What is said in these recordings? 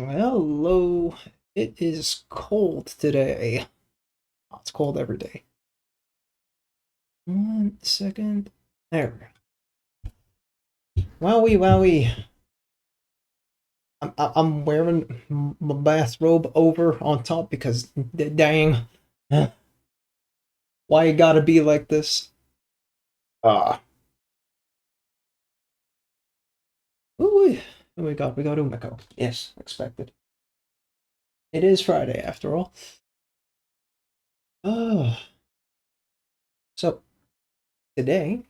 Hello. It is cold today. Oh, it's cold every day. 1 second. There. Wowie, wowie. I'm wearing my bathrobe over on top because dang. Why you gotta be like this? Ah. Ooh, we got Umiko. Yes, expected. It is Friday after all. Oh. So today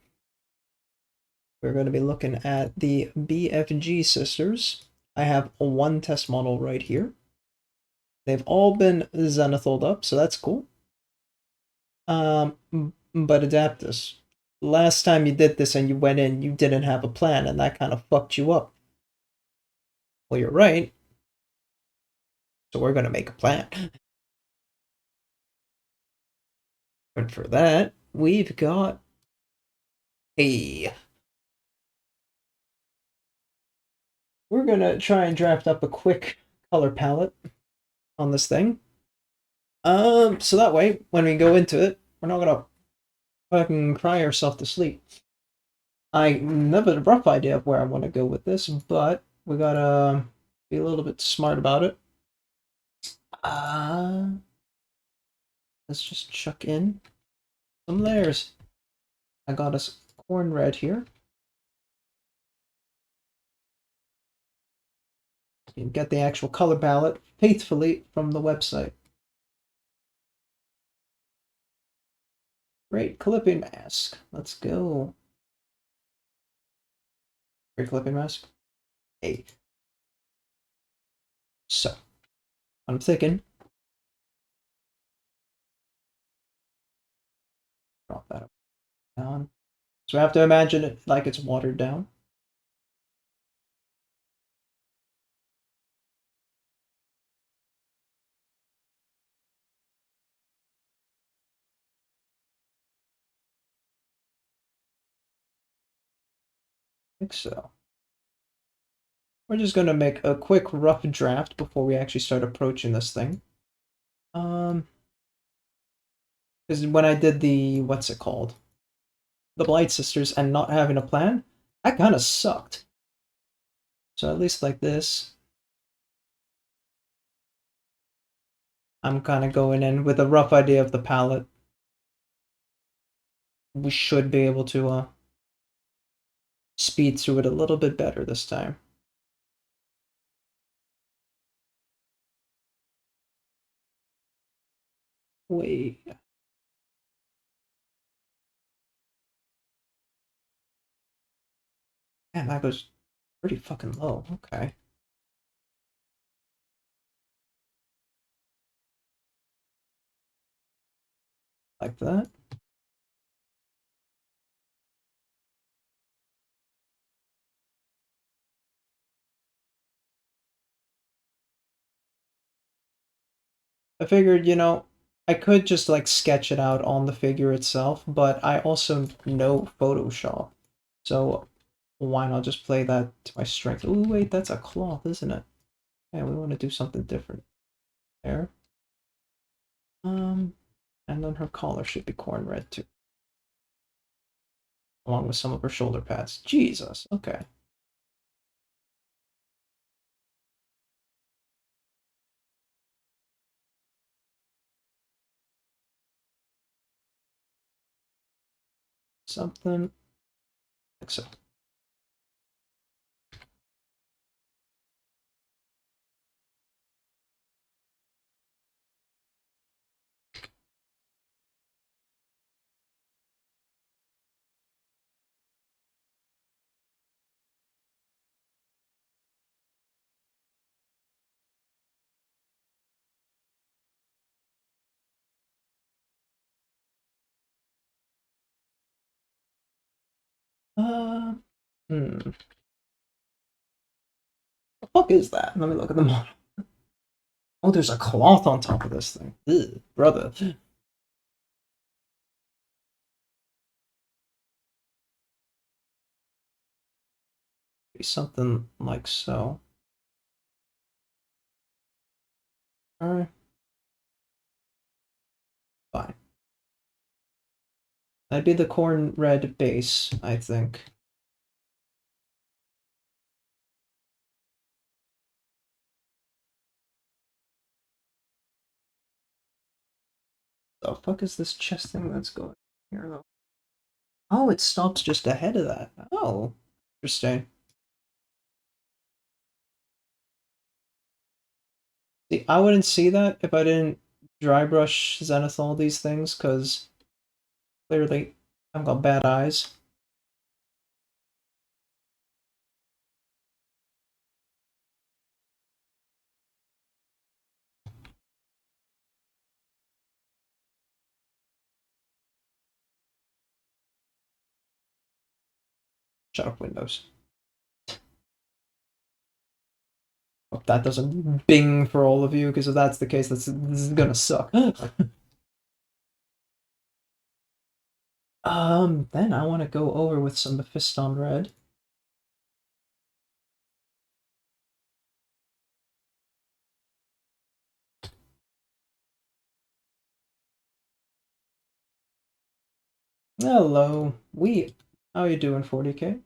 we're going to be looking at the BFG sisters. I have one test model right here. They've all been zenithaled up, so that's cool. But Adaptus, last time you did this and you went in, you didn't have a plan, and that kind of fucked you up. Well, you're right. So we're gonna make a plan. And for that, we've got a. We're gonna try and draft up a quick color palette on this thing. So that way, when we go into it, we're not gonna fucking cry ourselves to sleep. I have a rough idea of where I want to go with this, but we gotta be a little bit smart about it. Uh, let's just chuck in some layers. I got us corn red here. You can get the actual color palette faithfully from the website. Great clipping mask. Let's go. Great clipping mask. Hey. So, I'm thinking. Drop that down. So I have to imagine it like it's watered down. I think so. We're just gonna make a quick rough draft before we actually start approaching this thing. Because when I did the what's it called, the Blight Sisters, and not having a plan, that kind of sucked. So at least like this, I'm kind of going in with a rough idea of the palette. We should be able to speed through it a little bit better this time. Wait. Man, that goes pretty fucking low. Okay. Like that. I figured, I could just like sketch it out on the figure itself, but I also know Photoshop. So why not just play that to my strength? Oh, wait, that's a cloth, isn't it? Yeah, we want to do something different there. Um, and then her collar should be corn red too, along with some of her shoulder pads. Jesus, okay. Something like so. Uh, hmm. The fuck is that? Let me look at the model. Oh, there's a cloth on top of this thing. Ugh, brother. Something like so. Alright. Fine. That'd be the corn red base, I think. The fuck is this chest thing that's going here though? Oh, it stops just ahead of that. Oh, interesting. See, I wouldn't see that if I didn't dry brush zenithal these things, because clearly I've got bad eyes. Shut up, Windows. Hope that doesn't bing for all of you, because if that's the case, this is gonna suck. Then I want to go over with some Mephiston red. Hello, how are you doing, 40k?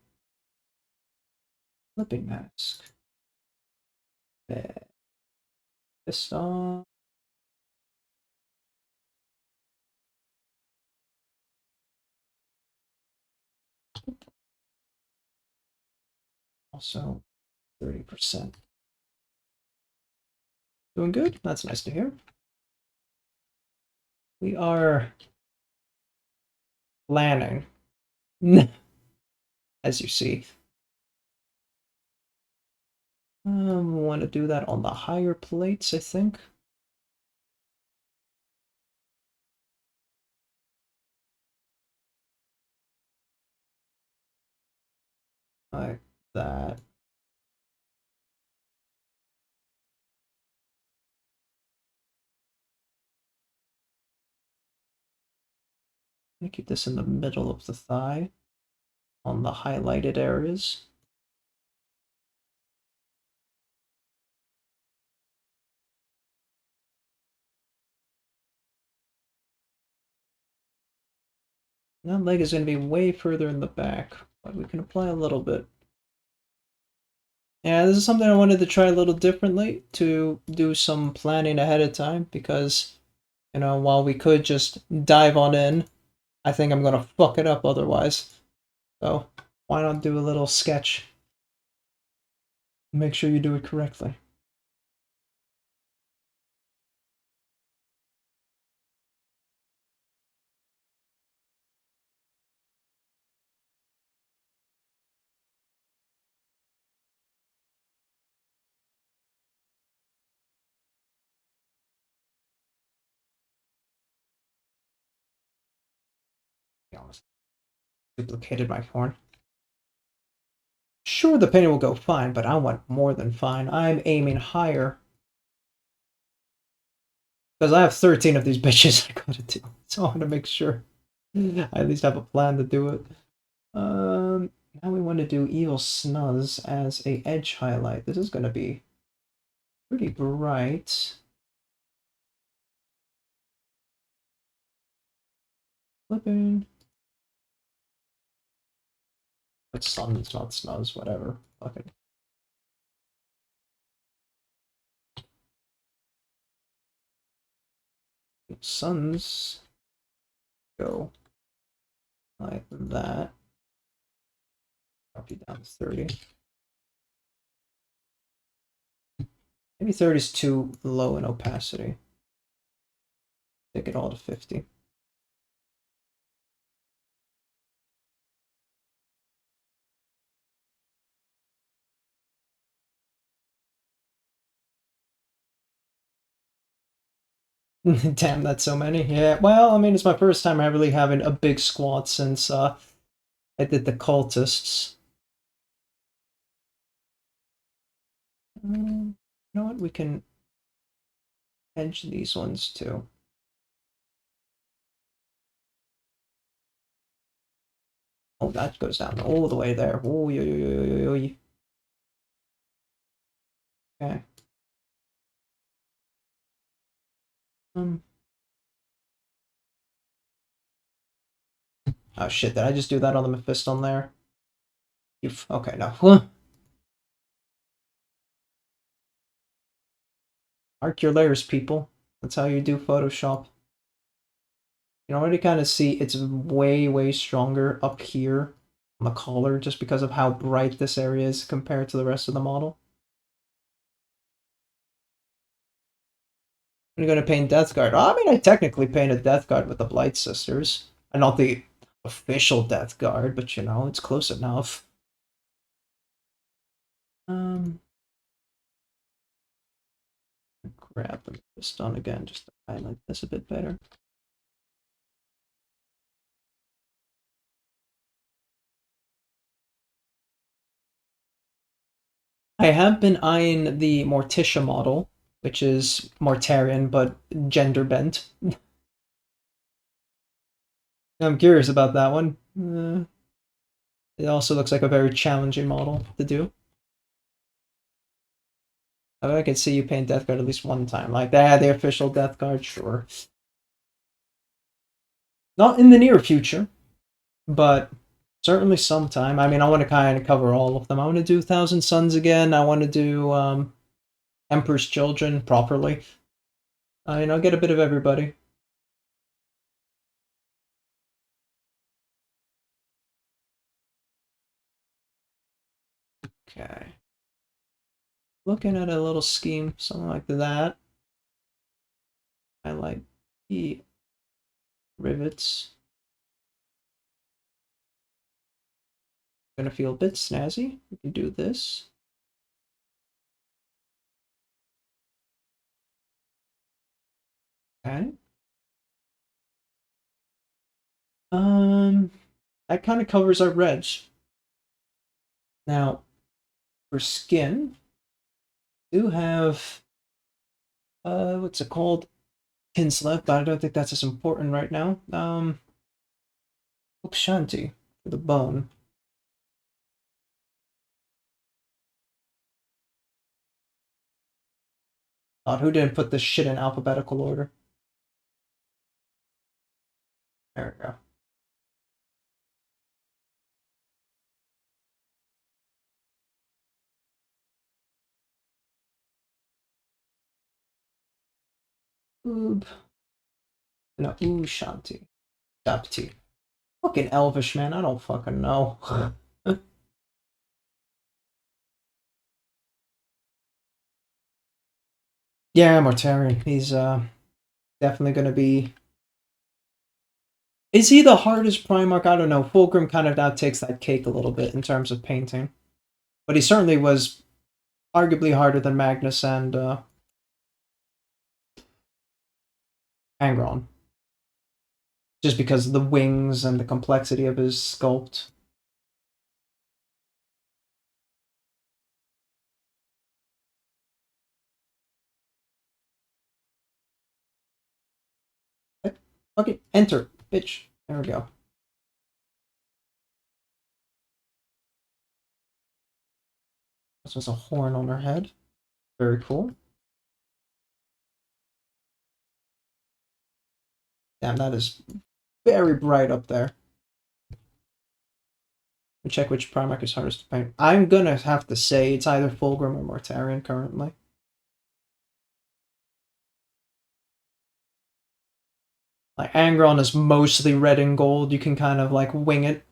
Flipping mask. Mephiston. Also 30%. Doing good? That's nice to hear. We are planning, as you see. Want to do that on the higher plates, I think. Like that. I'm gonna keep this in the middle of the thigh on the highlighted areas. That leg is going to be way further in the back, but we can apply a little bit. Yeah, this is something I wanted to try a little differently, to do some planning ahead of time, because, you know, while we could just dive on in, I think I'm going to fuck it up otherwise. So, why not do a little sketch? Make sure you do it correctly. Be honest. Duplicated my horn. Sure, the painting will go fine, but I want more than fine. I'm aiming higher. Because I have 13 of these bitches I gotta do. So I want to make sure I at least have a plan to do it. Now we want to do Evil Snuzz as a edge highlight. This is going to be pretty bright. Flipping. It's Suns, not Snuzz, whatever. Fucking. Suns go like that. Drop you down to 30. Maybe 30 is too low in opacity. Take it all to 50. Damn, that's so many. Yeah, well, I mean, it's my first time really having a big squad since I did the cultists. You know what? We can edge these ones too. Oh, that goes down all the way there. Oh, okay. Oh shit, did I just do that on the Mephiston there? Okay, no. Arc your layers, people. That's how you do Photoshop. You can already kind of see it's way, way stronger up here on the collar just because of how bright this area is compared to the rest of the model. I'm going to paint Death Guard. I mean, I technically painted Death Guard with the Blight Sisters. And not the official Death Guard, but you know, it's close enough. Grab the stone again just to highlight this a bit better. I have been eyeing the Morticia model, which is Mortarian but gender bent. I'm curious about that one. It also looks like a very challenging model to do. I could see you paint Death Guard at least one time. Like, the official Death Guard, sure. Not in the near future, but certainly sometime. I mean, I want to kind of cover all of them. I want to do Thousand Suns again. I want to do Emperor's Children properly. You know, get a bit of everybody. Okay. Looking at a little scheme, something like that. I like the rivets. Gonna feel a bit snazzy. We can do this. Okay. That kind of covers our reds. Now, for skin, we do have what's it called? Kinslev, but I don't think that's as important right now. Shanti for the bone. Who didn't put this shit in alphabetical order? There we go. Oob. No, Shanti. Dapti. Fucking Elvish, man. I don't fucking know. Yeah, Mortarion. He's definitely gonna be. Is he the hardest Primarch? I don't know. Fulgrim kind of now takes that cake a little bit in terms of painting. But he certainly was arguably harder than Magnus and Angron. Just because of the wings and the complexity of his sculpt. Okay, enter, bitch. There we go. This was a horn on her head. Very cool. Damn, that is very bright up there. We check which Primarch is hardest to paint. I'm gonna have to say it's either Fulgrim or Mortarion currently. Like, Angron is mostly red and gold. You can kind of, like, wing it.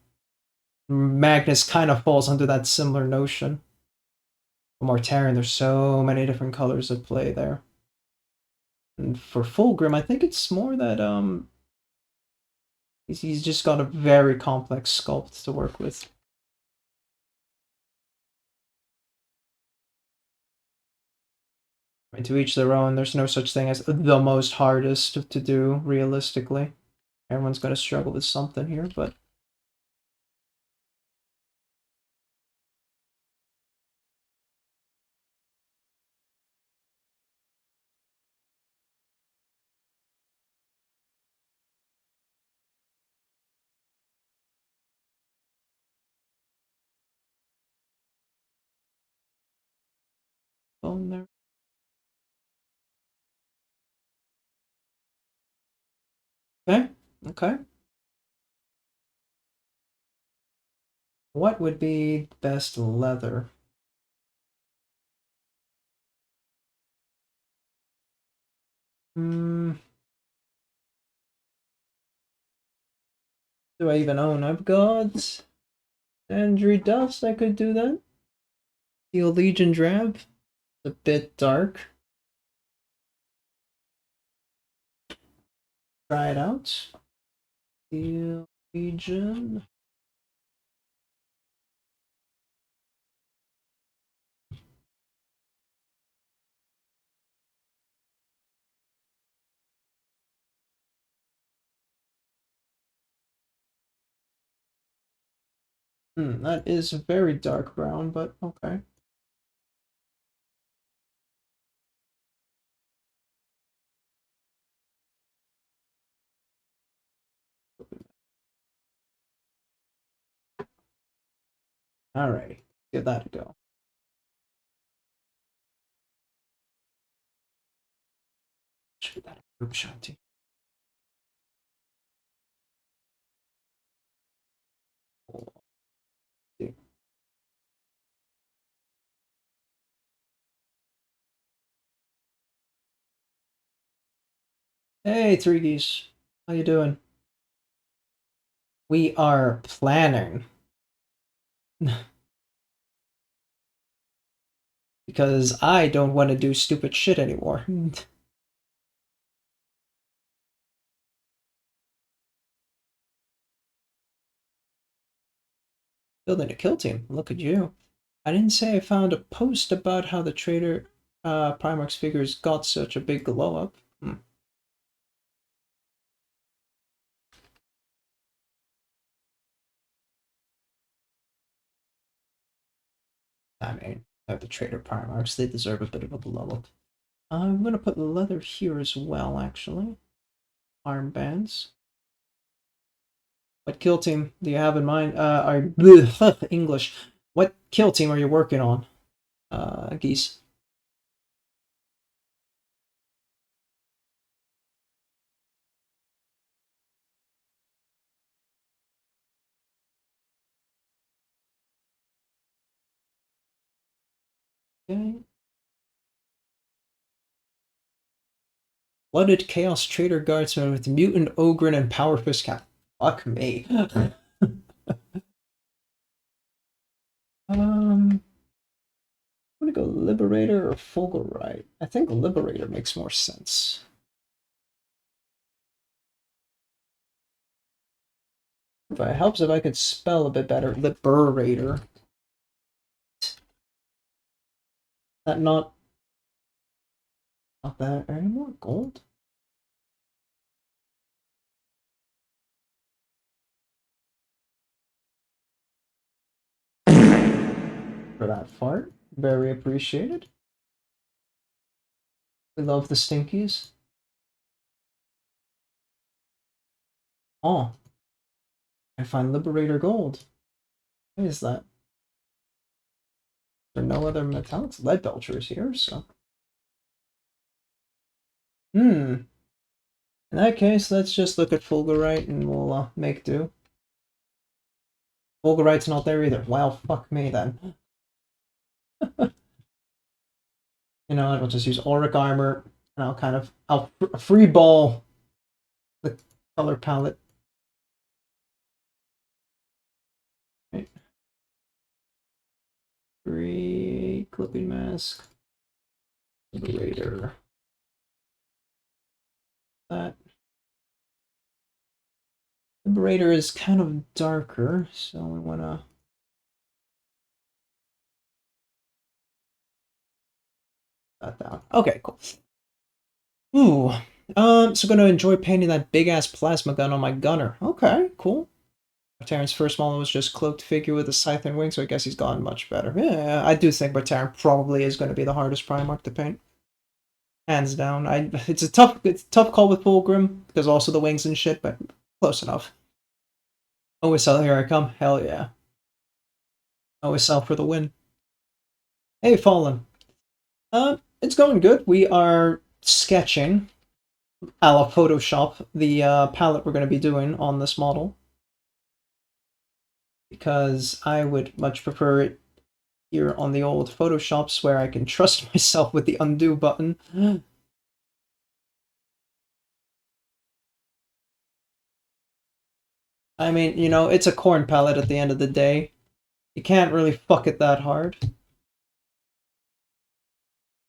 Magnus kind of falls under that similar notion. For Mortarion, there's so many different colors at play there. And for Fulgrim, I think it's more that, he's just got a very complex sculpt to work with. I mean, to each their own, there's no such thing as the most hardest to do, realistically. Everyone's going to struggle with something here, but... bone there. Okay, okay. What would be best leather? Hmm. Do I even own Up Gods? Andrew Dust, I could do that. Steel Legion Drab. A bit dark. Try it out. Steel Legion. That is very dark brown, but okay. Alrighty, give that a go. Should be that a group shot too. Hey, Three Geese. How you doing? We are planning. Because I don't want to do stupid shit anymore. Building a kill team. Look at you. I didn't say I found a post about how the trader Primarch's figures got such a big glow up. I mean, the trader Primarchs, they deserve a bit of a glow up. I'm gonna put leather here as well, actually. Armbands. What kill team do you have in mind? English. What kill team are you working on, Geese? Okay. Blooded Chaos Trader Guardsman with Mutant Ogren and Power Fist Cap. Fuck me. I'm gonna go Liberator or Fulgurite. I think Liberator makes more sense. If it helps if I could spell a bit better. Liberator. That not that anymore? Gold? For that fart. Very appreciated. We love the stinkies. Oh, I find Liberator Gold. What is that? There are no other metallics. Lead Belchers here, so. In that case, let's just look at Fulgurite and we'll make do. Fulgurite's not there either. Well, fuck me then. You know, I'll just use Auric Armor, and I'll free ball the color palette. Right. Free Clipping Mask. Liberator. That. Liberator is kind of darker, so we wanna... that down. Okay, cool. Ooh. So gonna enjoy painting that big-ass plasma gun on my gunner. Okay, cool. Terran's first model was just cloaked figure with a scythe and wing, so I guess he's gotten much better. Yeah, I do think Terran probably is going to be the hardest Primarch to paint. Hands down. It's a tough call with Fulgrim, because also the wings and shit, but close enough. OSL, here I come. Hell yeah. OSL for the win. Hey, Fallen. It's going good. We are sketching a la Photoshop the palette we're going to be doing on this model, because I would much prefer it here on the old Photoshops where I can trust myself with the undo button. I mean, you know, it's a corn palette at the end of the day. You can't really fuck it that hard.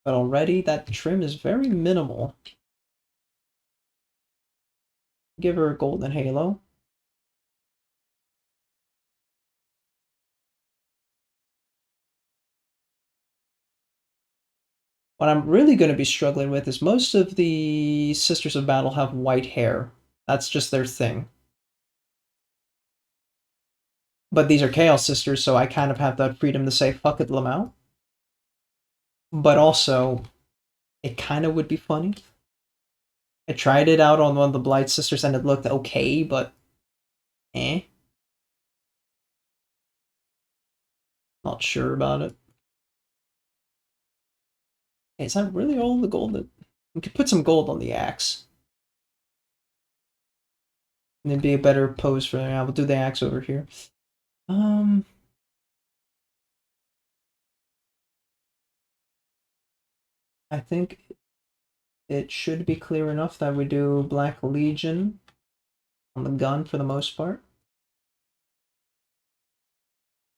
But already, that trim is very minimal. Give her a golden halo. What I'm really going to be struggling with is most of the Sisters of Battle have white hair. That's just their thing. But these are Chaos Sisters, so I kind of have that freedom to say, fuck it, Lamau. But also, it kind of would be funny. I tried it out on one of the Blight Sisters and it looked okay, but eh. Not sure about it. Hey, is that really all the gold that... We could put some gold on the axe. And it'd be a better pose for... Yeah, we'll do the axe over here. I think it should be clear enough that we do Black Legion on the gun for the most part.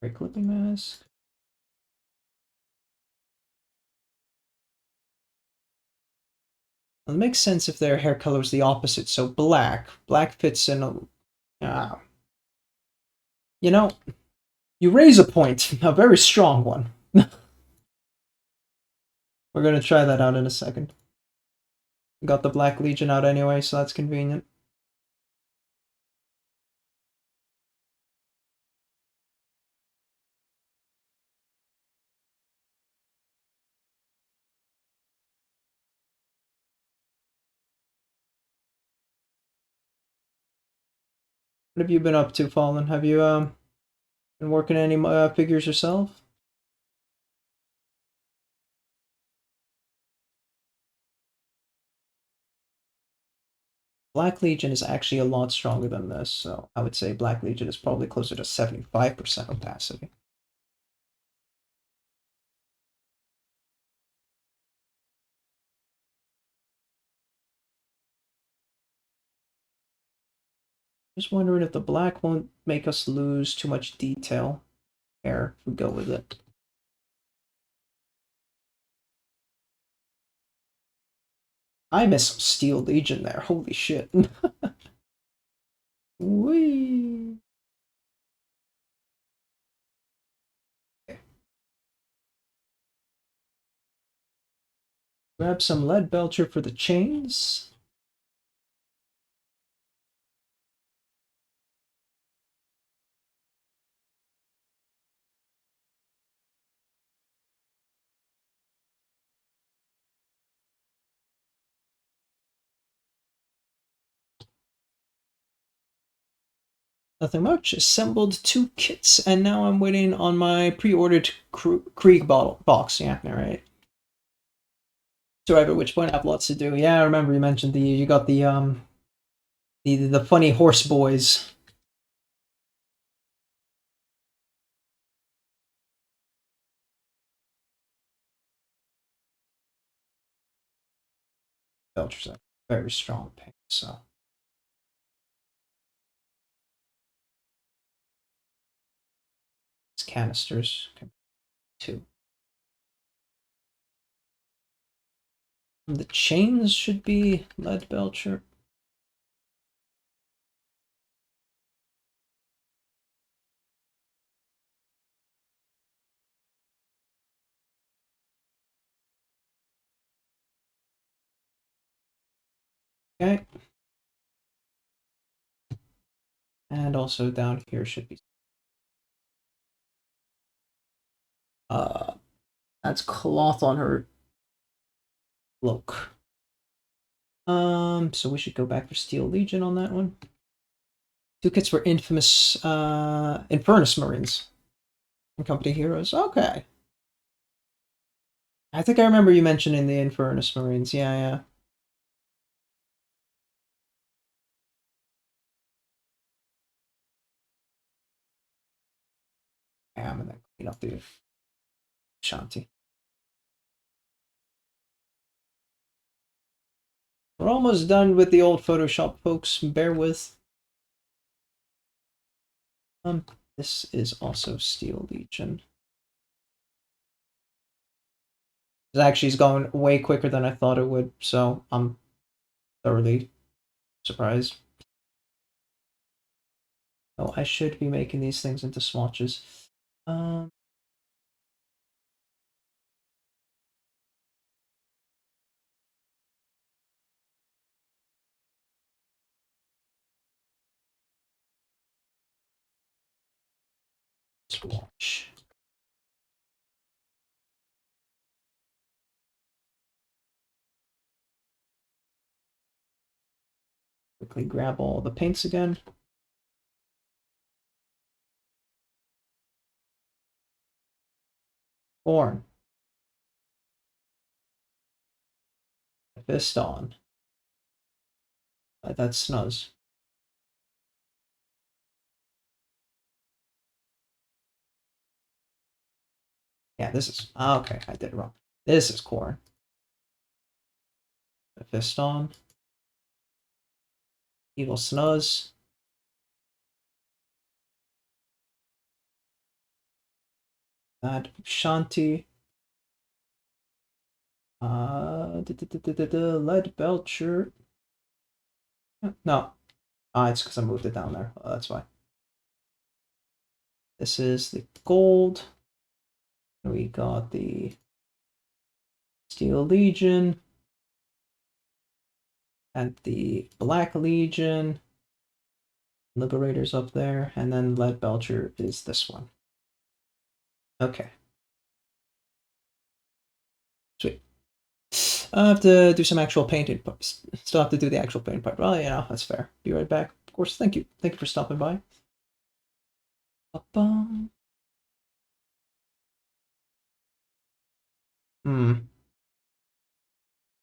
Great clipping mask. Well, it makes sense if their hair color is the opposite, so black. Black fits in a... You know, you raise a point, a very strong one. We're gonna try that out in a second. Got the Black Legion out anyway, so that's convenient. What have you been up to, Fallen? Have you been working any figures yourself? Black Legion is actually a lot stronger than this, so I would say Black Legion is probably closer to 75% opacity. Just wondering if the black won't make us lose too much detail. There, we go with it. I miss some Steel Legion there. Holy shit. Whee! Okay. Grab some lead belcher for the chains. Nothing much. Assembled 2 kits, and now I'm waiting on my pre-ordered Krieg box. Yeah, alright. Survivor, at which point I have lots to do. Yeah, I remember you mentioned you got the funny horse boys. Belcher's a very strong pick, so. These canisters too. The chains should be lead belcher. Okay. And also down here should be that's cloth on her cloak. So we should go back for Steel Legion on that one. 2 kits for infamous Infernus Marines and Company Heroes. Okay. I think I remember you mentioning the Infernus Marines. Yeah, yeah. am, and then clean up the shanty. We're almost done with the old Photoshop, folks. Bear with. This is also Steel Legion. It actually is going way quicker than I thought it would, so I'm thoroughly surprised. Oh, I should be making these things into swatches. Swatch. Quickly grab all the paints again. Corn. Fist on. That's snuzz. Yeah, this is... okay, I did it wrong. This is corn. Fist on. Evil snuzz. That shanty. Lead belcher. No. It's because I moved it down there. Oh, that's why. This is the gold. We got the Steel Legion. And the Black Legion. Liberators up there. And then Lead Belcher is this one. Okay. Sweet. I have to do some actual painting. Still have to do the actual paint part. Well, you know, that's fair. Be right back. Of course, thank you. Thank you for stopping by.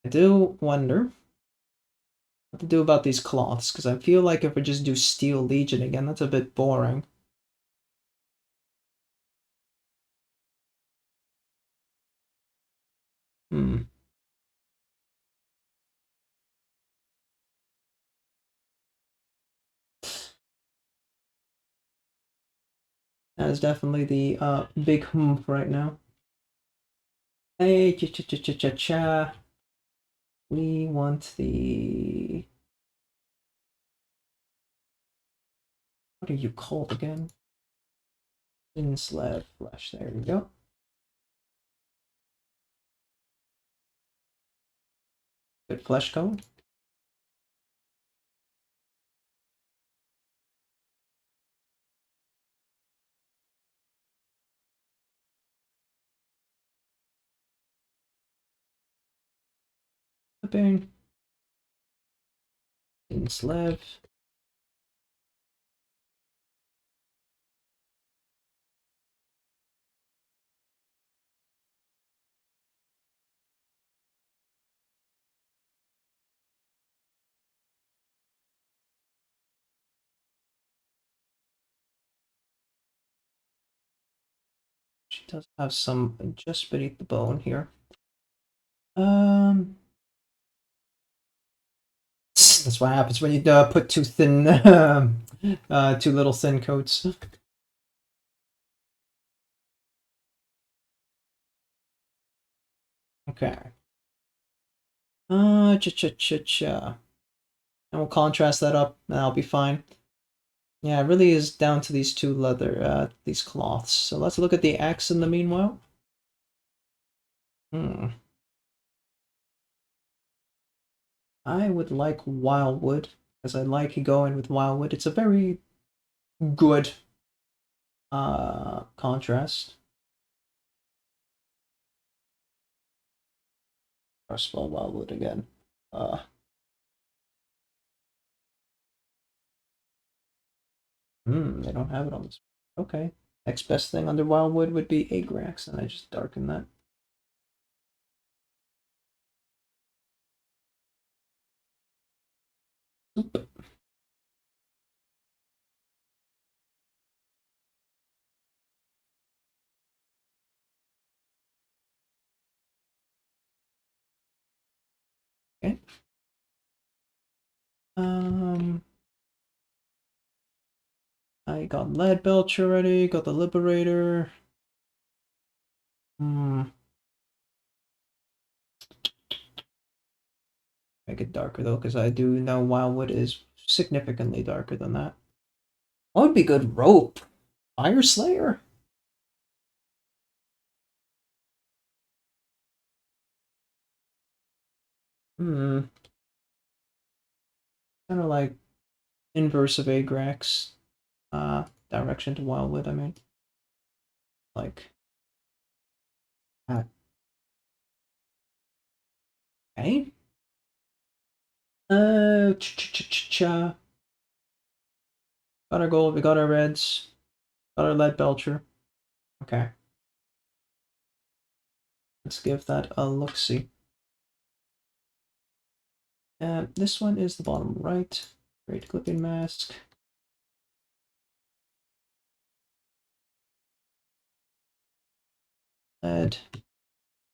I do wonder what to do about these cloths, because I feel like if we just do Steel Legion again, that's a bit boring. That is definitely the big right now. Hey, cha-cha-cha-cha-cha. We want the... What are you called again? Thin slab flesh. There we go. Good flesh color. Thin slab. She does have some just beneath the bone here. That's what happens when you put too thin, too little thin coats. Okay. Cha-cha-cha-cha. And we'll contrast that up, and that'll be fine. Yeah, it really is down to these two these cloths. So let's look at the axe in the meanwhile. I would like Wildwood, because I like going with Wildwood. It's a very good contrast. Or spell Wildwood again. They don't have it on this. Okay. Next best thing under Wildwood would be Agrax, and I just darken that. Oop. Okay. I got Lead Belch already, got the Liberator. Make it darker though, because I do know Wildwood is significantly darker than that. What would be good? Rope? Fire Slayer? Kind of like inverse of Agrax. Direction to Wildwood, I mean. Like. Okay. Cha. Got our gold, we got our reds. Got our Lead Belcher. Okay. Let's give that a look-see. This one is the bottom right. Great clipping mask. Lead.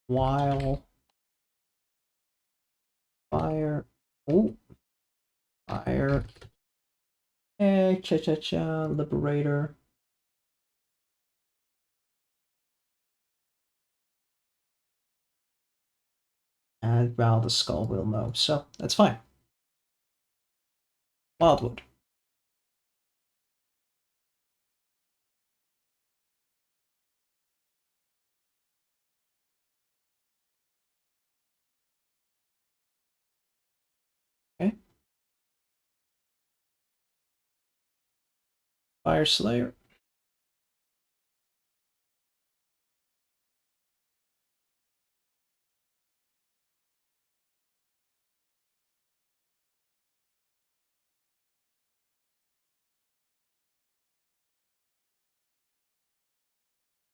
While. Fire. Oh. Fire. Cha. Liberator. And Val the Skull will know, so that's fine. Wildwood. Okay. Fire Slayer.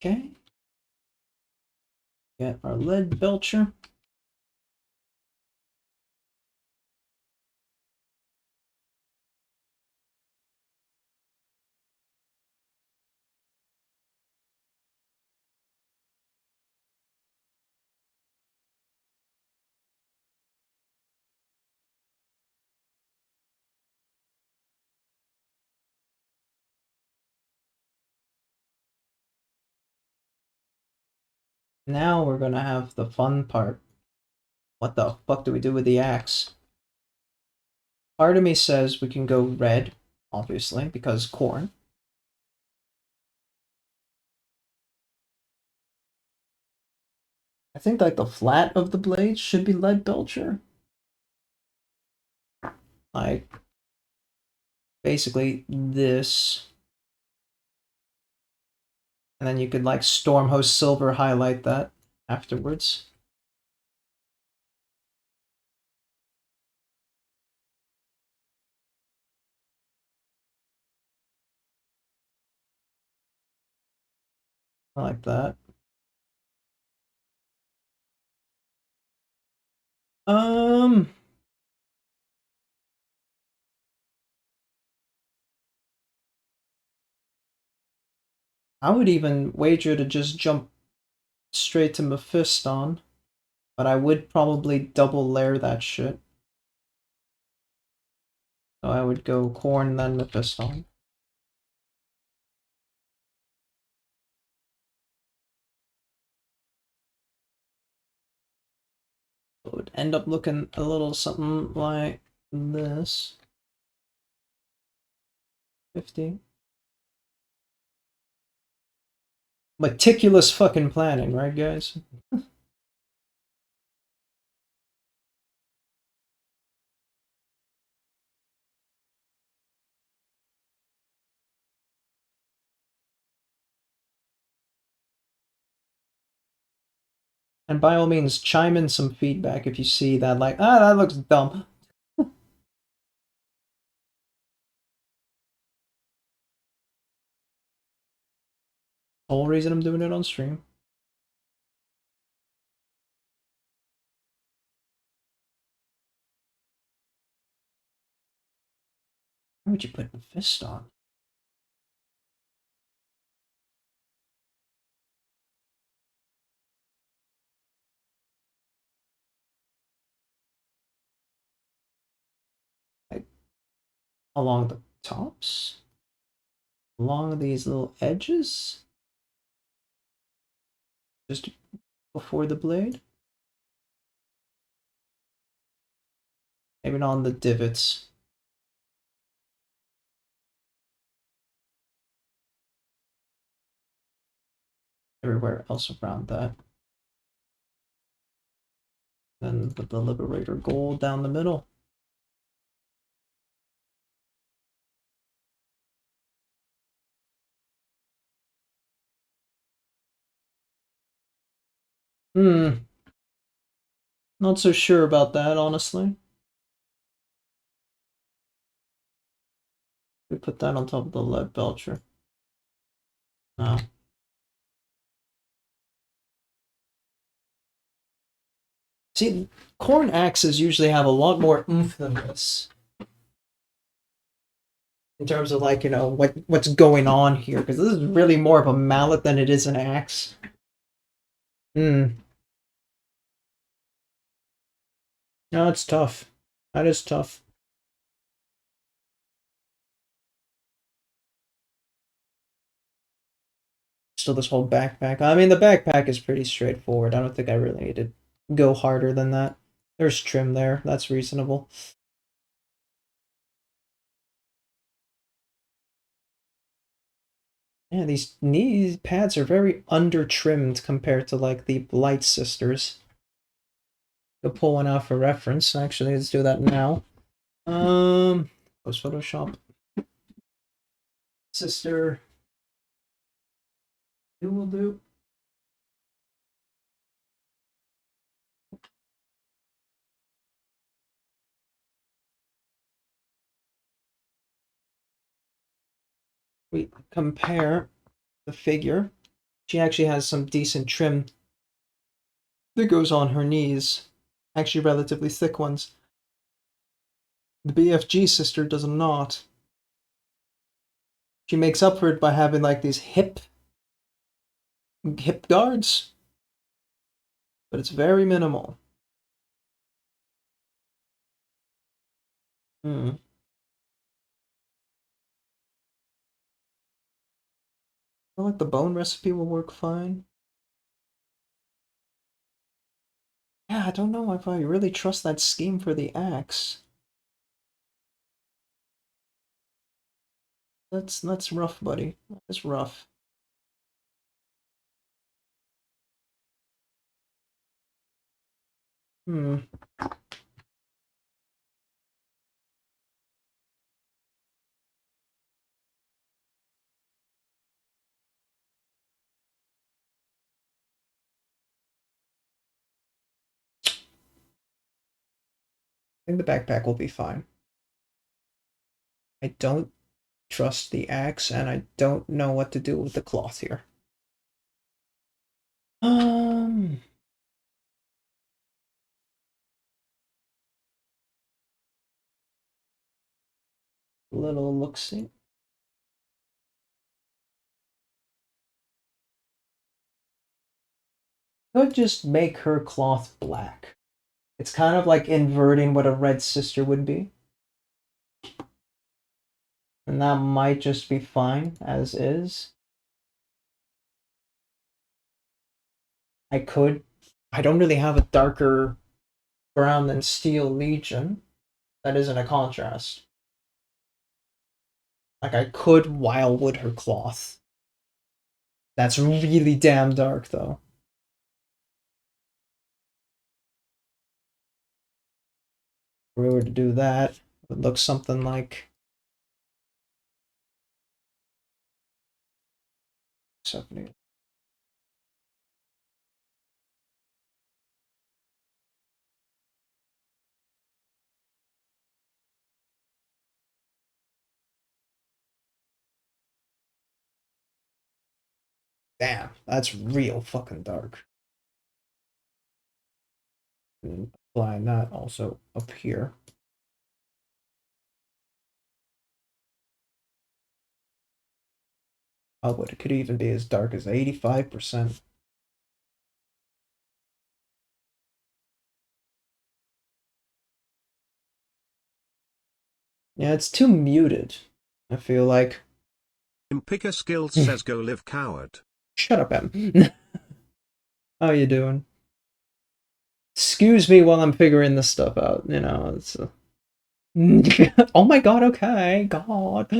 Okay. Get our Lead Belcher. Now we're gonna have the fun part. What the fuck do we do with the axe? Part of me says we can go red, obviously, because corn. I think like the flat of the blade should be Lead Belcher. Like basically this. And then you could like Stormhost Silver highlight that afterwards. I like that. Um, I would even wager to just jump straight to Mephiston, but I would probably double layer that shit. So I would go Corn then Mephiston. It would end up looking a little something like this. 50. Meticulous fucking planning, right, guys? And by all means, chime in some feedback if you see that, like, that looks dumb. Whole reason I'm doing it on stream. Why would you put Mephiston? along the tops, along these little edges, just before the blade. Maybe not on the divots. Everywhere else around that. Then with the Liberator gold down the middle. Not so sure about that, honestly. We put that on top of the lead belcher. No. See, corn axes usually have a lot more oomph than this. In terms of, like, you know, what's going on here, because this is really more of a mallet than it is an axe. No, it's tough. That is tough. Still, this whole backpack. I mean, the backpack is pretty straightforward. I don't think I really need to go harder than that. There's trim there. That's reasonable. Yeah, these knee pads are very under-trimmed compared to, like, the Blight Sisters. Go pull one out for reference. Actually, let's do that now. Close Photoshop. Sister. Who will do? We compare the figure. She actually has some decent trim that goes on her knees. Actually, relatively thick ones. The BFG sister does not. She makes up for it by having, like, these hip guards, but it's very minimal. I feel like the bone recipe will work fine. Yeah, I don't know if I really trust that scheme for the axe. That's rough, buddy. That's rough. I think the backpack will be fine. I don't trust the axe, and I don't know what to do with the cloth here. Little look-see. Could just make her cloth black. It's kind of like inverting what a red sister would be. And that might just be fine as is. I don't really have a darker brown than Steel Legion. That isn't a contrast. Like, I could Wildwood her cloth. That's really damn dark, though. If we were to do that, it would look something like 70. Damn, that's real fucking dark. And applying that also up here. Oh, but it could even be as dark as 85%. Yeah, it's too muted, I feel like. Impica Skills says go live coward. Shut up, Em. How you doing? Excuse me while I'm figuring this stuff out, you know, it's... oh my god, okay, god.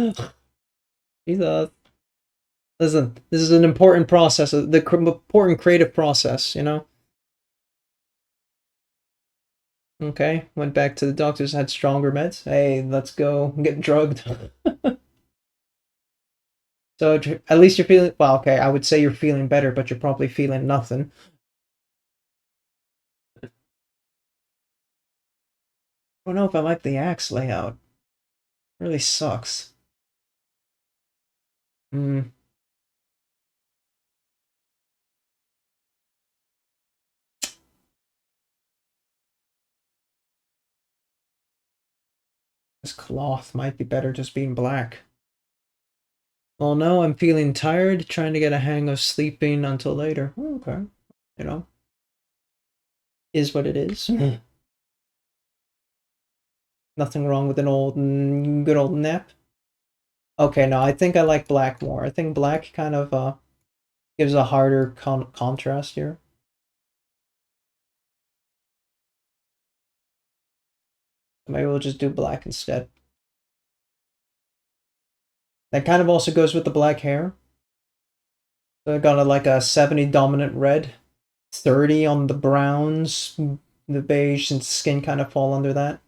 Jesus. Listen, this is an important process, the important creative process, you know? Okay, went back to the doctors, had stronger meds. Hey, let's go get drugged. So at least you're feeling, well, okay, I would say you're feeling better, but you're probably feeling nothing. I don't know if I like the axe layout. It really sucks. Hmm. This cloth might be better just being black. Well, no, I'm feeling tired, trying to get a hang of sleeping until later. Okay, you know, is what it is. Nothing wrong with an old, good old nap. Okay, no, I think I like black more. I think black kind of gives a harder contrast here. Maybe we'll just do black instead. That kind of also goes with the black hair. So I got like a 70 dominant red, 30 on the browns, the beige and skin kind of fall under that.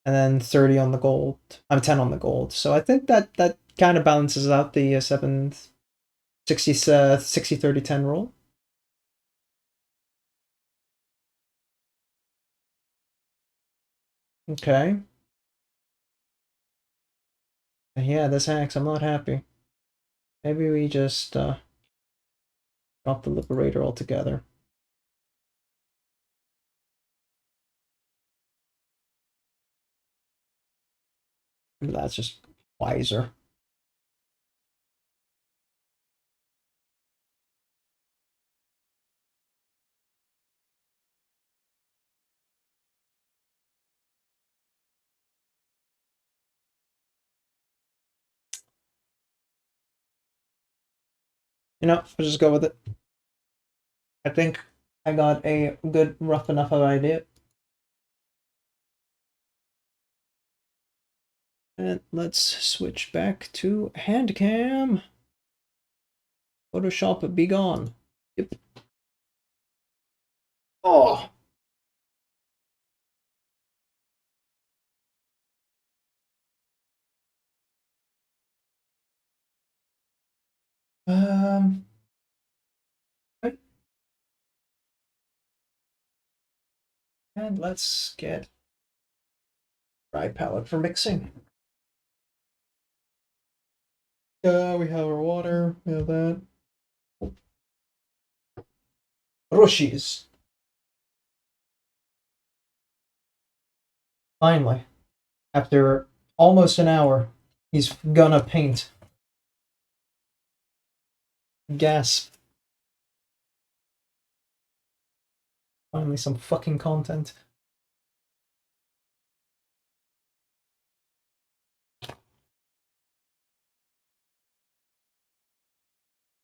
And then 30 on the gold. I'm 10 on the gold. So I think that kind of balances out the 7 60 60 30 10 rule. Okay. Yeah, this axe, I'm not happy. Maybe we just drop the Liberator altogether. Maybe that's just wiser. You know, we'll just go with it. I think I got a good, rough enough of idea. And let's switch back to hand cam. Photoshop be gone. Yep. Oh. Right. And let's get dry palette for mixing. We have our water. We have that. Rushies. Finally, after almost an hour, he's gonna paint. Gasp. Finally, some fucking content.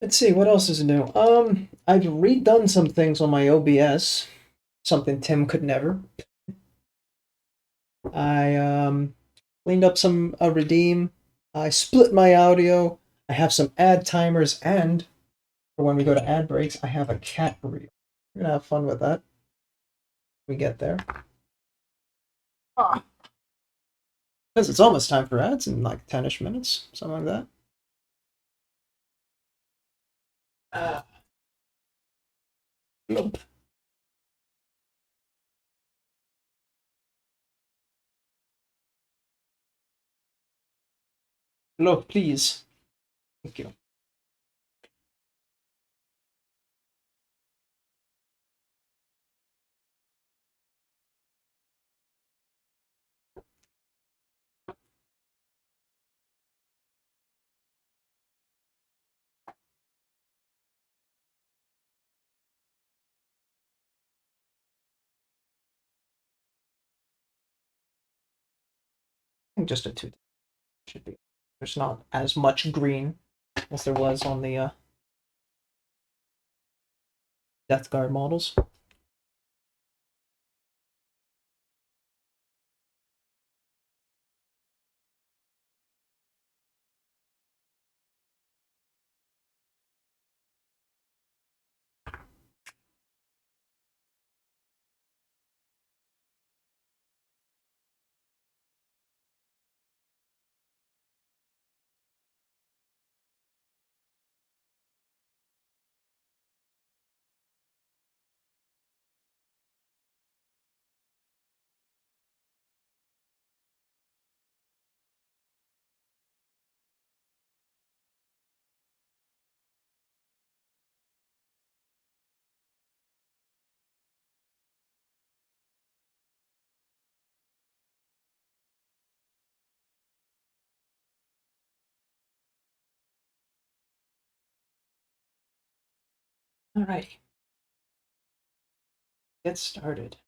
Let's see, what else is new? I've redone some things on my OBS. Something Tim could never. I cleaned up some redeem. I split my audio. I have some ad timers, and for when we go to ad breaks, I have a cat reel. We're gonna have fun with that. We get there. Ah, because it's almost time for ads in like 10ish minutes, something like that. Ah, nope. Look, please. Thank you. think just a 2 should be. There's not as much green as there was on the Death Guard models. Alrighty, get started.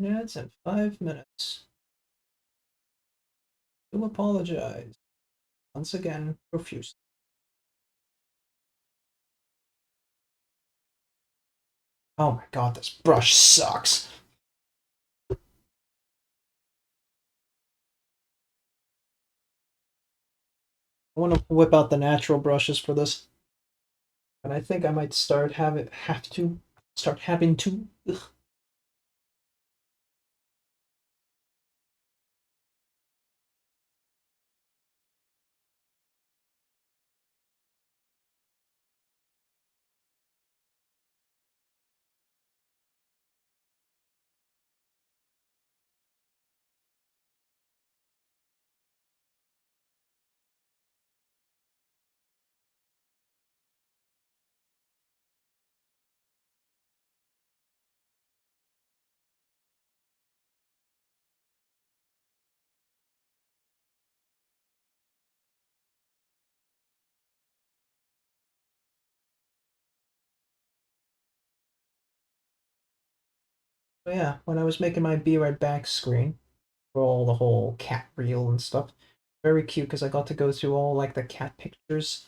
Yeah, it's in 5 minutes. Do apologize once again profusely. Oh my god, this brush sucks. I want to whip out the natural brushes for this, and I think I might have to start having to. Ugh. But yeah, when I was making my Be Right Back screen for all the whole cat reel and stuff, very cute because I got to go through all like the cat pictures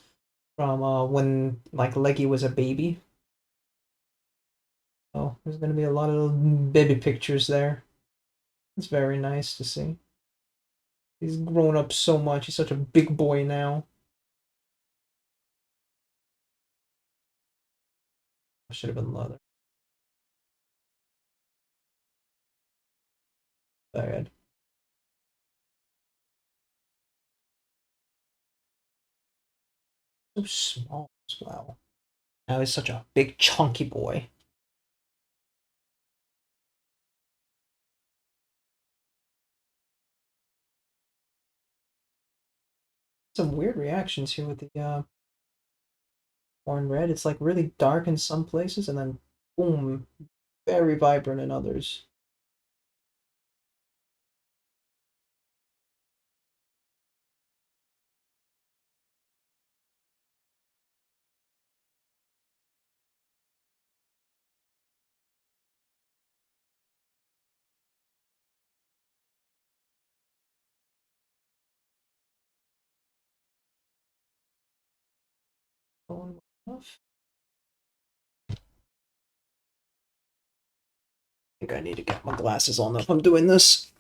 from when like Leggy was a baby. Oh, there's gonna be a lot of baby pictures there. It's very nice to see. He's grown up so much. He's such a big boy now. Should have been leather. Bad. So small as well. Now he's such a big chunky boy. Some weird reactions here with the orange red. It's like really dark in some places and then boom, very vibrant in others. Going off. I think I need to get my glasses on if I'm doing this.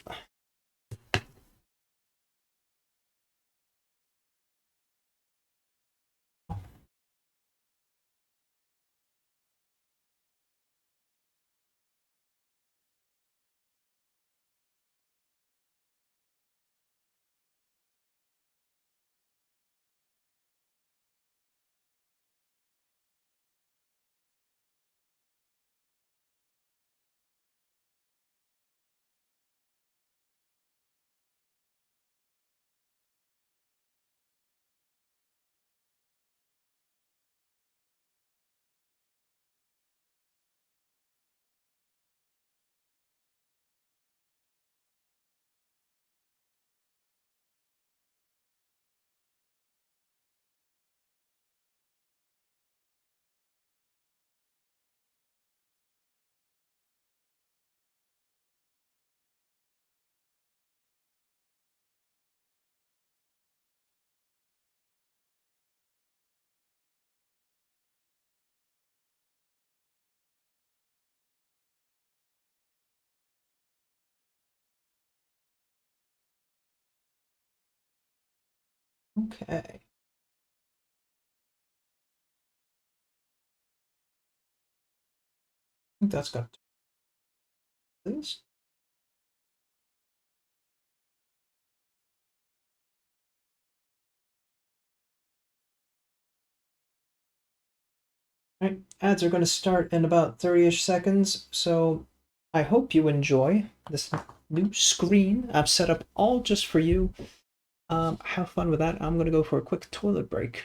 Okay. I think that's got this. Right, ads are going to start in about 30-ish seconds, so I hope you enjoy this new screen I've set up all just for you. Have fun with that. I'm going to go for a quick toilet break.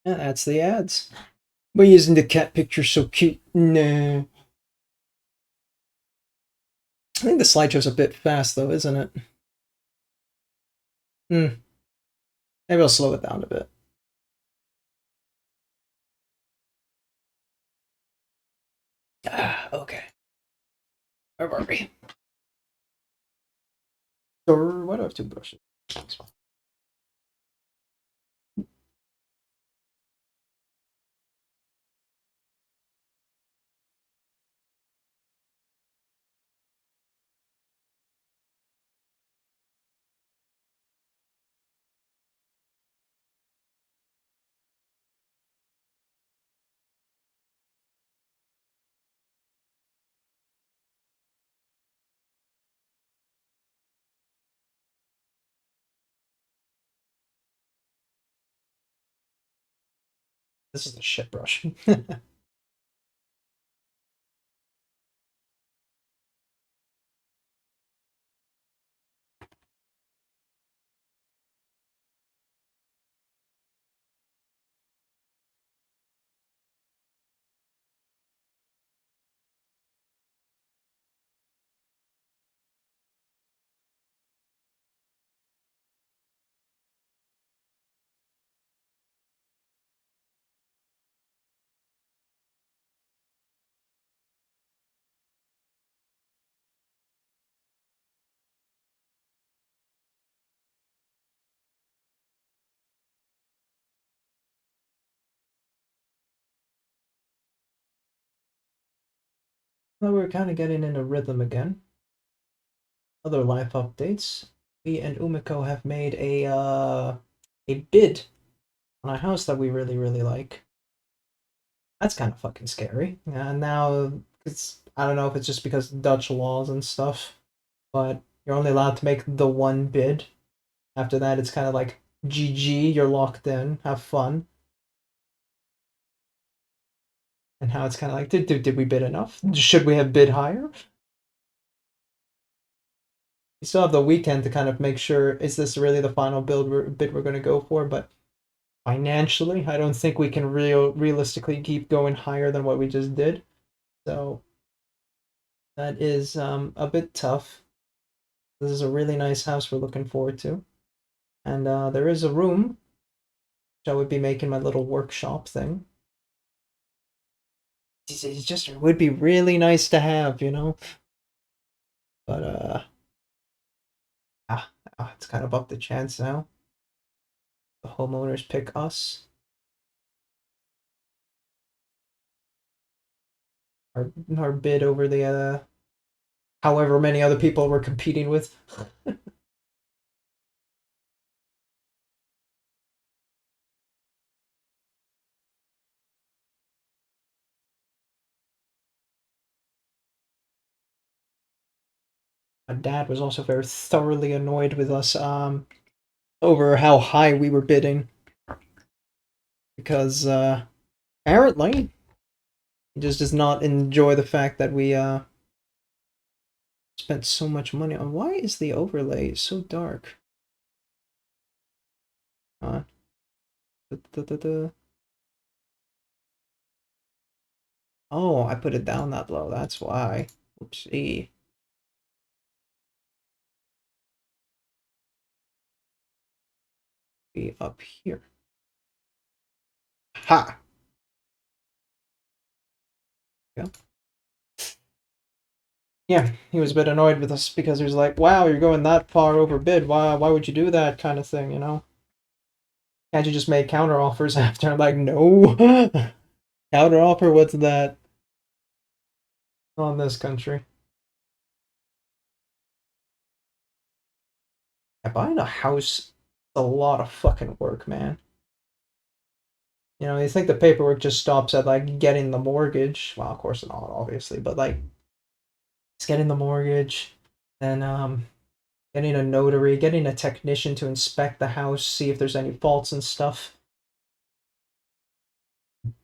And that's the ads. But isn't the cat picture so cute? Nah. I think the slideshow's a bit fast though, isn't it? Hmm. Maybe I'll slow it down a bit. Ah, okay. Where were we? Or why do I have two brushes? This is a shit brush. Well, we're kind of getting into rhythm again. Other life updates. We and Umiko have made a bid on a house that we really like. That's kind of fucking scary. And now it's I don't know if it's just because Dutch laws and stuff, but you're only allowed to make the one bid. After that, it's kind of like GG, you're locked in. Have fun. And how it's kind of like, did we bid enough? Should we have bid higher? We still have the weekend to kind of make sure is this really the final bid we're going to go for, but financially, I don't think we can realistically keep going higher than what we just did. So that is a bit tough. This is a really nice house we're looking forward to. And there is a room, which I would be making my little workshop thing. It's just, it would be really nice to have, you know? But, it's kind of up to chance now. The homeowners pick us. Our bid over the, however many other people we're competing with. My dad was also very thoroughly annoyed with us over how high we were bidding because apparently he just does not enjoy the fact that we spent so much money on. Why is the overlay so dark? Uh, da, da, da, da. Oh, I put it down that low. That's why. Oopsie. Be up here. Ha! Yeah. Yeah, he was a bit annoyed with us because he was like, "Wow, you're going that far over bid. Why would you do that?" kind of thing, you know? Can't you just make counter offers after? I'm like, no. Counter offer, what's that? On this country. Yeah, buying a house is a lot of fucking work, man. You know, you think the paperwork just stops at like getting the mortgage. Well, of course not, obviously, but like it's getting the mortgage, then getting a notary, getting a technician to inspect the house, see if there's any faults and stuff.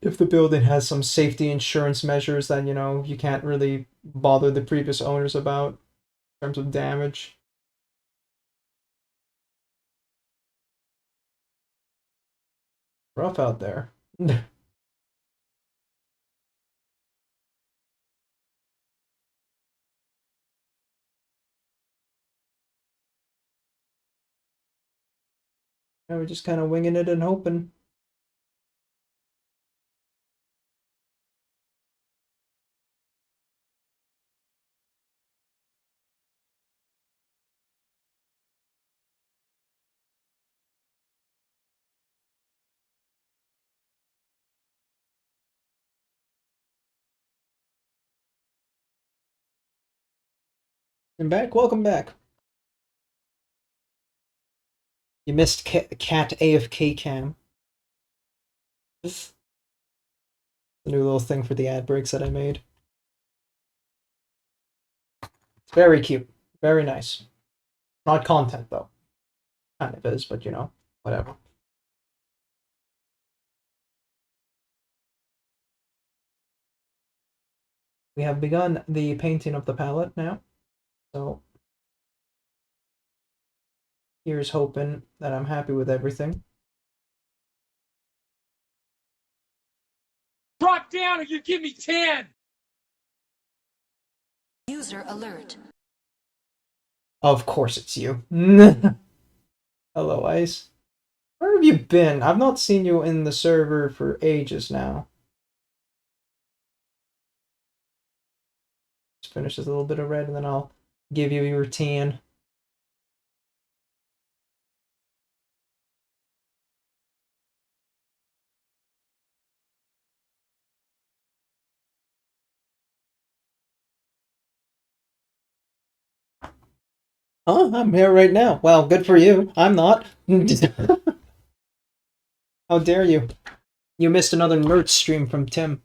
If the building has some safety insurance measures that, you know, you can't really bother the previous owners about in terms of damage. Rough out there. Yeah, we're just kind of winging it and hoping. And back, welcome back. You missed cat AFK cam. The new little thing for the ad breaks that I made. It's very cute. Very nice. Not content, though. Kind of is, but you know, whatever. we have begun the painting of the palette now. So here's hoping that I'm happy with everything. Drop down or you give me 10! User alert. Of course it's you. Hello, Ice. Where have you been? I've not seen you in the server for ages now. Just finish this little bit of red and then I'll give you your tan. Huh? I'm here right now. Well, good for you. I'm not. How dare you? You missed another nerd stream from Tim.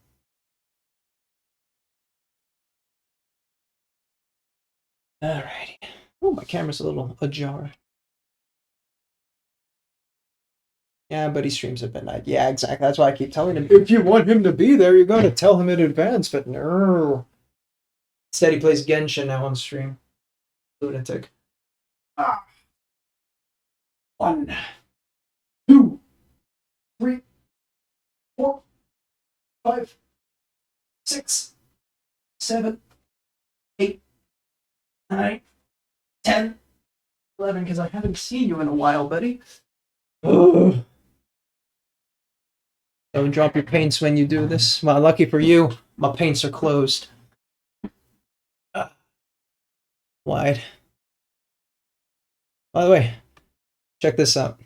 Alrighty. Oh, my camera's a little ajar. Yeah, but he streams at midnight. Yeah, exactly. That's why I keep telling him, if you want him to be there, you gotta tell him in advance, but no. Instead, he plays Genshin now on stream. Lunatic. Ah. 1, 2, 3, 4, 5, 6, 7, 8, 9, 10, 11, because I haven't seen you in a while, buddy. Ugh. Don't drop your paints when you do this. Well, lucky for you, my paints are closed. Wide. By the way, check this out.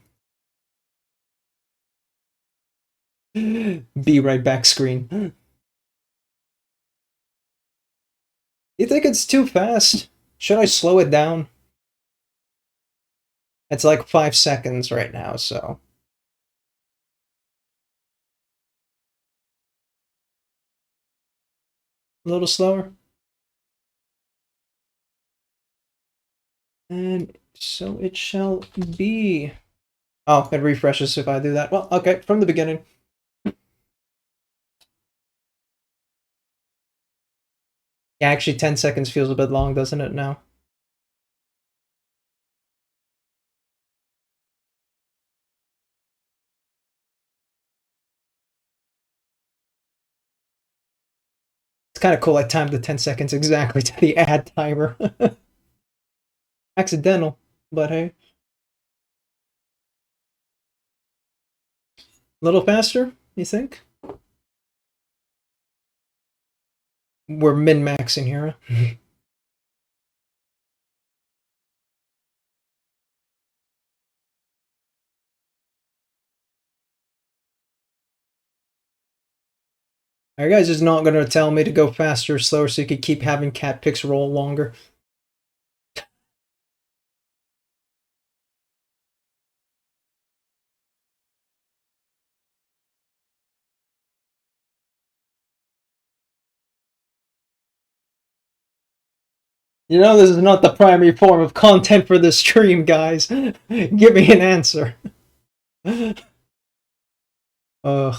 Be right back screen. You think it's too fast? Should I slow it down? It's like 5 seconds right now, so. A little slower. And so it shall be. Oh, it refreshes if I do that. Well, okay, from the beginning. Yeah, actually 10 seconds feels a bit long, doesn't it, now? It's kind of cool I timed the 10 seconds exactly to the ad timer. Accidental, but hey. A little faster, you think? We're min-maxing here. Are you guys just not going to tell me to go faster or slower so you could keep having cat pics roll longer? You know this is not the primary form of content for this stream, guys. Give me an answer. Ugh.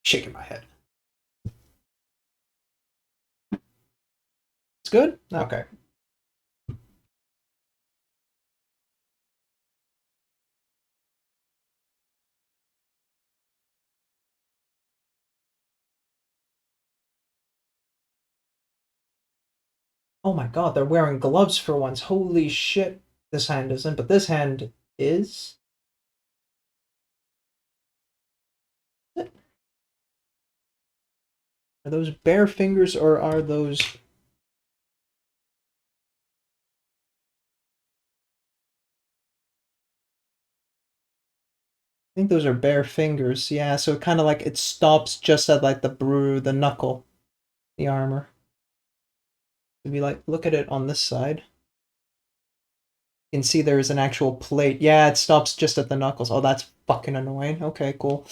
Shaking my head. It's good? Okay. Oh my god, they're wearing gloves for once. Holy shit. This hand isn't, but this hand is? Are those bare fingers or are those... I think those are bare fingers. Yeah, so it kind of like it stops just at like the knuckle, the armor. If you like look at it on this side, you can see there's an actual plate. Yeah, it stops just at the knuckles. Oh, that's fucking annoying. Okay, cool.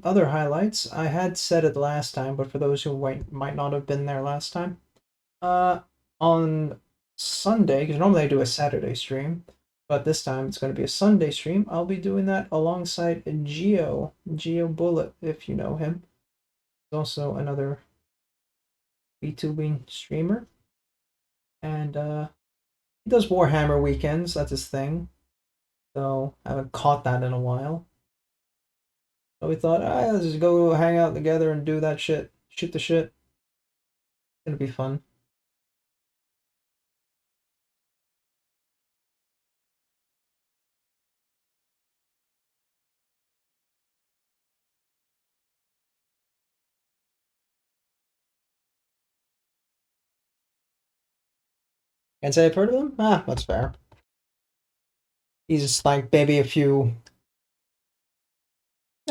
Other highlights. I had said it last time, but for those who might not have been there last time, uh, on Sunday, because normally I do a Saturday stream, but this time it's going to be a Sunday stream. I'll be doing that alongside Geo Bullet, if you know him. He's also another VTubing streamer, and he does Warhammer weekends. That's his thing. So I haven't caught that in a while. So we thought, let's just go hang out together and do that shit. Shoot the shit. It's gonna be fun. Can't say I've heard of him? Ah, that's fair. He's just like maybe a few.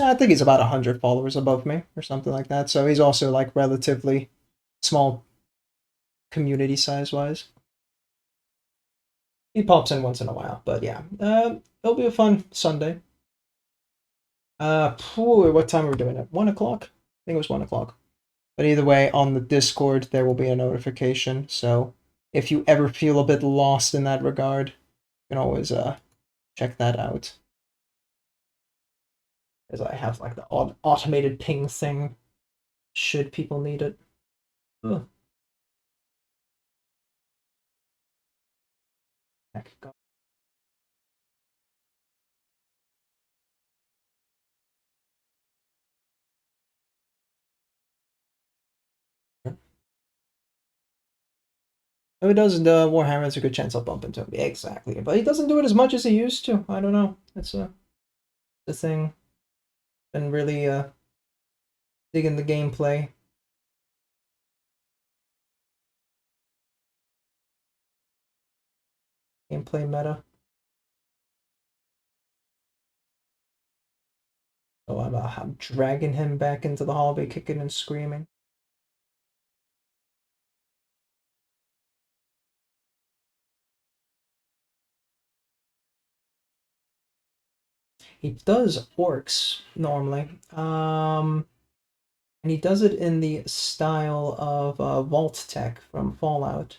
I think he's about 100 followers above me or something like that. So he's also like relatively small community size wise. He pops in once in a while, but yeah, it'll be a fun Sunday. What time are we doing it? 1 o'clock? I think it was 1 o'clock. But either way, on the Discord there will be a notification. So if you ever feel a bit lost in that regard, you can always check that out. As I have like the automated ping thing, should people need it. Ugh. Heck, God. If he does Warhammer, there's a good chance I'll bump into him. Yeah, exactly. But he doesn't do it as much as he used to. I don't know. It's the thing. Been really digging the gameplay. Gameplay meta. So I'm dragging him back into the hallway, kicking and screaming. He does orcs normally. And he does it in the style of Vault Tech from Fallout.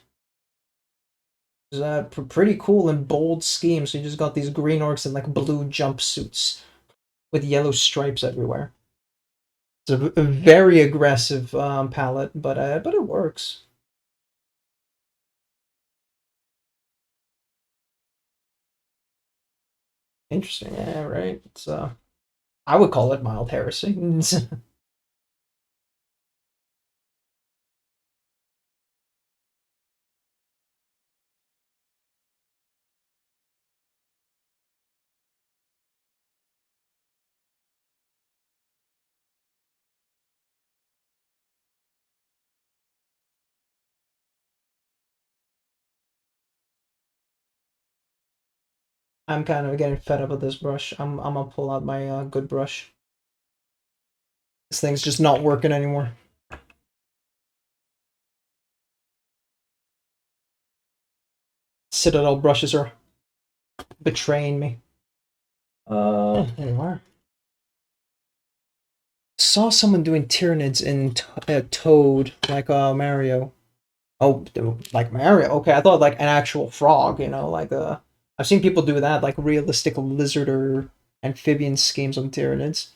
It's a pretty cool and bold scheme. So you just got these green orcs in like blue jumpsuits with yellow stripes everywhere. It's a very aggressive palette, but it works. Interesting, yeah, right. It's I would call it mild heresy. I'm kind of getting fed up with this brush. I'm gonna pull out my good brush. This thing's just not working anymore. Citadel brushes are betraying me. There you are. Saw someone doing Tyranids in Toad, like Mario. Oh, like Mario. Okay, I thought like an actual frog. Like I've seen people do that, like realistic lizard or amphibian schemes on Tyranids.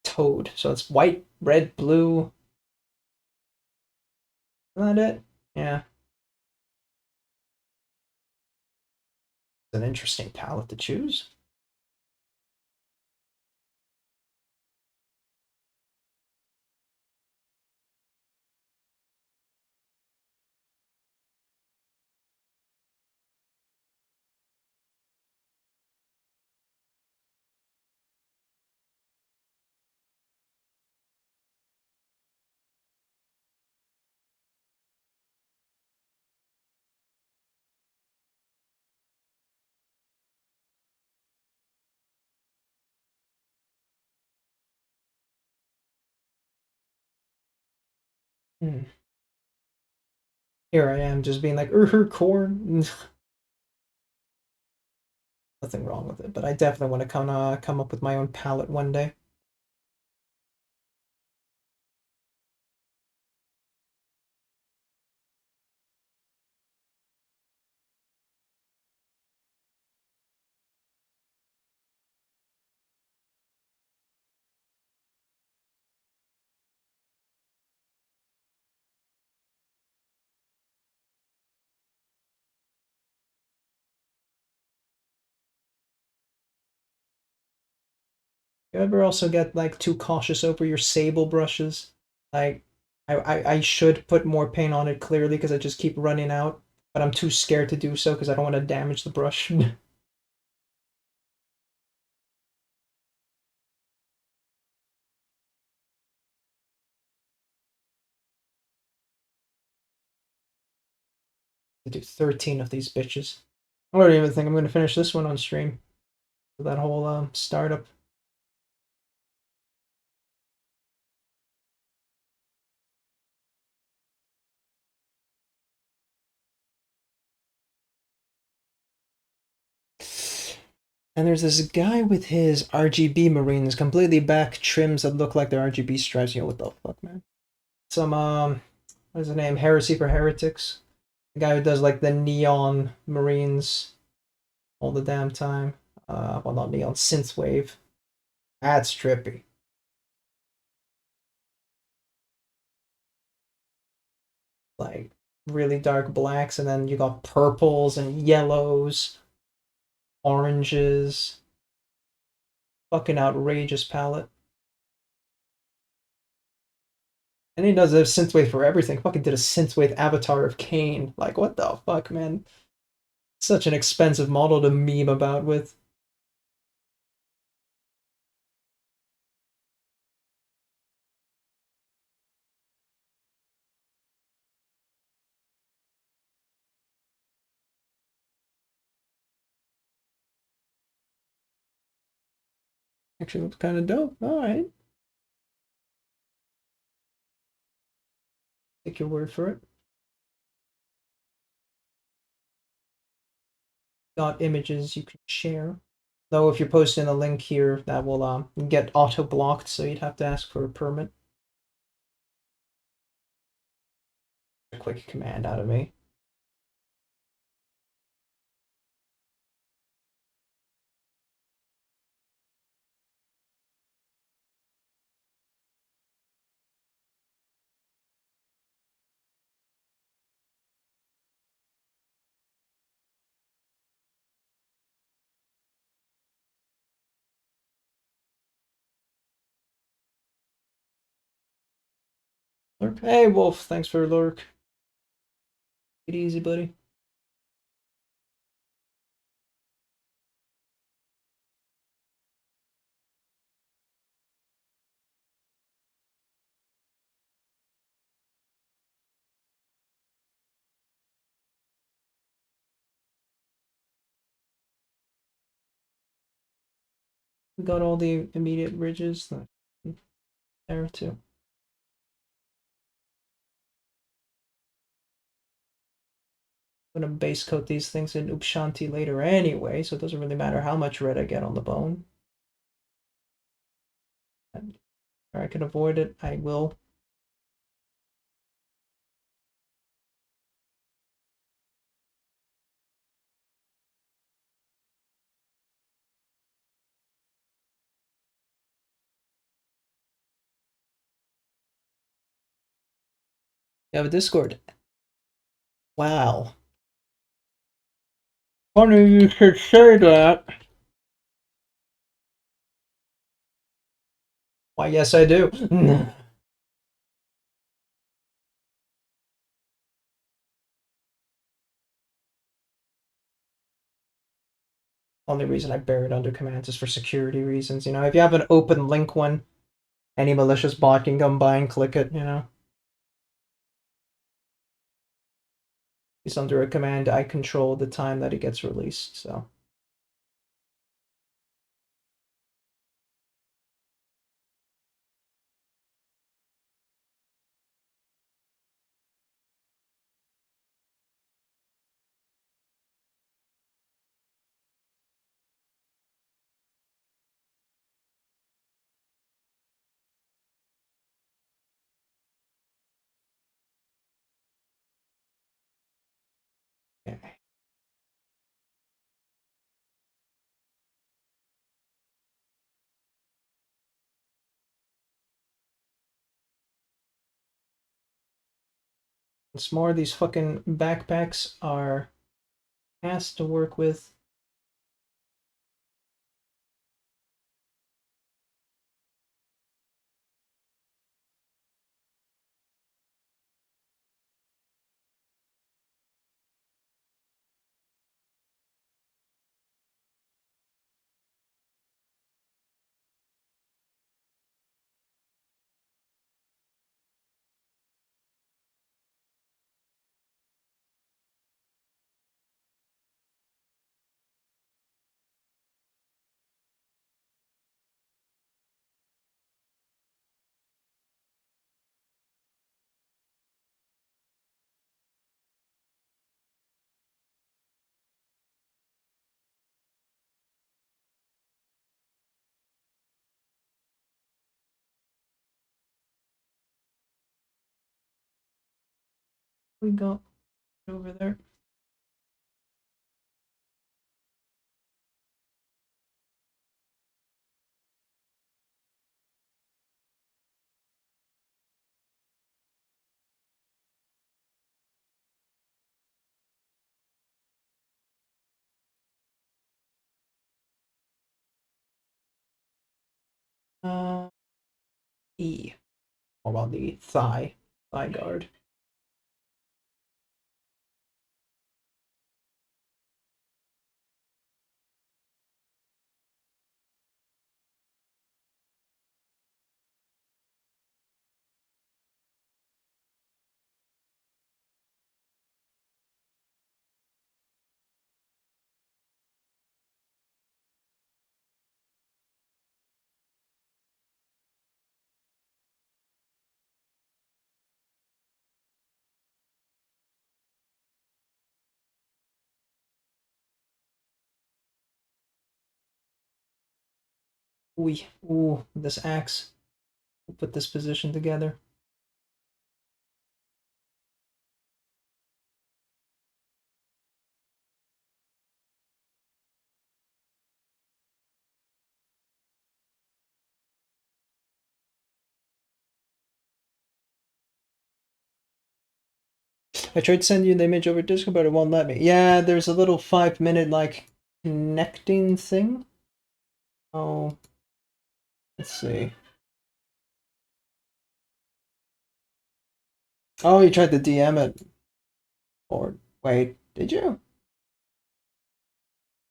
Toad. So it's white, red, blue. Isn't that it? Yeah. It's an interesting palette to choose. Hmm. Here I am just being like, corn. Nothing wrong with it, but I definitely want to come up with my own palette one day. You ever also get like too cautious over your sable brushes? Like, I should put more paint on it clearly because I just keep running out, but I'm too scared to do so because I don't want to damage the brush. I do 13 of these bitches. I don't even think I'm going to finish this one on stream. That whole startup. And there's this guy with his RGB Marines, completely back trims that look like they're RGB stripes. You know, what the fuck, man? Some, what is his name? Heresy for Heretics. The guy who does like the neon Marines all the damn time. Well, not neon, synthwave. That's trippy. Like really dark blacks, and then you got purples and yellows, oranges. Fucking outrageous palette. And he does a synthwave for everything. Fucking did a synthwave avatar of Kane. Like, what the fuck, man? Such an expensive model to meme about with. Actually looks kind of dope. Alright. Take your word for it. Got images you can share. Though if you're posting a link here, that will get auto-blocked, so you'd have to ask for a permit. A quick command out of me. Lurk. Hey, Wolf. Thanks for lurk. Take it easy, buddy. We got all the immediate ridges there too. I'm gonna base coat these things in Upshanti later anyway, so it doesn't really matter how much red I get on the bone. And if I can avoid it, I will. You have a Discord. Wow. Funny you should say that. Why, yes, I do. Only reason I bear it under commands is for security reasons. You know, if you have an open link one, any malicious bot can come by and click it, you know. It's under a command I control the time that it gets released, so. Once more, these fucking backpacks are ass to work with. We got over there. Uh, E. Or about the thigh guard. Ooh, this axe. We'll put this position together. I tried to send you the image over Discord, but it won't let me. Yeah, there's a little 5-minute like connecting thing. Oh, let's see. Oh, you tried to DM it. Or wait, did you?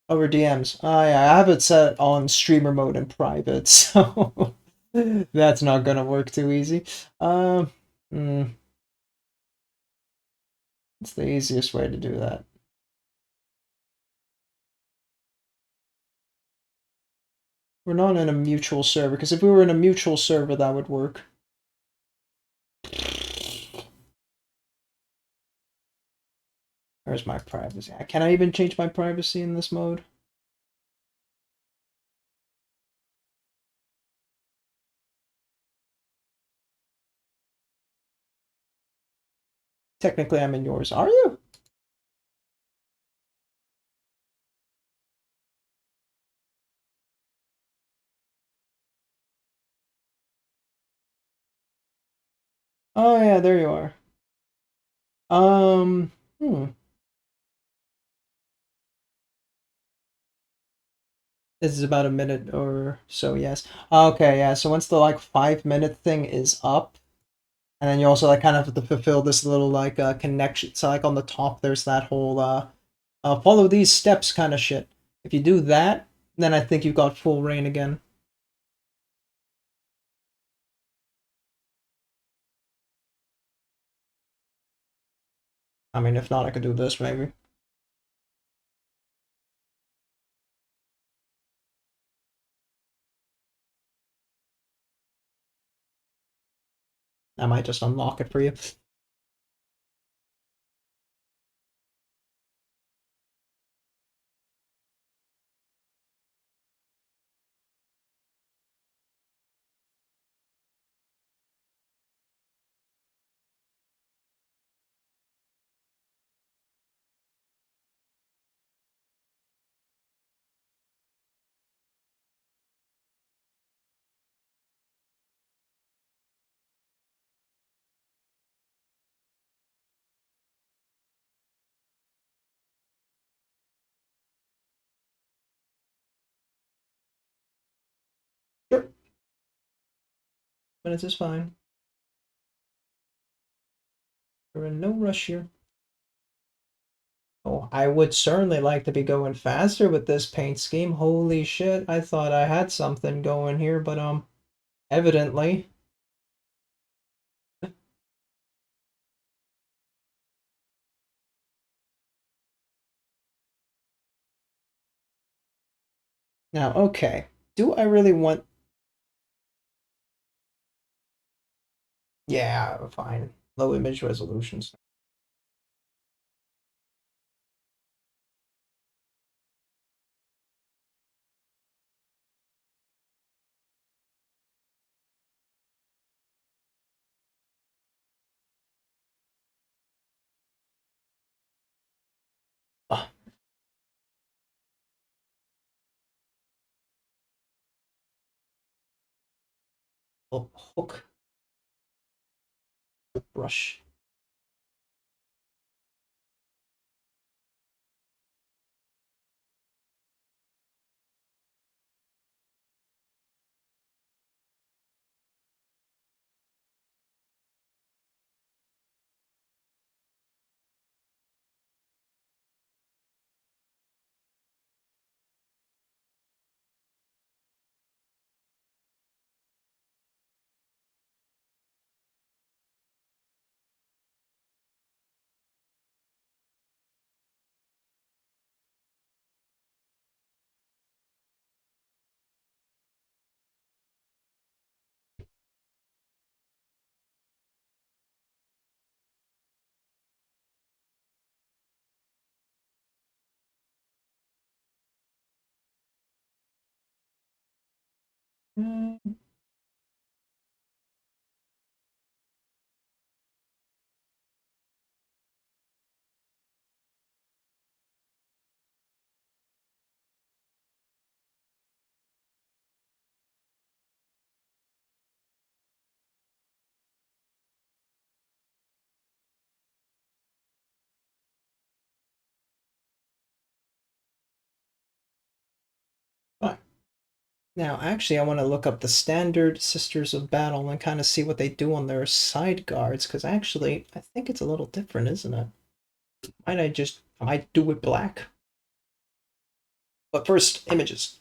Over DMs. Oh yeah, I have it set on streamer mode and private, so that's not gonna work too easy. Um, hmm, it's the easiest way to do that. We're not in a mutual server, because if we were in a mutual server, that would work. Where's my privacy? Can I even change my privacy in this mode? Technically, I'm in yours. Are you? Oh yeah, there you are. Hmm. This is about a minute or so, yes. Okay, yeah, so once the like 5-minute thing is up, and then you also like kind of have to fulfill this little like connection. So like on the top there's that whole follow these steps kind of shit. If you do that, then I think you've got full reign again. I mean, if not, I could do this maybe. I might just unlock it for you. minutes is fine. We're in no rush here. Oh, I would certainly like to be going faster with this paint scheme. Holy shit, I thought I had something going here, but evidently. Now, okay. Do I really want... Yeah, fine. Low image resolutions. Ah. Oh, hook. Brush. Mm. Fine. Now, actually, I want to look up the standard Sisters of Battle and kind of see what they do on their side guards, because actually, I think it's a little different, isn't it? I might do it black? But first, images.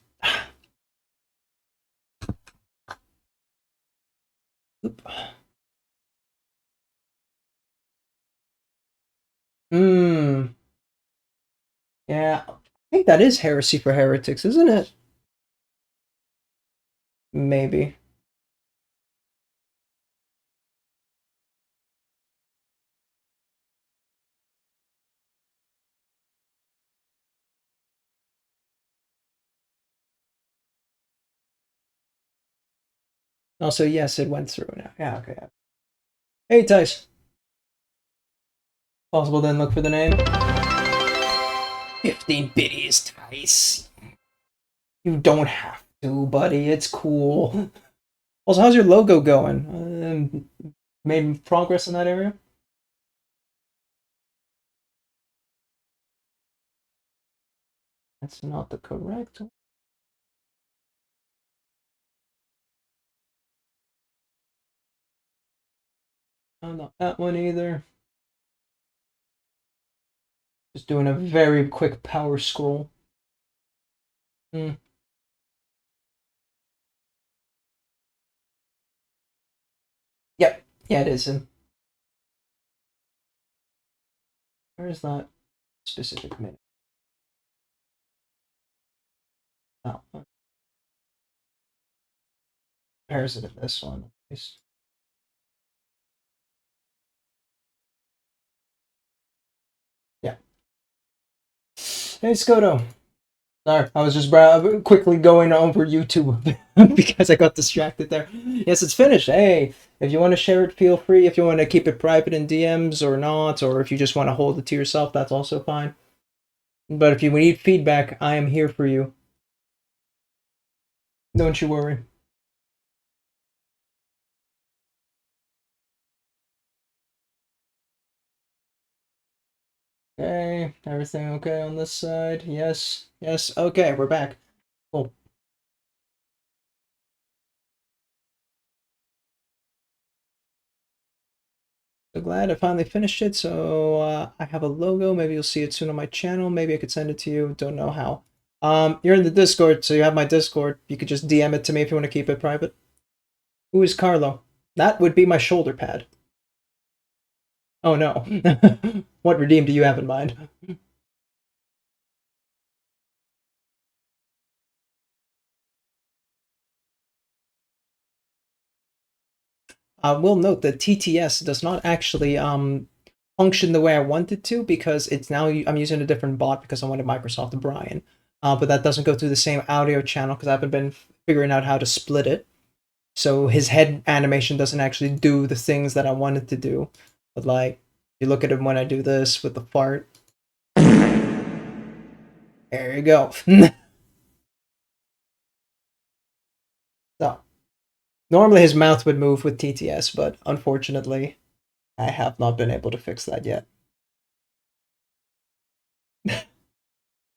Oop. Hmm. Yeah, I think that is heresy for heretics, isn't it? Maybe. Also, yes, it went through now. Yeah, okay. Hey, Tice. Possible then look for the name. 15 biddies, Tice. You don't have to, buddy. It's cool. Also, how's your logo going? Made progress in that area? That's not the correct one. Oh, not that one either. Just doing a very quick power scroll. Hmm. Yep. Yeah, it is. Where is that specific minute? That one. Compares it to this one. At least. Yeah. Hey, Skoto. Sorry, I was just quickly going over YouTube because I got distracted there. Yes, it's finished. Hey, if you want to share it, feel free. If you want to keep it private in DMs or not, or if you just want to hold it to yourself, that's also fine. But if you need feedback, I am here for you. Don't you worry. Okay, everything okay on this side? Yes, yes. Okay, we're back. Cool. So glad I finally finished it. So I have a logo. Maybe you'll see it soon on my channel. Maybe I could send it to you. Don't know how. You're in the Discord, so you have my Discord. You could just DM it to me if you want to keep it private. Who is Carlo? That would be my shoulder pad. Oh no. What redeem do you have in mind? I will note that TTS does not actually function the way I want it to, because it's now I'm using a different bot because I wanted Microsoft Brian. But that doesn't go through the same audio channel because I haven't been figuring out how to split it. So his head animation doesn't actually do the things that I wanted to do. But like, you look at him when I do this with the fart. There you go. So, normally his mouth would move with TTS, but unfortunately, I have not been able to fix that yet.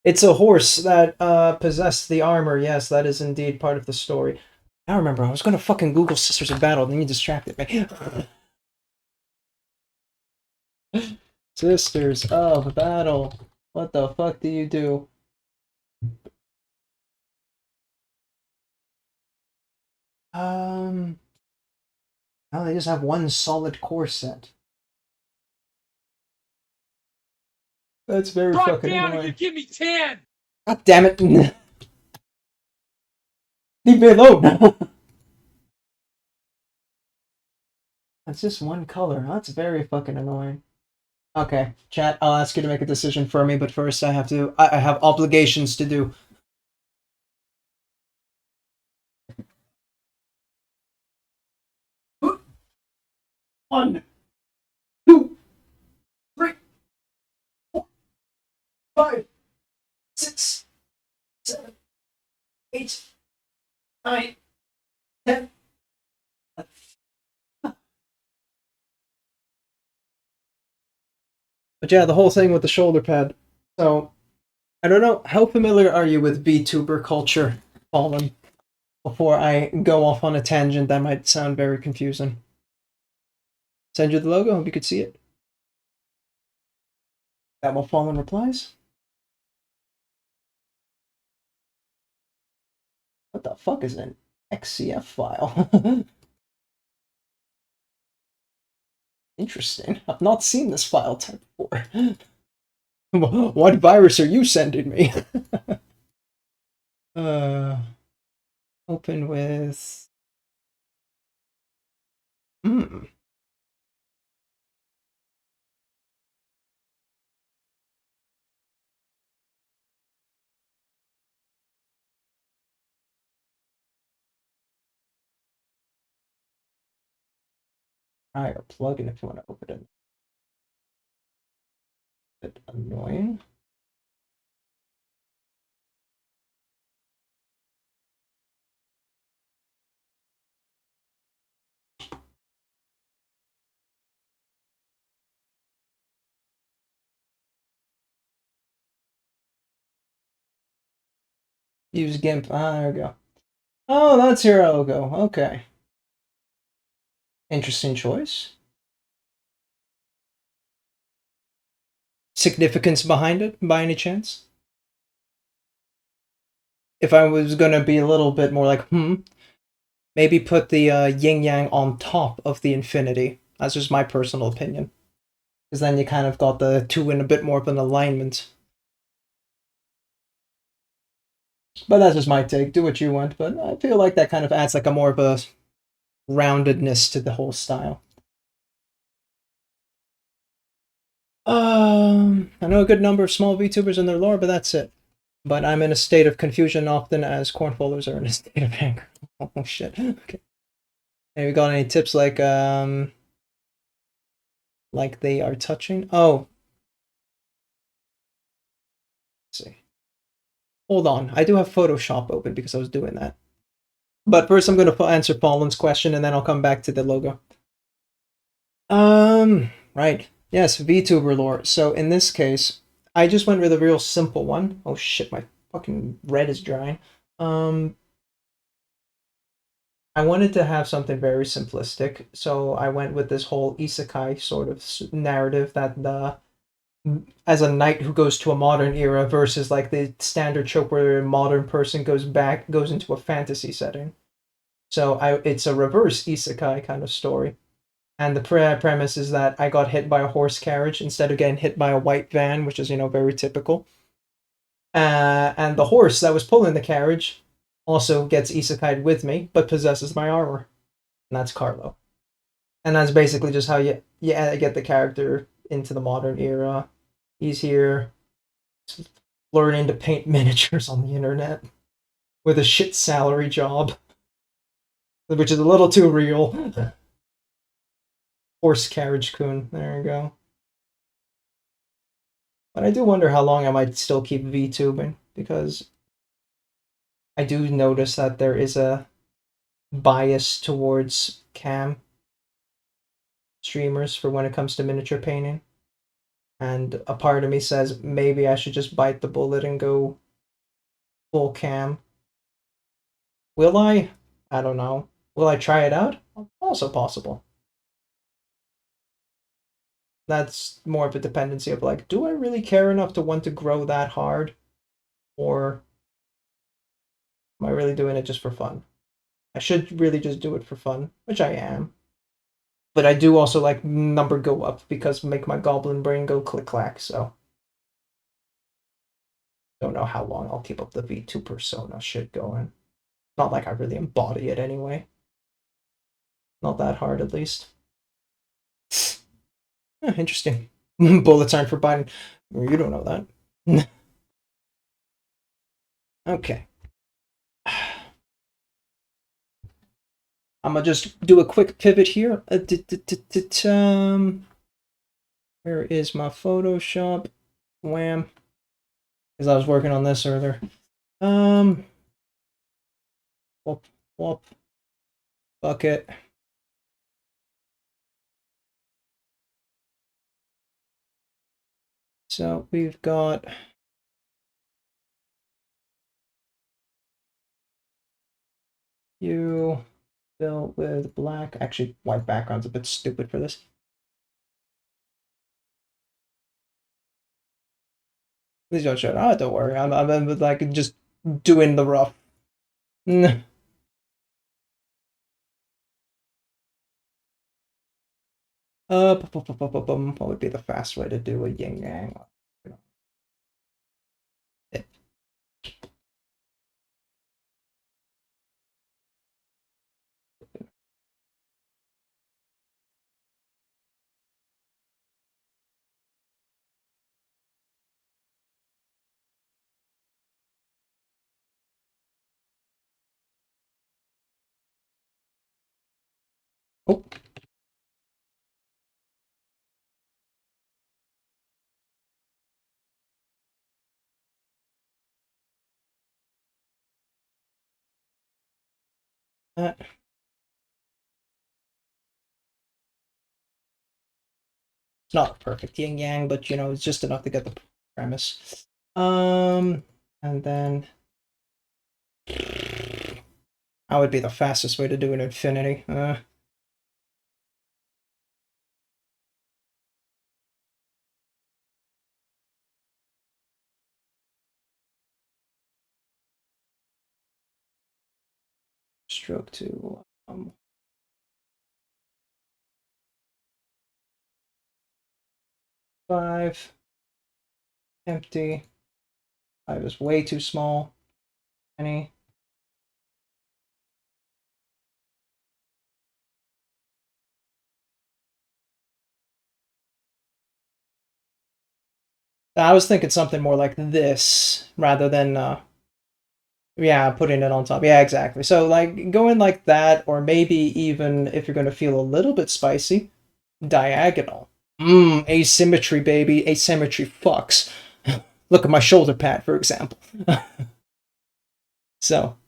It's a horse that possessed the armor. Yes, that is indeed part of the story. I remember, I was gonna fucking Google Sisters of Battle, and then you distracted me. Sisters of Battle. What the fuck do you do? Oh, they just have one solid core set. That's very Drop fucking down annoying. and you give me 10. God damn it! Leave me alone! That's just one color. That's very fucking annoying. Okay, chat, I'll ask you to make a decision for me, but first I have obligations to do. One, two, 3, 4, 5, 6, 7, 8, 9, 10. But yeah, the whole thing with the shoulder pad. So, I don't know, how familiar are you with VTuber culture, Fallen? Before I go off on a tangent that might sound very confusing. Send you the logo, hope you could see it. That will Fallen replies. What the fuck is an XCF file? Interesting. I've not seen this file type before. What virus are you sending me? Open with... Try a plugin if you want to open it. A bit annoying. Use GIMP. Ah, there we go. Oh, that's your logo. Okay. Interesting choice. Significance behind it, by any chance? If I was gonna be a little bit more like, maybe put the yin-yang on top of the infinity. That's just my personal opinion. Because then you kind of got the two in a bit more of an alignment. But that's just my take. Do what you want. But I feel like that kind of adds like a more of a roundedness to the whole style. I know a good number of small VTubers in their lore, but that's it. But I'm in a state of confusion often as cornflowers are in a state of anger. Oh shit. Okay. Have you got any tips like they are touching? Oh. Let's see. Hold on. I do have Photoshop open because I was doing that. But first I'm going to answer Fallen's question and then I'll come back to the logo. Right. Yes, VTuber lore. So in this case, I just went with a real simple one. Oh shit, my fucking red is drying. I I wanted to have something very simplistic, so I went with this whole isekai sort of narrative that the as a knight who goes to a modern era versus like the standard trope where a modern person goes into a fantasy setting. So it's a reverse isekai kind of story. And the premise is that I got hit by a horse carriage instead of getting hit by a white van, which is, very typical. And the horse that was pulling the carriage also gets isekai'd with me, but possesses my armor. And that's Carlo. And that's basically just how you get the character into the modern era. He's here learning to paint miniatures on the internet with a shit salary job, which is a little too real. Horse carriage kun. There you go. But I do wonder how long I might still keep VTubing, because I do notice that there is a bias towards cam streamers for when it comes to miniature painting. And a part of me says maybe I should just bite the bullet and go full cam. Will I? I don't know. Will I try it out? Also possible. That's more of a dependency of like, do I really care enough to want to grow that hard? Or am I really doing it just for fun? I should really just do it for fun, which I am. But I do also like number go up because make my goblin brain go click clack, so don't know how long I'll keep up the V2 persona shit going. Not like I really embody it anyway. Not that hard, at least. Interesting. Bullets aren't for biting. You don't know that. Okay. I'm gonna just do a quick pivot here. Where is my Photoshop? Wham. Because I was working on this earlier. Whoop, whoop. Bucket. So we've got you fill with black. Actually, white background's a bit stupid for this. Please don't show it. Oh, don't worry. I'm like just doing the rough. What would be the fast way to do a yin yang? Oh. It's not a perfect yin yang, but it's just enough to get the premise. And then that would be the fastest way to do an infinity. Stroke to 5. Empty. 5 is way too small. Any. I was thinking something more like this rather than yeah, putting it on top. Yeah, exactly. So like going like that, or maybe even if you're going to feel a little bit spicy, diagonal. Asymmetry, baby. Asymmetry fucks. Look at my shoulder pad, for example. So,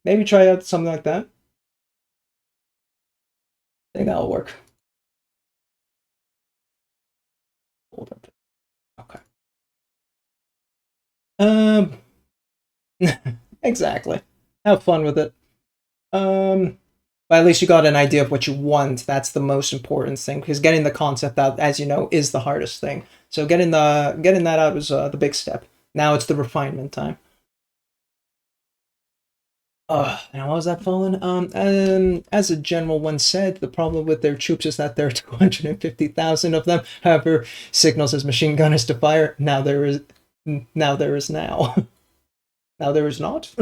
maybe try out something like that. I think that'll work. Okay. Exactly. Have fun with it. But at least you got an idea of what you want. That's the most important thing, because getting the concept out, as you know, is the hardest thing. So getting that out was the big step. Now it's the refinement time. Now what was that fallen? And as a general one said, the problem with their troops is that there are 250,000 of them. However, signals his machine gunners to fire. Now there is now. Now there is not.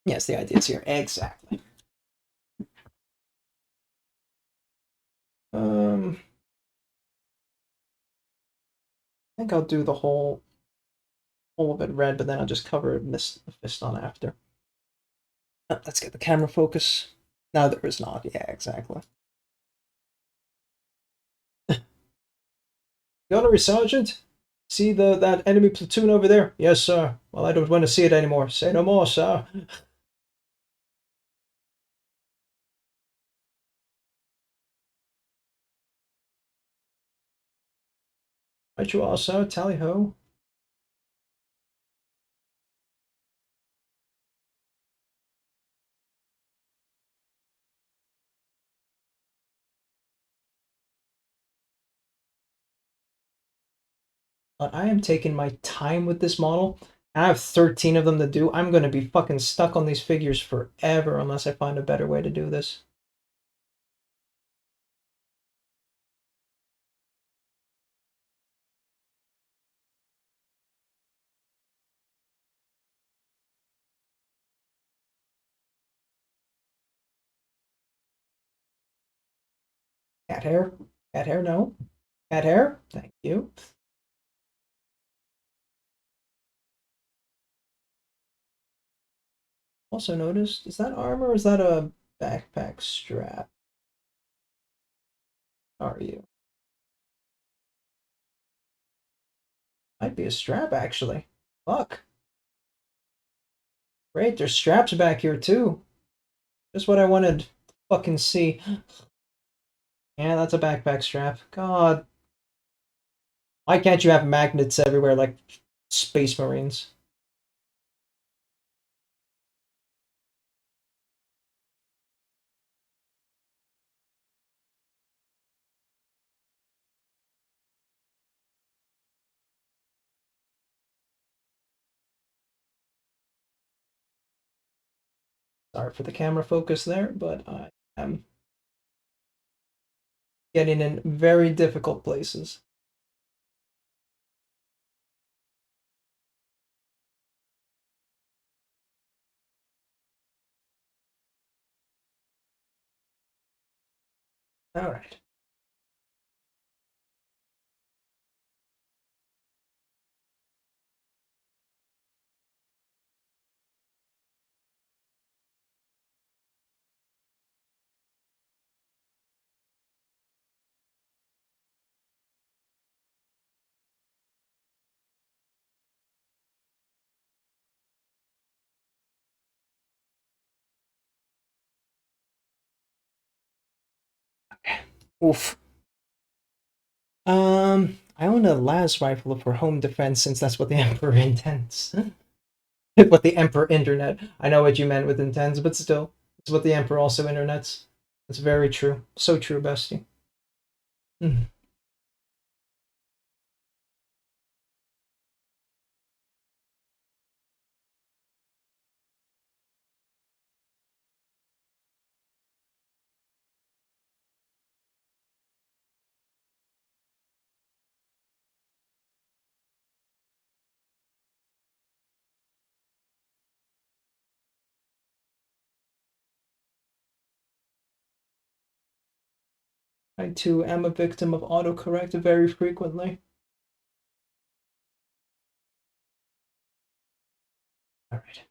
Yes, the idea is here. Exactly. I think I'll do the whole of it red, but then I'll just cover the fist on after. Let's get the camera focus. Now there is not. Yeah, exactly. Gunnery Sergeant? See that enemy platoon over there? Yes, sir. Well, I don't want to see it anymore. Say no more, sir. Right you are, sir. Tally-ho. But I am taking my time with this model. I have 13 of them to do. I'm going to be fucking stuck on these figures forever unless I find a better way to do this. Cat hair? Cat hair, no. Cat hair? Thank you. Also noticed, is that armor or is that a backpack strap? Are you? Might be a strap, actually. Fuck. Great, there's straps back here, too. Just what I wanted to fucking see. Yeah, that's a backpack strap. God. Why can't you have magnets everywhere like Space Marines? Sorry for the camera focus there, but I am getting in very difficult places. All right. Oof. I own a las rifle for home defense since that's what the Emperor intends. What the Emperor internet. I know what you meant with intends, but still, it's what the Emperor also internets. It's very true. So true, bestie. Mm. I too am a victim of autocorrect very frequently. All right.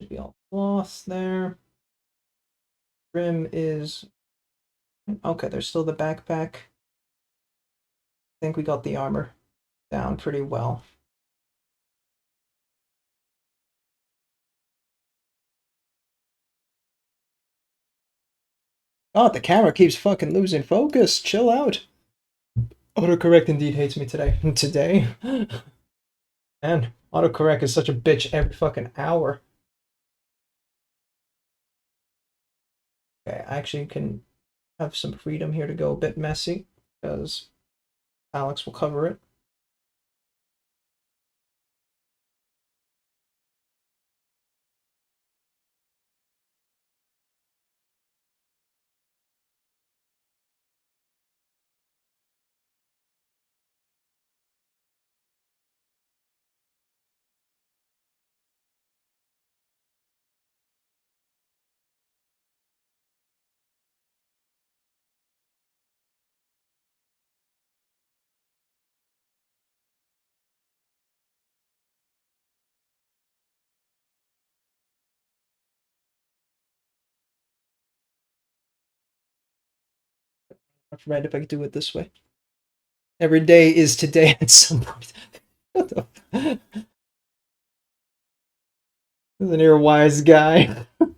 Should be all cloth there. Rim is okay. There's still the backpack. I think we got the armor down pretty well. Oh, the camera keeps fucking losing focus. Chill out. Autocorrect indeed hates me today. Today? And autocorrect is such a bitch every fucking hour. Okay, I actually can have some freedom here to go a bit messy, because Alex will cover it. I've read if I could do it this way. Every day is today at some point. What the? Isn't he a wise guy? Mr.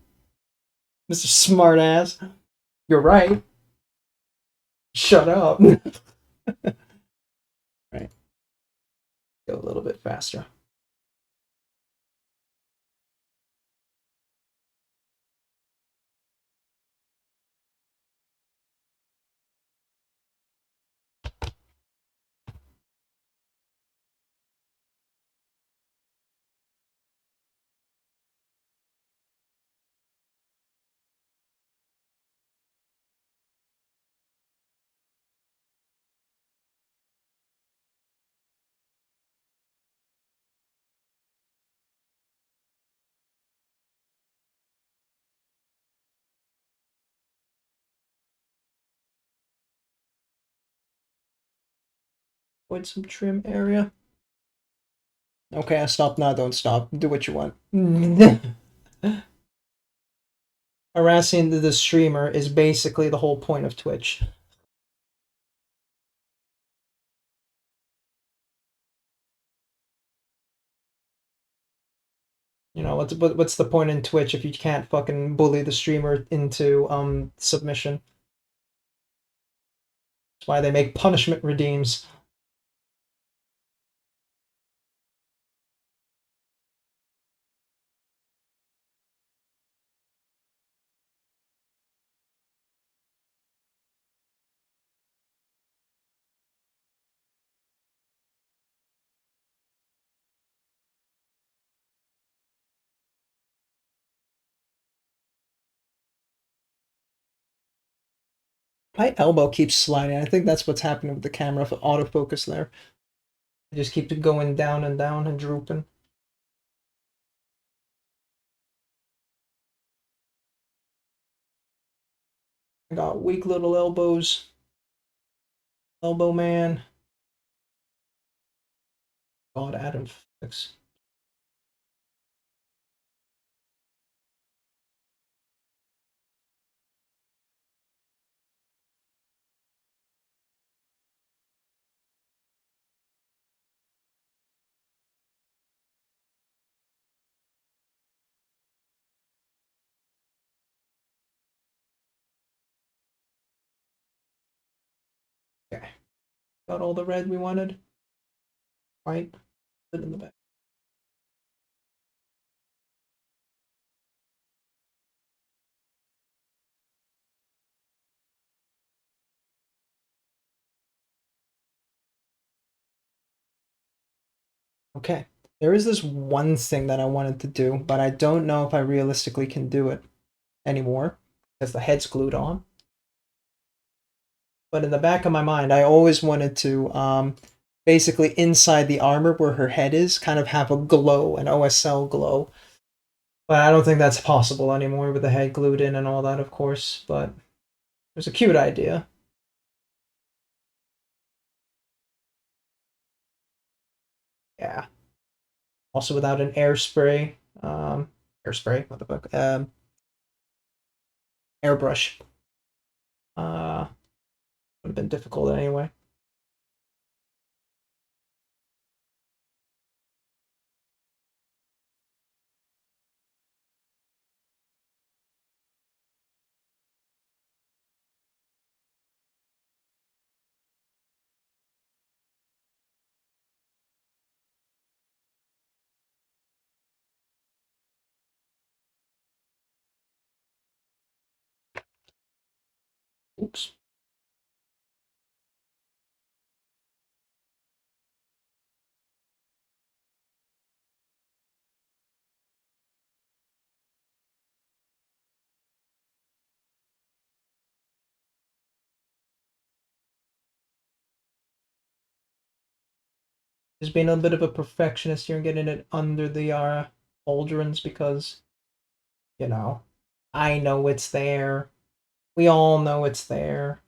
Smartass. You're right. Shut up. Right. Go a little bit faster. Avoid some trim area. Okay, I stop now. Don't stop. Do what you want. Harassing the streamer is basically the whole point of Twitch. You know, what's the point in Twitch if you can't fucking bully the streamer into submission? That's why they make punishment redeems. My elbow keeps sliding. I think that's what's happening with the camera for autofocus there. I just keep going down and drooping. I got weak little elbows. Elbow man. God, Adam fix. Okay. Got all the red we wanted. White. Put it in the back. Okay. There is this one thing that I wanted to do, but I don't know if I realistically can do it anymore because the head's glued on. But in the back of my mind, I always wanted to basically inside the armor where her head is, kind of have a glow, an OSL glow. But I don't think that's possible anymore with the head glued in and all that, of course. But it was a cute idea. Yeah. Also without an airspray. Airspray, what the fuck? Airbrush. Would have been difficult anyway. Oops. Just being a bit of a perfectionist here and getting it under the pauldrons because, you know, I know it's there. We all know it's there.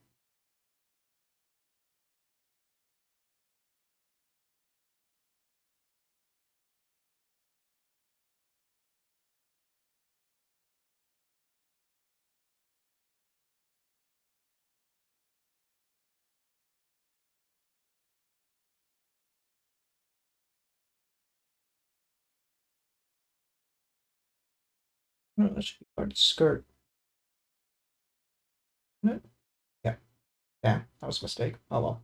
Oh, that should be part of the skirt. Isn't it? Yeah. Damn, that was a mistake. Oh well.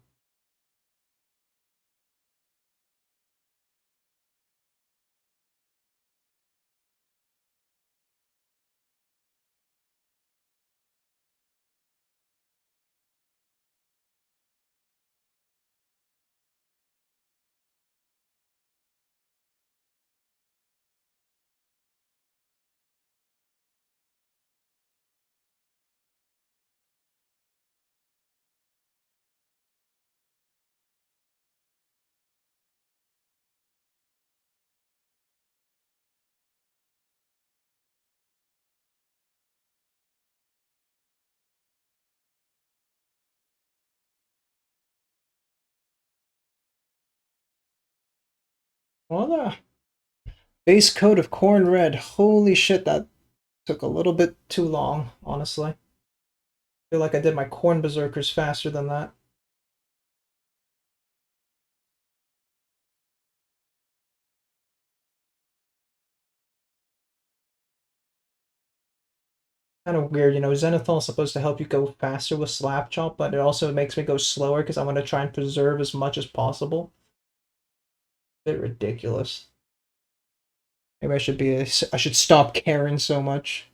Well, the base coat of corn red. Holy shit, that took a little bit too long, honestly. I feel like I did my corn berserkers faster than that. Kind of weird, you know, Zenithal is supposed to help you go faster with Slap Chop, but it also makes me go slower because I want to try and preserve as much as possible. Bit ridiculous. Maybe I should stop caring so much.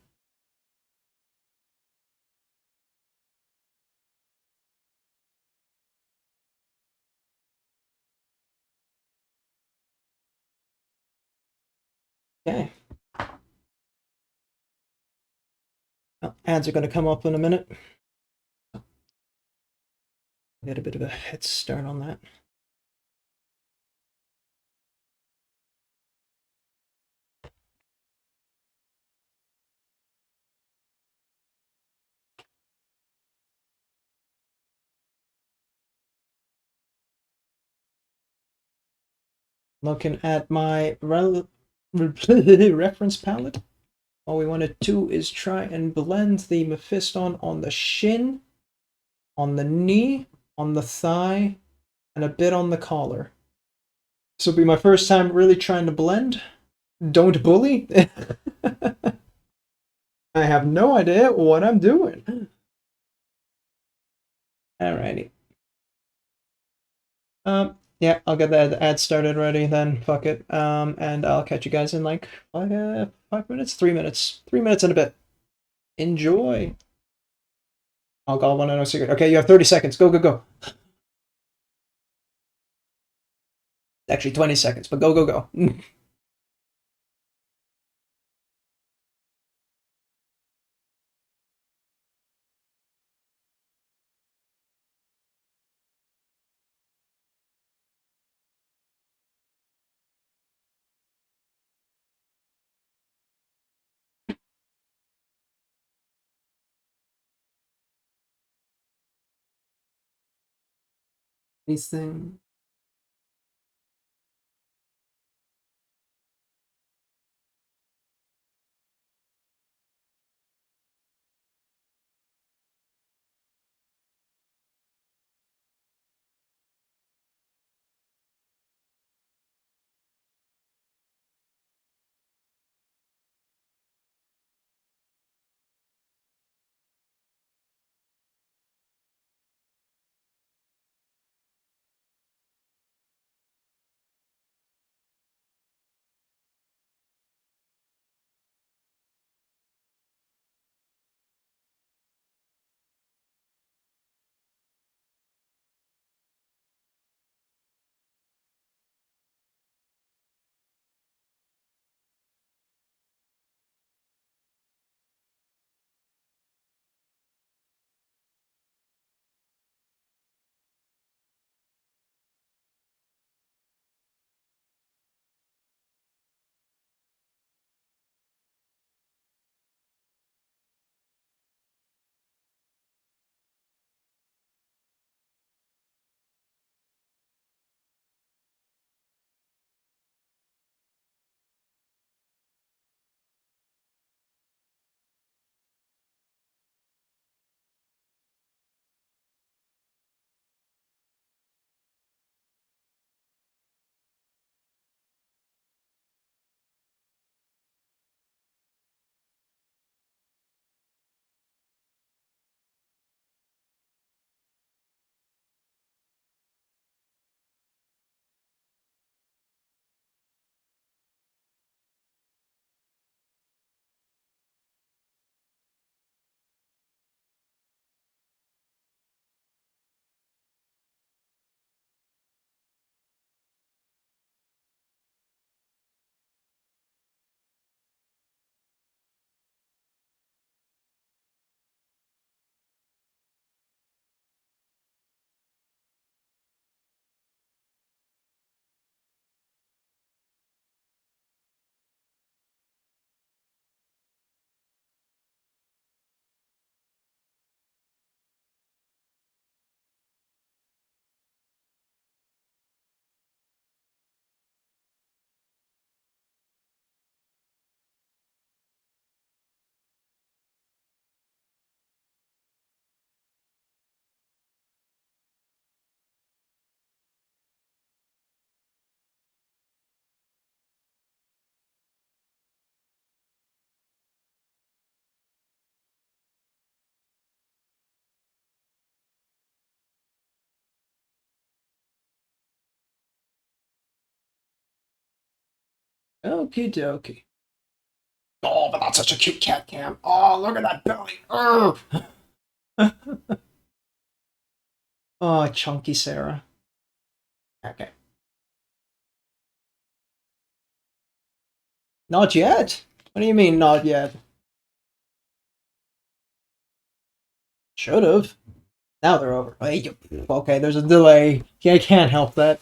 Okay. Well, ads are going to come up in a minute. Get a bit of a head start on that. Looking at my reference palette, all we want to do is try and blend the Mephiston on the shin, on the knee, on the thigh, and a bit on the collar. This will be my first time really trying to blend. Don't bully. I have no idea what I'm doing. Alrighty. Yeah, I'll get that ad started ready then. Fuck it. And I'll catch you guys in like 5 minutes, 3 minutes, 3 minutes and a bit. Enjoy. I'll call one and no secret. Okay, you have 30 seconds. Go, go, go. Actually, 20 seconds, but go, go, go. Anything? Okie dokie. Oh, but that's such a cute cat cam. Oh, look at that belly. Oh, oh chunky Sarah. Okay. Not yet? What do you mean, not yet? Should've. Now they're over. Okay, there's a delay. Yeah, I can't help that.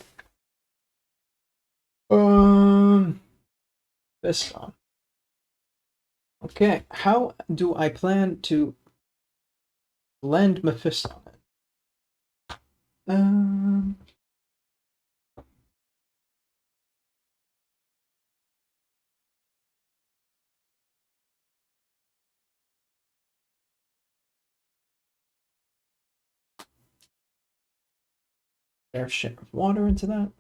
This on. Okay, how do I plan to blend Mephisto on it? Fair share of water into that.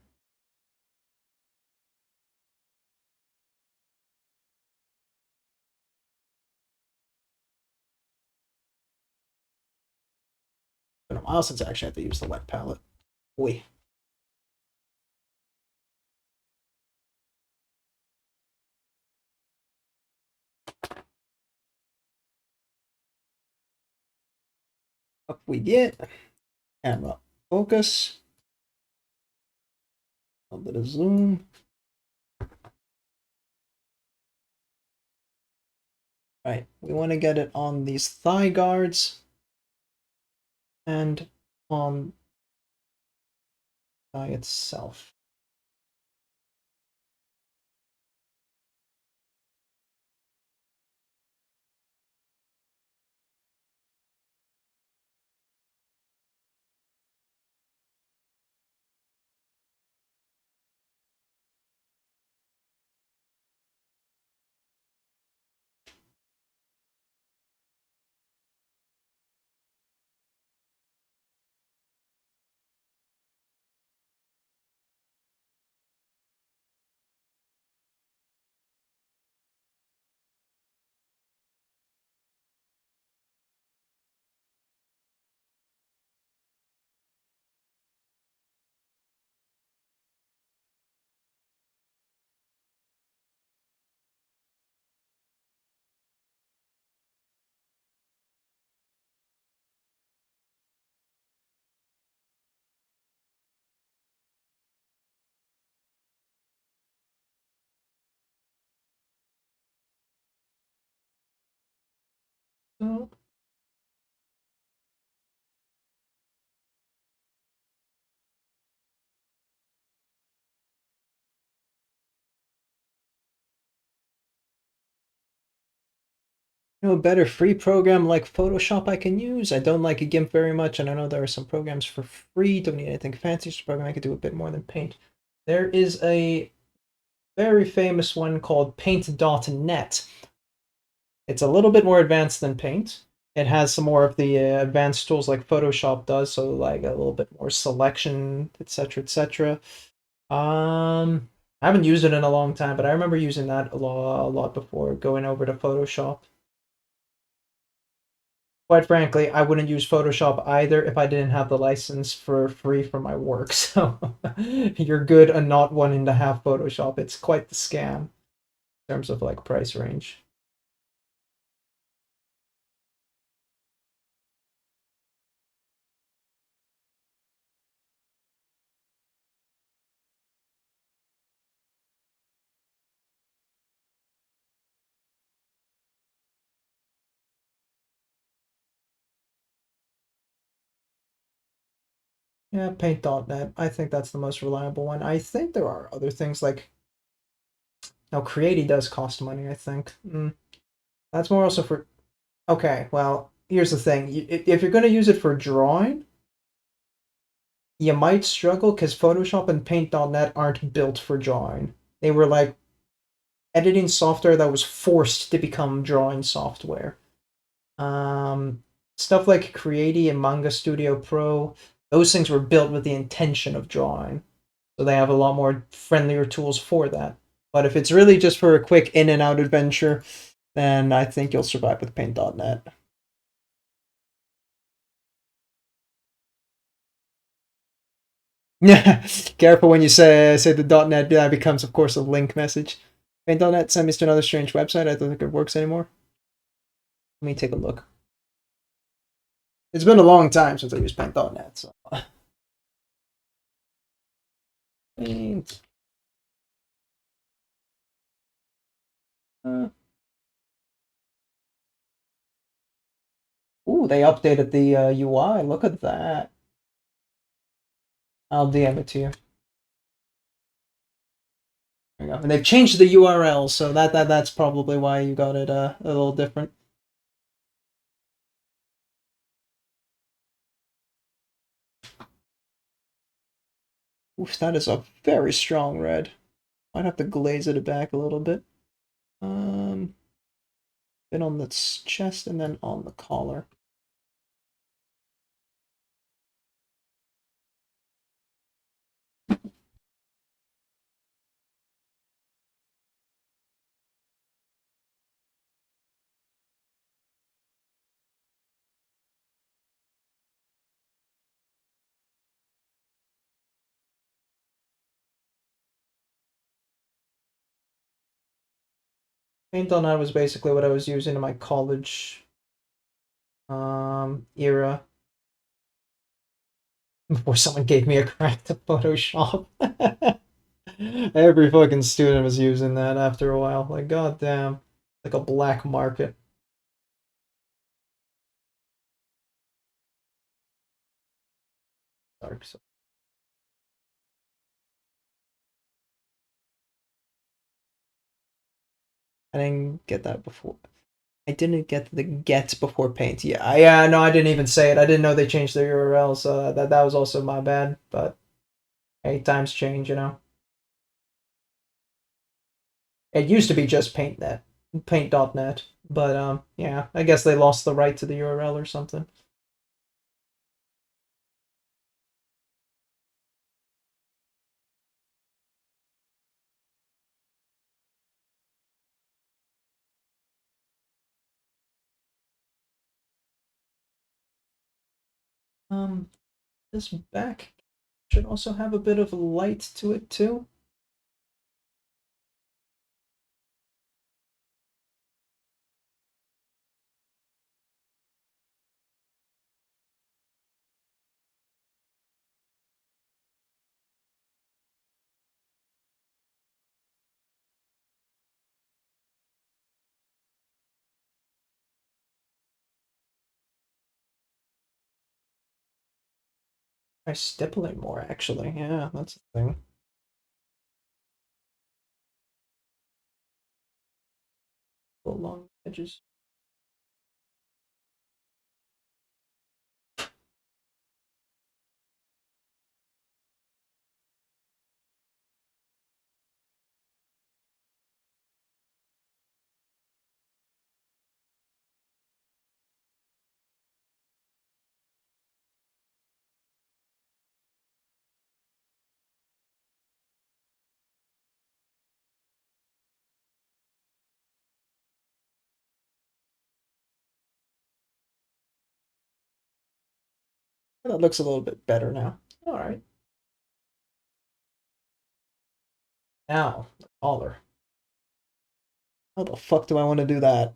Been a while since I actually had to use the wet palette. Oi. Up we get. Camera focus. A little bit of zoom. Right, we want to get it on these thigh guards and on thigh itself. So, a better free program like Photoshop I can use. I don't like GIMP very much, and I know there are some programs for free. Don't need anything fancy. Just a program I could do a bit more than Paint. There is a very famous one called Paint.net. It's a little bit more advanced than Paint. It has some more of the advanced tools like Photoshop does, so like a little bit more selection, etc., etc. I haven't used it in a long time, but I remember using that a lot before going over to Photoshop. Quite frankly, I wouldn't use Photoshop either if I didn't have the license for free for my work. So you're good and not wanting to have Photoshop. It's quite the scam in terms of like price range. Yeah, Paint.net. I think that's the most reliable one. I think there are other things like no, Creaty does cost money, I think. That's more also for okay, well, here's the thing. If you're going to use it for drawing, you might struggle because Photoshop and Paint.net aren't built for drawing. They were like editing software that was forced to become drawing software. Stuff like Creaty and Manga Studio Pro, those things were built with the intention of drawing. So they have a lot more friendlier tools for that. But if it's really just for a quick in and out adventure, then I think you'll survive with Paint.net. Yeah, careful when you say the .NET. That becomes, of course, a link message. Paint.net sent me to another strange website. I don't think it works anymore. Let me take a look. It's been a long time since I used Paint.net, so. Paint. Ooh, they updated the UI. Look at that. I'll DM it to you. There you go. And they've changed the URL, so that's probably why you got it a little different. Oof, that is a very strong red. Might have to glaze it back a little bit. Then on the chest and then on the collar. Paint.net was basically what I was using in my college era before someone gave me a crack to Photoshop. Every fucking student was using that after a while. Like, goddamn, like a black market. Dark. So. I didn't get that before. I didn't get the get before paint. Yeah, no, I didn't even say it. I didn't know they changed their URL, so that was also my bad. But hey, times change, you know. It used to be just paint.net, paint.net, but yeah, I guess they lost the right to the URL or something. Um, this back should also have a bit of light to it too. Try stippling more, actually. Yeah, that's the thing. Along edges. That looks a little bit better now. All right. Now, the collar. How the fuck do I want to do that?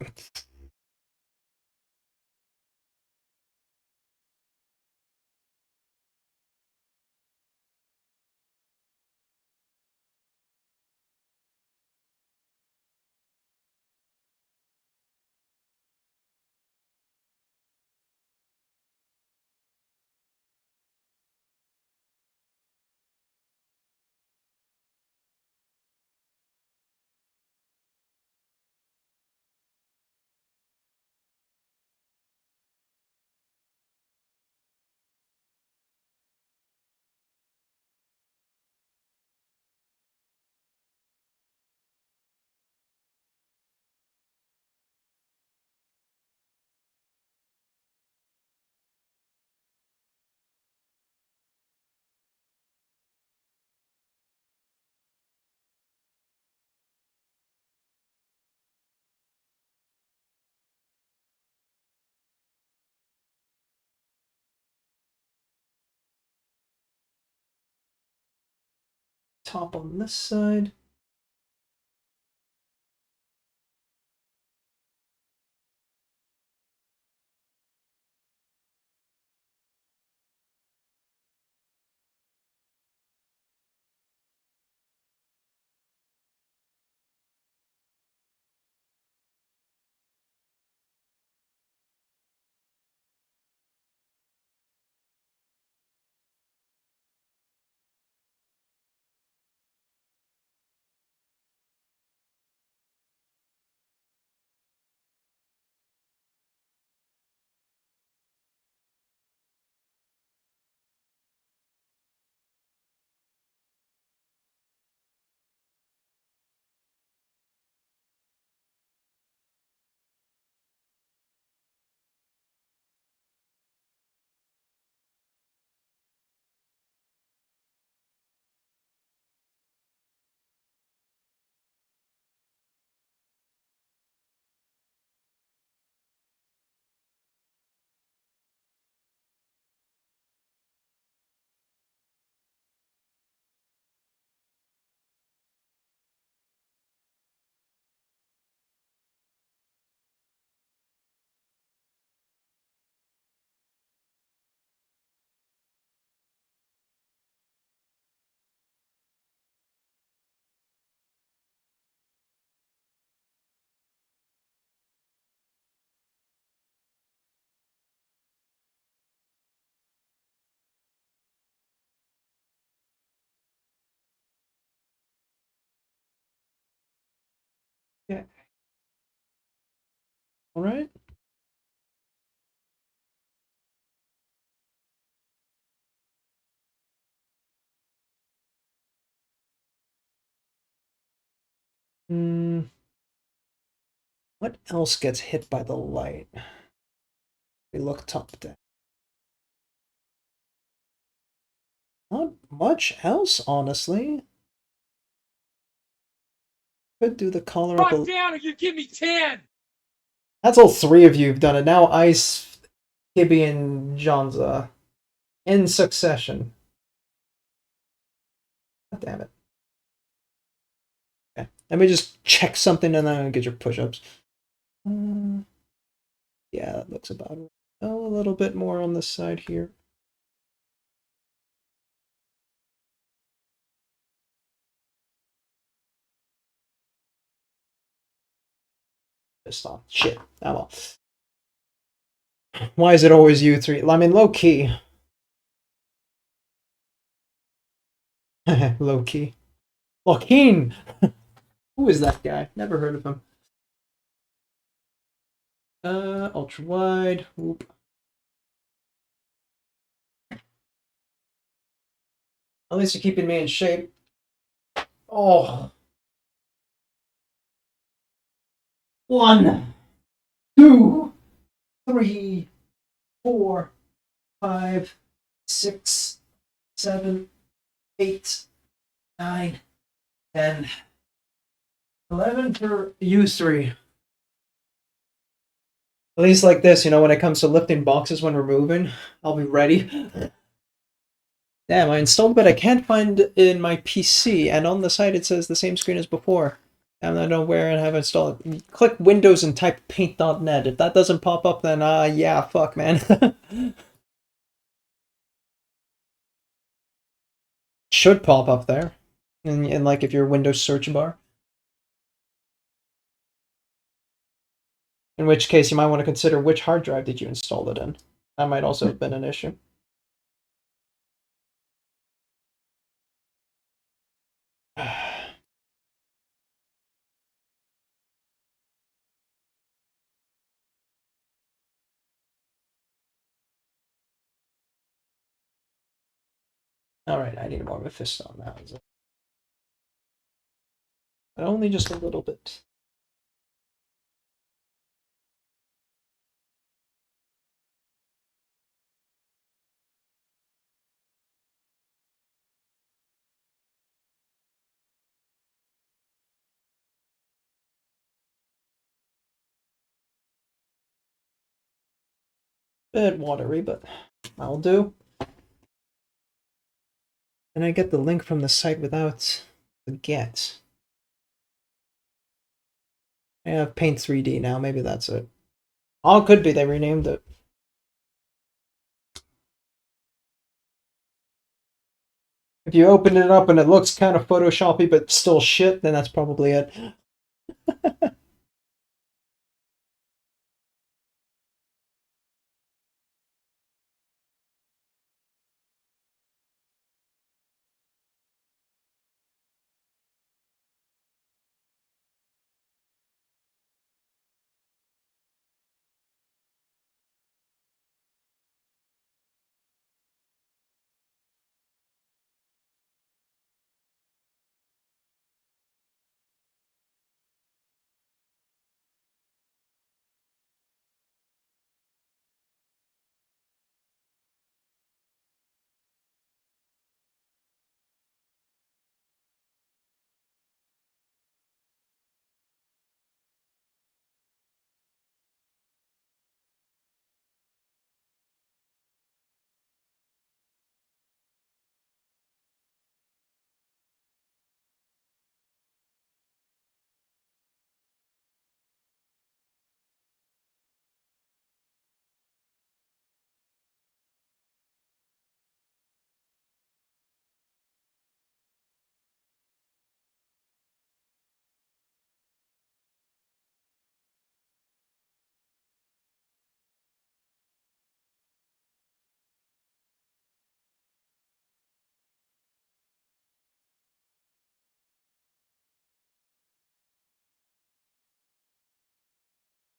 Top on this side. Yeah. All right. What else gets hit by the light? We look top down. Not much else, honestly. Could do the color up Drop a... down or you give me 10! That's all three of you have done it. Now Ice, Kibby, and Janza. In succession. God damn it. Okay. Let me just check something and then I'll get your push-ups. Yeah, that looks about right. Oh, a little bit more on this side here. Pissed off. Shit. Oh well. Why is it always you three? I mean, low key. Low key. Joaquin! Who is that guy? Never heard of him. Ultra wide. Whoop. At least you're keeping me in shape. Oh. 1, 2, 3, 4, 5, 6, 7, 8, 9, 10, 11 for you three. At least like this, you know, when it comes to lifting boxes when we're moving, I'll be ready. Damn, I installed, but I can't find in my PC, and on the site it says the same screen as before. And I don't know where I have it installed. Click Windows and type paint.net. If that doesn't pop up, then yeah, fuck, man. Should pop up there. And like if your Windows search bar. In which case you might want to consider which hard drive did you install it in. That might also have been an issue. Alright, I need more of a fist on that. But only just a little bit. Bit watery, but I'll do. And I get the link from the site without the get. I have Paint 3D now, maybe that's it. Oh, it could be they renamed it. If you open it up and it looks kind of photoshoppy but still shit, then that's probably it.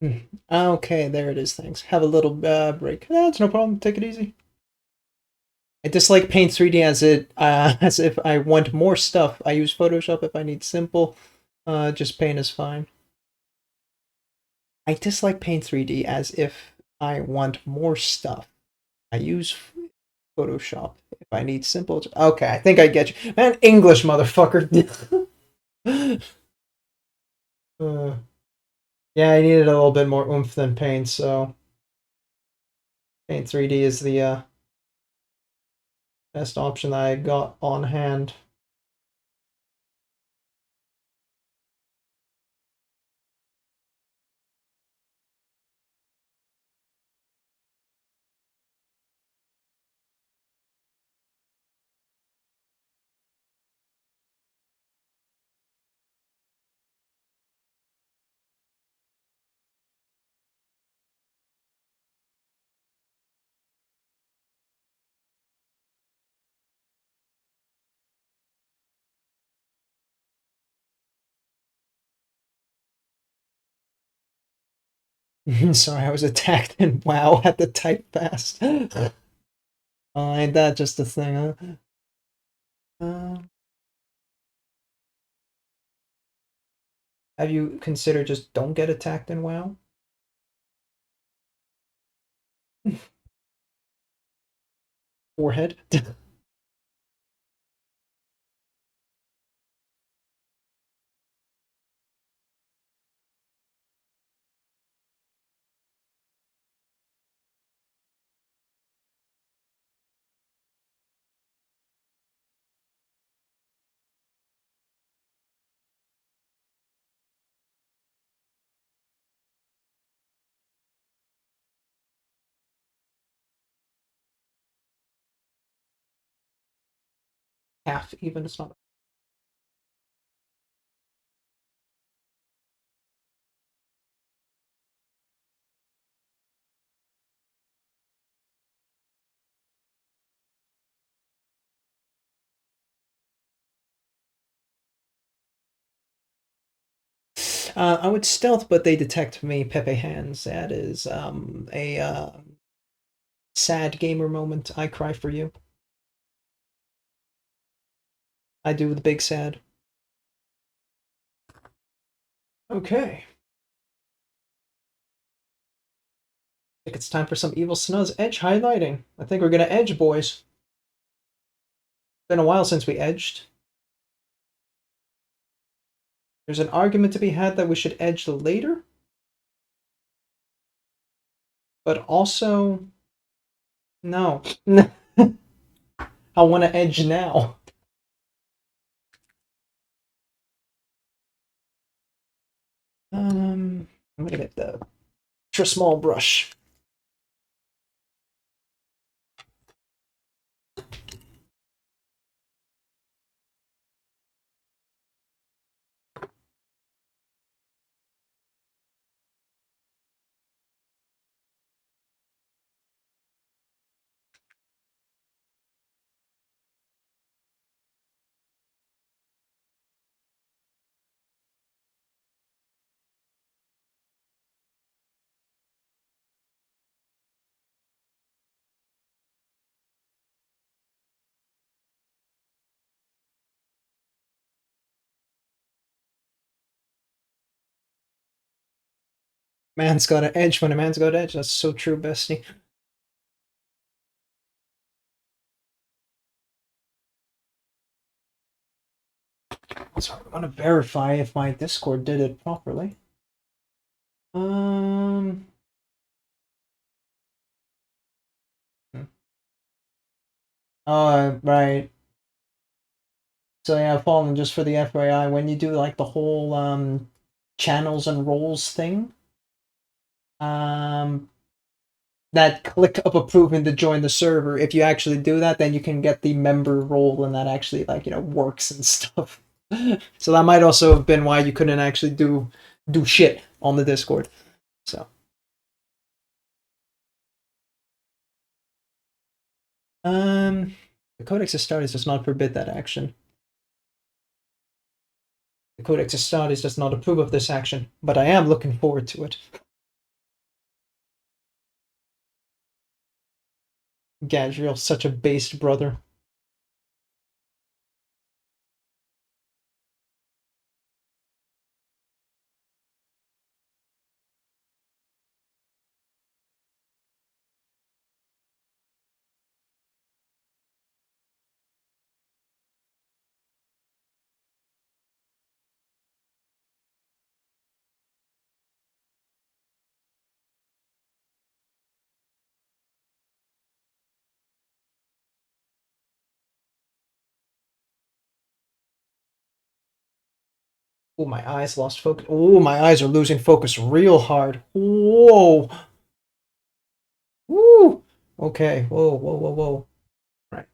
Okay, there it is. Thanks. Have a little break. That's no problem. Take it easy. I dislike Paint 3D as if I want more stuff. I use Photoshop if I need simple. Just Paint is fine. I dislike Paint 3D as if I want more stuff. I use Photoshop if I need simple. Okay, I think I get you. Man, English, motherfucker. Yeah, I needed a little bit more oomph than Paint, so Paint 3D is the best option that I got on hand. Sorry, I was attacked and WoW had to type fast. Ain't that just a thing, huh? Have you considered just don't get attacked in WoW? Forehead? Half even, it's not. I would stealth, but they detect me Pepe hands. That is a sad gamer moment. I cry for you. I do the big sad. Okay. I think it's time for some Evil Snuzz edge highlighting. I think we're gonna edge, boys. Been a while since we edged. There's an argument to be had that we should edge later, but also no. I want to edge now. I'm gonna get the extra small brush. Man's got an edge when a man's got an edge. That's so true, bestie. So I want to verify if my Discord did it properly. Oh, right. So yeah, Fallen, just for the FYI, when you do like the whole channels and roles thing, that click of approving to join the server, if you actually do that, then you can get the member role and that actually like, works and stuff. So that might also have been why you couldn't actually do shit on the Discord. So the Codex Astartes does not forbid that action. The Codex Astartes does not approve of this action, but I am looking forward to it. Gadriel's such a based brother. Oh, my eyes lost focus. Oh, my eyes are losing focus real hard. Whoa. Woo. Okay. Whoa, whoa, whoa, whoa. Right.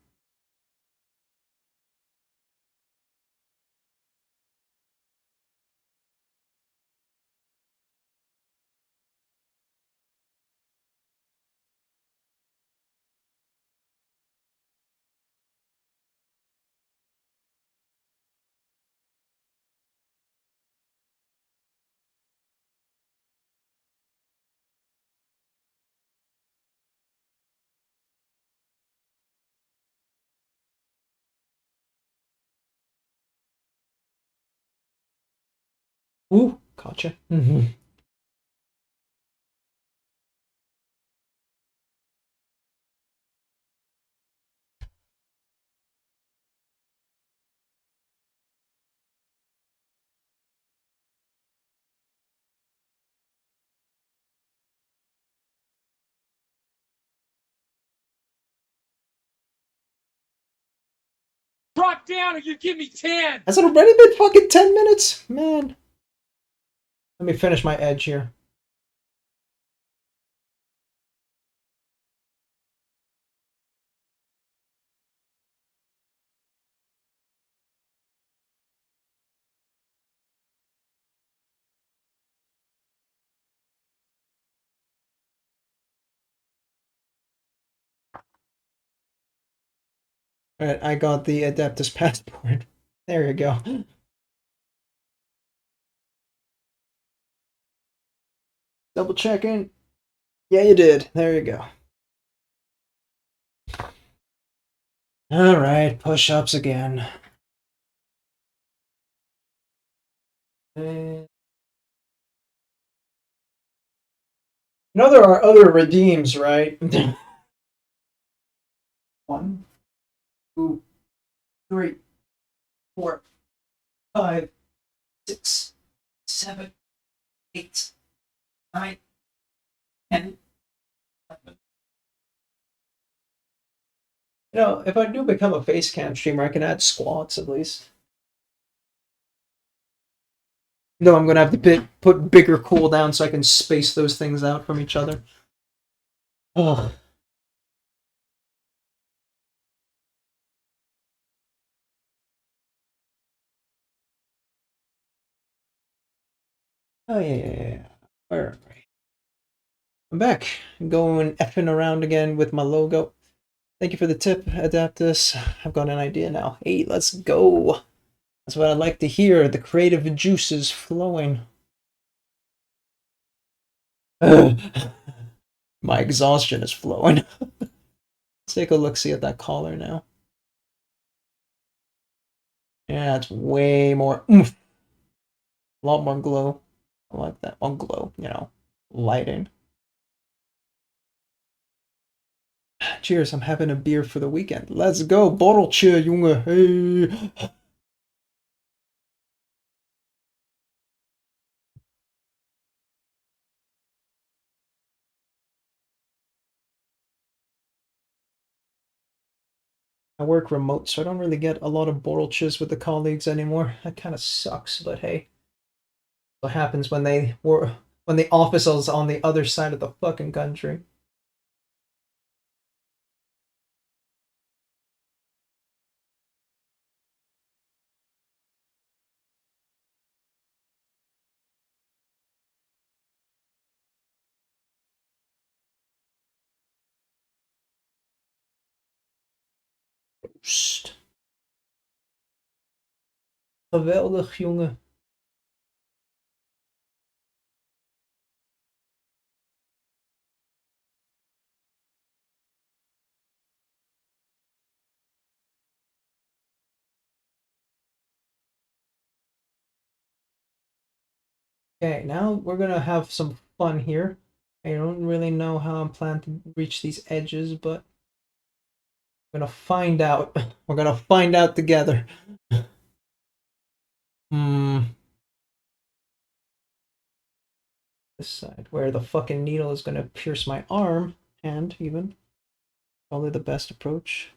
Ooh, gotcha. Drop down or you give me 10. Has it already been fucking 10 minutes? Man. Let me finish my edge here. Alright, I got the Adaptus passport. There you go. Double checking. Yeah, you did. There you go. Alright, push-ups again. You know there are other redeems, right? 1, 2, 3, 4, 5, 6, 7, 8, 9, 10, 11. You know, if I do become a face cam streamer, I can add squats at least. No, I'm gonna have to put bigger cooldowns so I can space those things out from each other. Oh. Oh yeah. Where are we? I'm back. I'm going effing around again with my logo. Thank you for the tip, Adaptus. I've got an idea now. Hey, let's go. That's what I like to hear. The creative juices flowing. My exhaustion is flowing. Let's take a look, see at that collar now. Yeah, it's way more oomph. A lot more glow. I like that. On glow, you know, lighting. Cheers, I'm having a beer for the weekend. Let's go, Borreltje, Junge. Hey. I work remote, so I don't really get a lot of Borreltjes with the colleagues anymore. That kind of sucks, but hey. What happens when when the office is on the other side of the fucking country? Psst. Geweldig, jongen. Okay, now we're gonna have some fun here. I don't really know how I'm planning to reach these edges, but we're gonna find out. We're gonna find out together. This side, where the fucking needle is gonna pierce my arm, and even. Probably the best approach.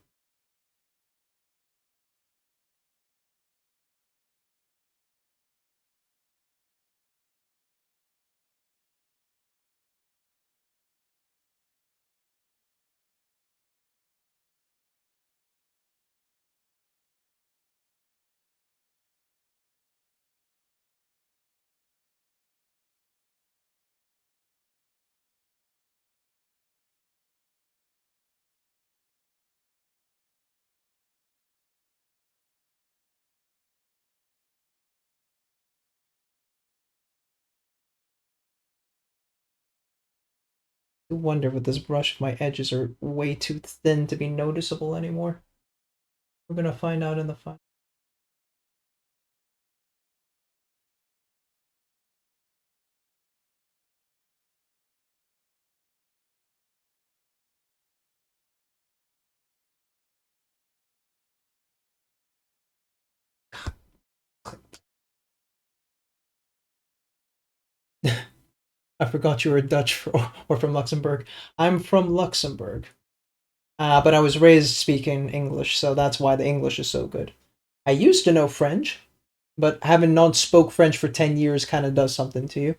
I wonder with this brush if my edges are way too thin to be noticeable anymore. We're gonna find out in the final. I forgot you were Dutch or from Luxembourg. I'm from Luxembourg. But I was raised speaking English, so that's why the English is so good. I used to know French, but having not spoke French for 10 years kind of does something to you.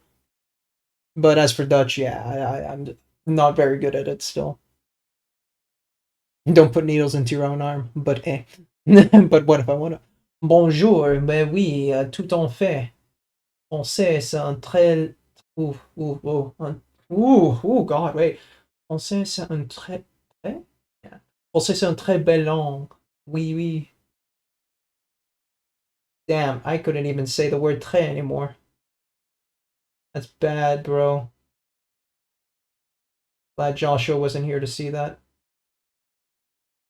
But as for Dutch, yeah, I'm not very good at it still. Don't put needles into your own arm, but eh. But what if I want to? Bonjour, ben oui, tout en fait. Français, c'est un très... God, wait. Français, c'est un très... Yeah. Français, c'est un très belle langue. Oui, oui. Damn, I couldn't even say the word très anymore. That's bad, bro. Glad Joshua wasn't here to see that.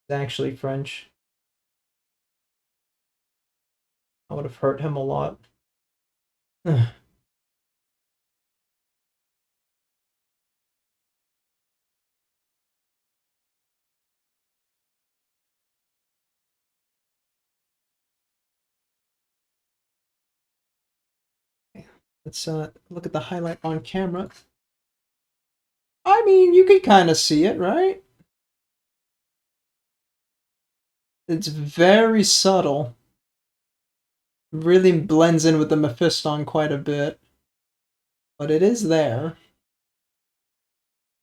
It's actually French. I would have hurt him a lot. Let's look at the highlight on camera. I mean, you could kind of see it, right? It's very subtle. Really blends in with the Mephiston quite a bit. But it is there.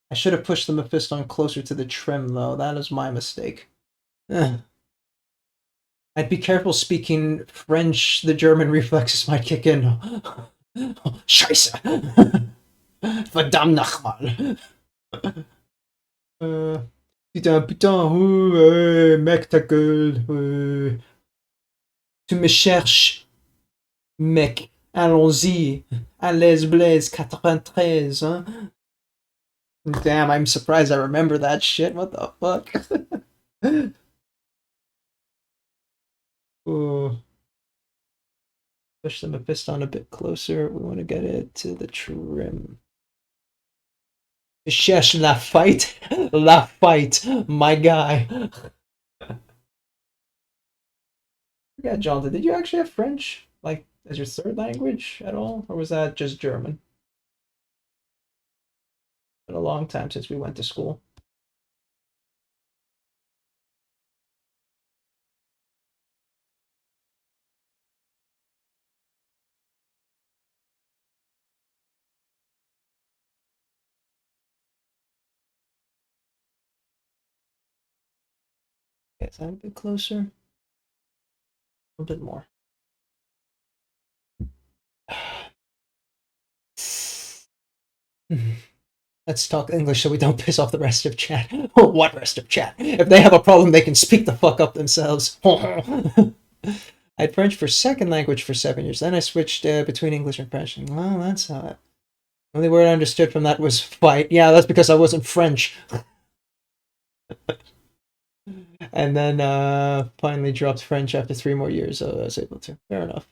I should have pushed the Mephiston closer to the trim, though. That is my mistake. I'd be careful speaking French. The German reflexes might kick in. Scheiße! Verdammt nochmal! Putain, mec, ta gueule. Tu me cherches, mec. Allons-y. À l'aise Blaise 93, hein? Damn, I'm surprised I remember that shit. What the fuck? Ooh. Push the Mephiston a bit closer. We want to get it to the trim. Cherche la fight. La fight, my guy. Yeah, Jonathan, did you actually have French, like, as your third language at all? Or was that just German? It's been a long time since we went to school. Okay, is that a bit closer? A bit more. Let's talk English so we don't piss off the rest of chat. What rest of chat? If they have a problem, they can speak the fuck up themselves. I had French for second language for 7 years. Then I switched between English and French. Well, that's how it. The only word I understood from that was fight. Yeah, that's because I wasn't French. And then finally dropped French after 3 more years, so I was able to. Fair enough.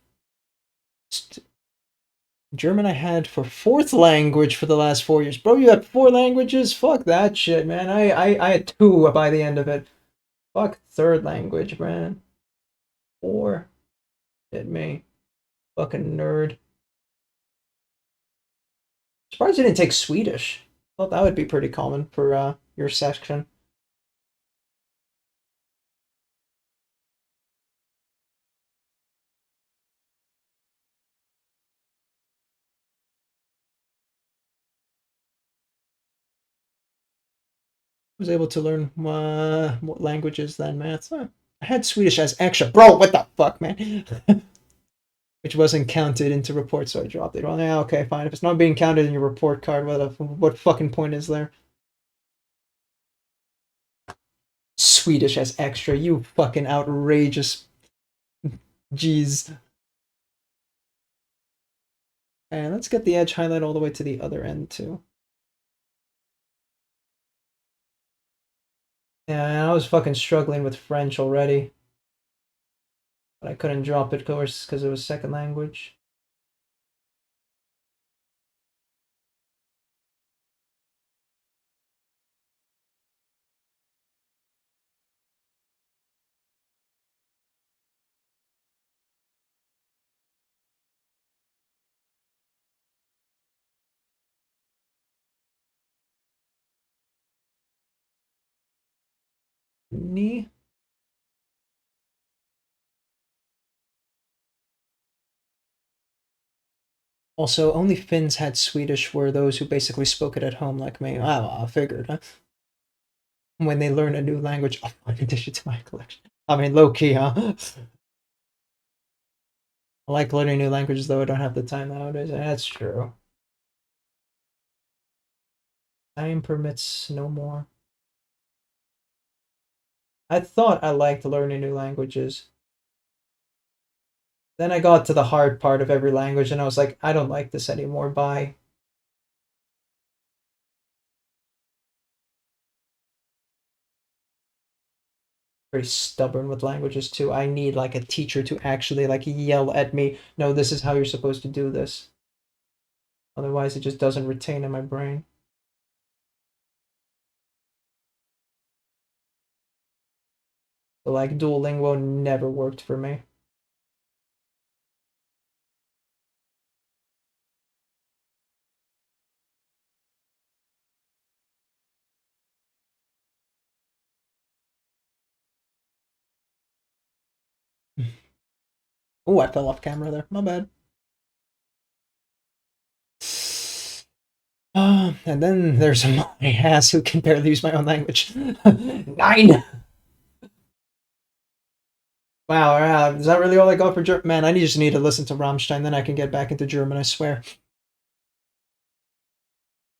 German I had for 4th language for the last 4 years. Bro, you had 4 languages? Fuck that shit, man. I had 2 by the end of it. Fuck 3rd language, man. 4. Hit me. Fucking nerd. Surprised you didn't take Swedish. Thought that would be pretty common for your section. Was able to learn what languages than math. Huh. I had Swedish as extra. Bro, what the fuck, man? Which wasn't counted into report, so I dropped it. Well, yeah, okay, fine. If it's not being counted in your report card, what fucking point is there? Swedish as extra, you fucking outrageous. Jeez. And let's get the edge highlight all the way to the other end, too. Yeah, I was fucking struggling with French already. But I couldn't drop it, of course, because it was second language. Knee. Also, only Finns had Swedish were those who basically spoke it at home like me. I figured, huh? When they learn a new language, I'll find addition to my collection. I mean, low-key, huh? I like learning new languages, though I don't have the time nowadays. That's true. Time permits no more. I thought I liked learning new languages. Then I got to the hard part of every language, and I was like, I don't like this anymore. Bye. Very stubborn with languages too. I need like a teacher to actually like yell at me, no, this is how you're supposed to do this. Otherwise, it just doesn't retain in my brain. So like Duolingo never worked for me. Oh, I fell off camera there. My bad. And then there's my ass who can barely use my own language. 9! Wow, is that really all I got for German? Man, I just need to listen to Rammstein, then I can get back into German, I swear.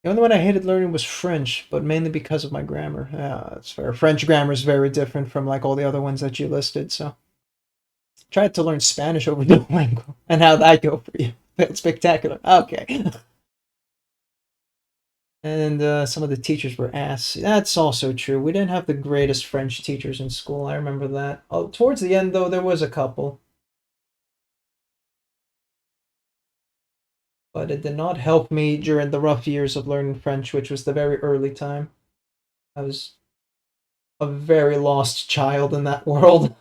The only one I hated learning was French, but mainly because of my grammar. Yeah, that's fair. French grammar is very different from like all the other ones that you listed, so. Tried to learn Spanish over Duolingo. And how'd that go for you? Failed spectacular. Okay. And some of the teachers were ass. That's also true. We didn't have the greatest French teachers in school. I remember that. Oh, towards the end, though, there was a couple. But it did not help me during the rough years of learning French, which was the very early time. I was a very lost child in that world.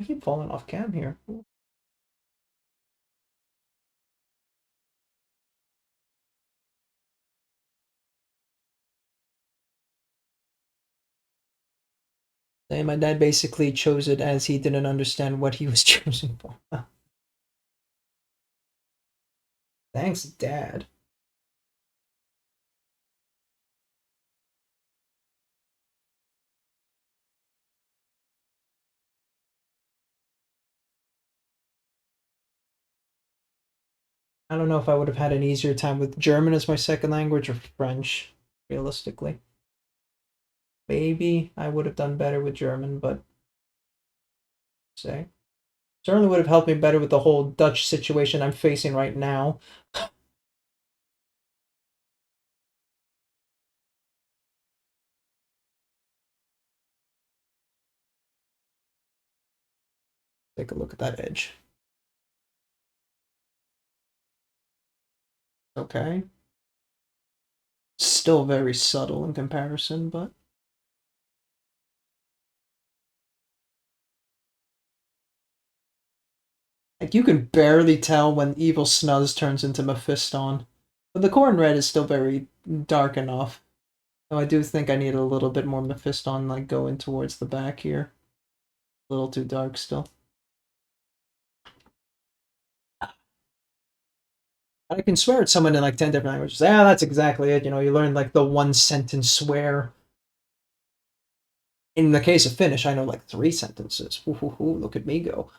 I keep falling off cam here. And my dad basically chose it as he didn't understand what he was choosing for. Thanks, Dad. I don't know if I would have had an easier time with German as my second language or French, realistically. Maybe I would have done better with German, but say certainly would have helped me better with the whole Dutch situation I'm facing right now. Take a look at that edge. Okay. Still very subtle in comparison, but... Like, you can barely tell when Evil Snuzz turns into Mephiston. But the corn red is still very dark enough. So I do think I need a little bit more Mephiston, like, going towards the back here. A little too dark still. I can swear at someone in like 10 different languages. Yeah, that's exactly it. You know, you learn like the one sentence swear. In the case of Finnish, I know like 3 sentences. Ooh, look at me go.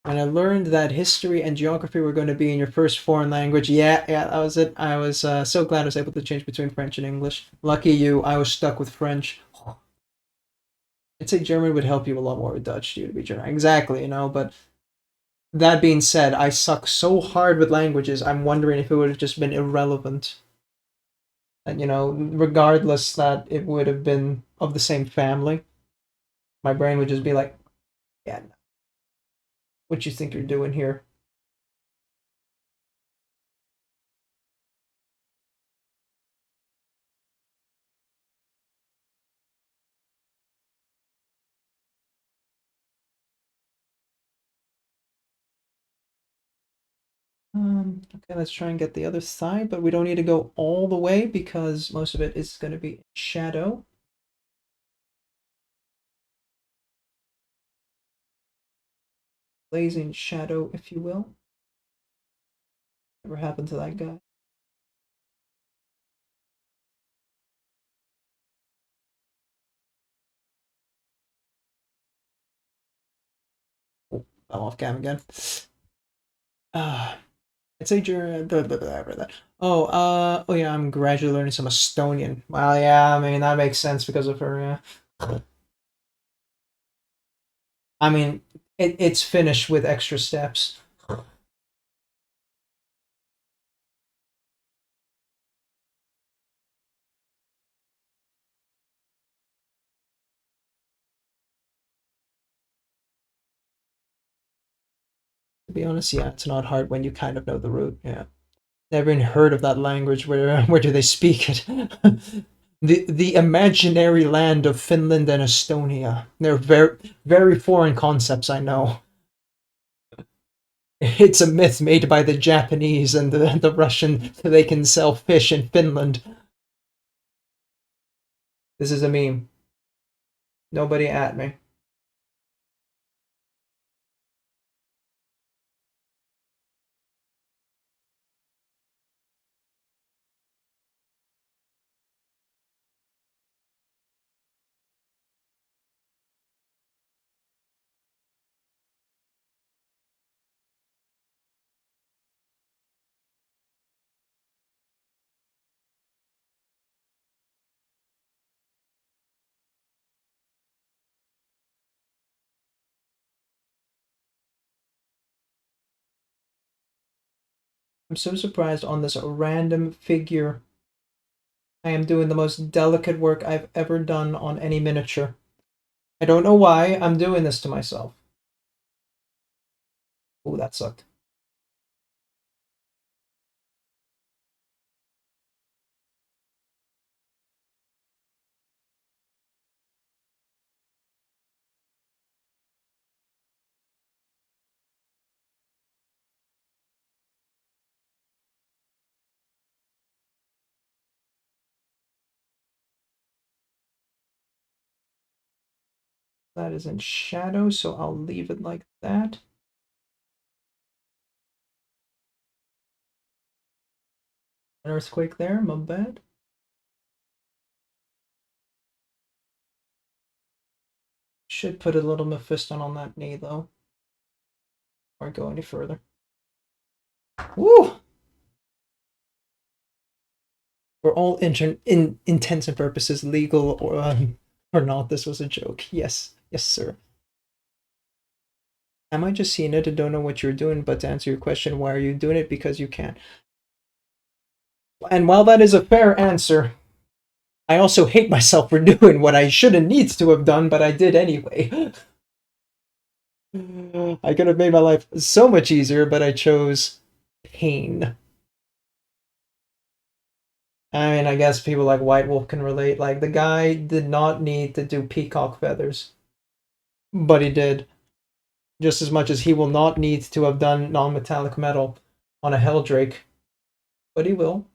And I learned that history and geography were going to be in your first foreign language. Yeah, that was it. I was so glad I was able to change between French and English. Lucky you, I was stuck with French. I'd say German would help you a lot more with Dutch, due to be German. Exactly, you know, but that being said, I suck so hard with languages, I'm wondering if it would have just been irrelevant. And, you know, regardless that it would have been of the same family, my brain would just be like, yeah, no. What you think you're doing here? Okay, let's try and get the other side, but we don't need to go all the way because most of it is going to be shadow. Blazing shadow, if you will. Whatever happened to that guy? Oh, I'm off cam again. I'd say during that. Oh yeah, I'm gradually learning some Estonian. Well, yeah, I mean that makes sense because of her. Yeah. I mean, it's finished with extra steps. To be honest, yeah, it's not hard when you kind of know the route. Yeah, never even heard of that language. Where do they speak it? The imaginary land of Finland and Estonia. They're very foreign concepts. I know. It's a myth made by the Japanese and the Russian so they can sell fish in Finland. This is a meme. Nobody at me. I'm so surprised on this random figure. I am doing the most delicate work I've ever done on any miniature. I don't know why I'm doing this to myself. Oh, that sucked. That is in shadow, so I'll leave it like that. An earthquake there, my bad. Should put a little Mephiston on that knee, though. Or go any further. Woo! For all intents and purposes, legal or not, this was a joke. Yes, yes, sir. I might just seen it and don't know what you're doing, but to answer your question, why are you doing it? Because you can. And while that is a fair answer, I also hate myself for doing what I shouldn't need to have done, but I did anyway. I could have made my life so much easier, but I chose pain. I mean, I guess people like White Wolf can relate. Like, the guy did not need to do peacock feathers, but he did. Just as much as he will not need to have done non-metallic metal on a Helldrake, but he will.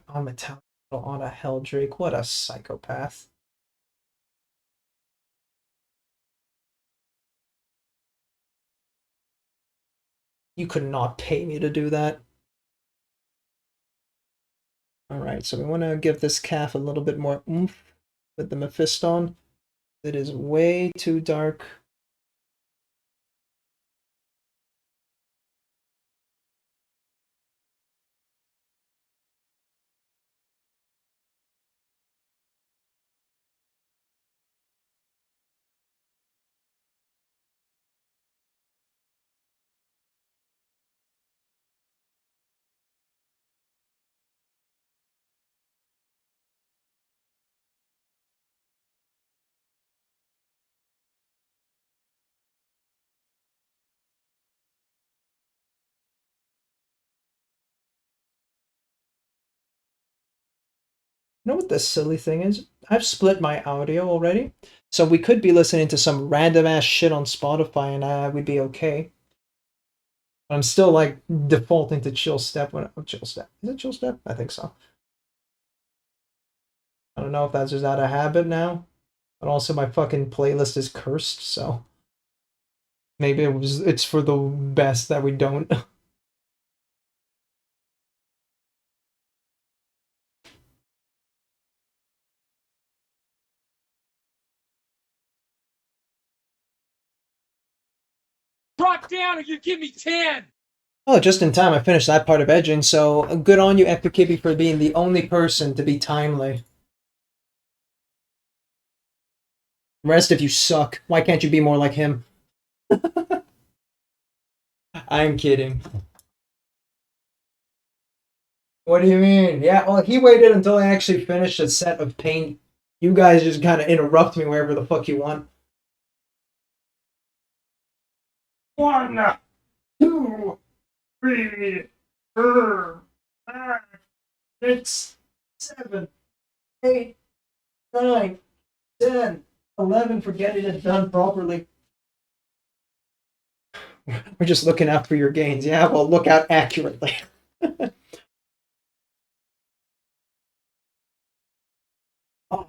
Non-metallic metal on a Helldrake, what a psychopath. You could not pay me to do that. Alright, so we want to give this calf a little bit more oomph with the Mephiston. It is way too dark. You know what the silly thing is? I've split my audio already, so we could be listening to some random ass shit on Spotify and we'd be okay. I'm still like defaulting to chill step when chill step. Is it chill step? I think so. I don't know if that's just out of habit now, but also my fucking playlist is cursed, so maybe it's for the best that we don't. Drop down or you give me 10! Oh, just in time, I finished that part of edging, so good on you, Epic Kibby, for being the only person to be timely. The rest of you suck. Why can't you be more like him? I'm kidding. What do you mean? Yeah, well, he waited until I actually finished a set of paint. You guys just kind of interrupt me wherever the fuck you want. 1, 2, 3, 4, 5, 6, 7, 8, 9, 10, 11 for getting it done properly. We're just looking out for your gains. Yeah, well, look out accurately. Oh,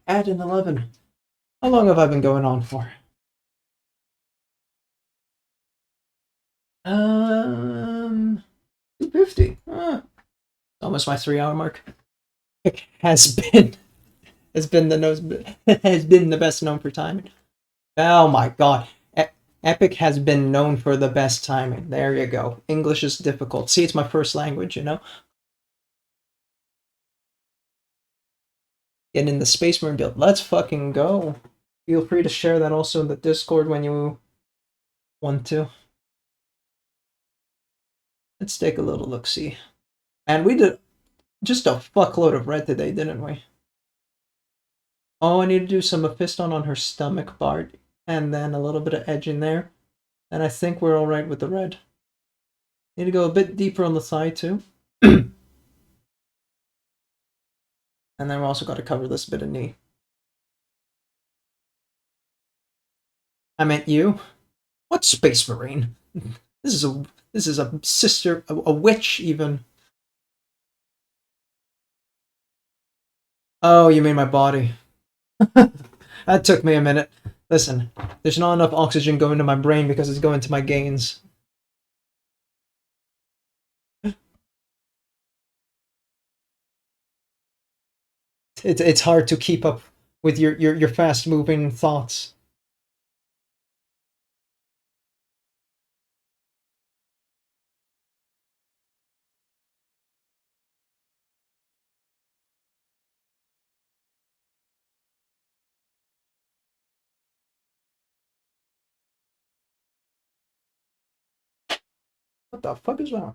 add an 11. How long have I been going on for? 250. Almost my 3 hour mark. Has been has been the best known for timing. Oh my god. Epic has been known for the best timing. There you go. English is difficult. See, it's my first language, you know? Get in the Space Marine build. Let's fucking go. Feel free to share that also in the Discord when you want to. Let's take a little look-see. And we did just a fuckload of red today, didn't we? Oh, I need to do some Mephiston on her stomach part, and then a little bit of edge in there. And I think we're alright with the red. Need to go a bit deeper on the thigh, too. And then we also got to cover this bit of knee. I meant you. What Space Marine? This is a sister, a witch even. Oh, you mean my body. That took me a minute. Listen, there's not enough oxygen going to my brain because it's going to my gains. It's hard to keep up with your fast moving thoughts. What the fuck is wrong?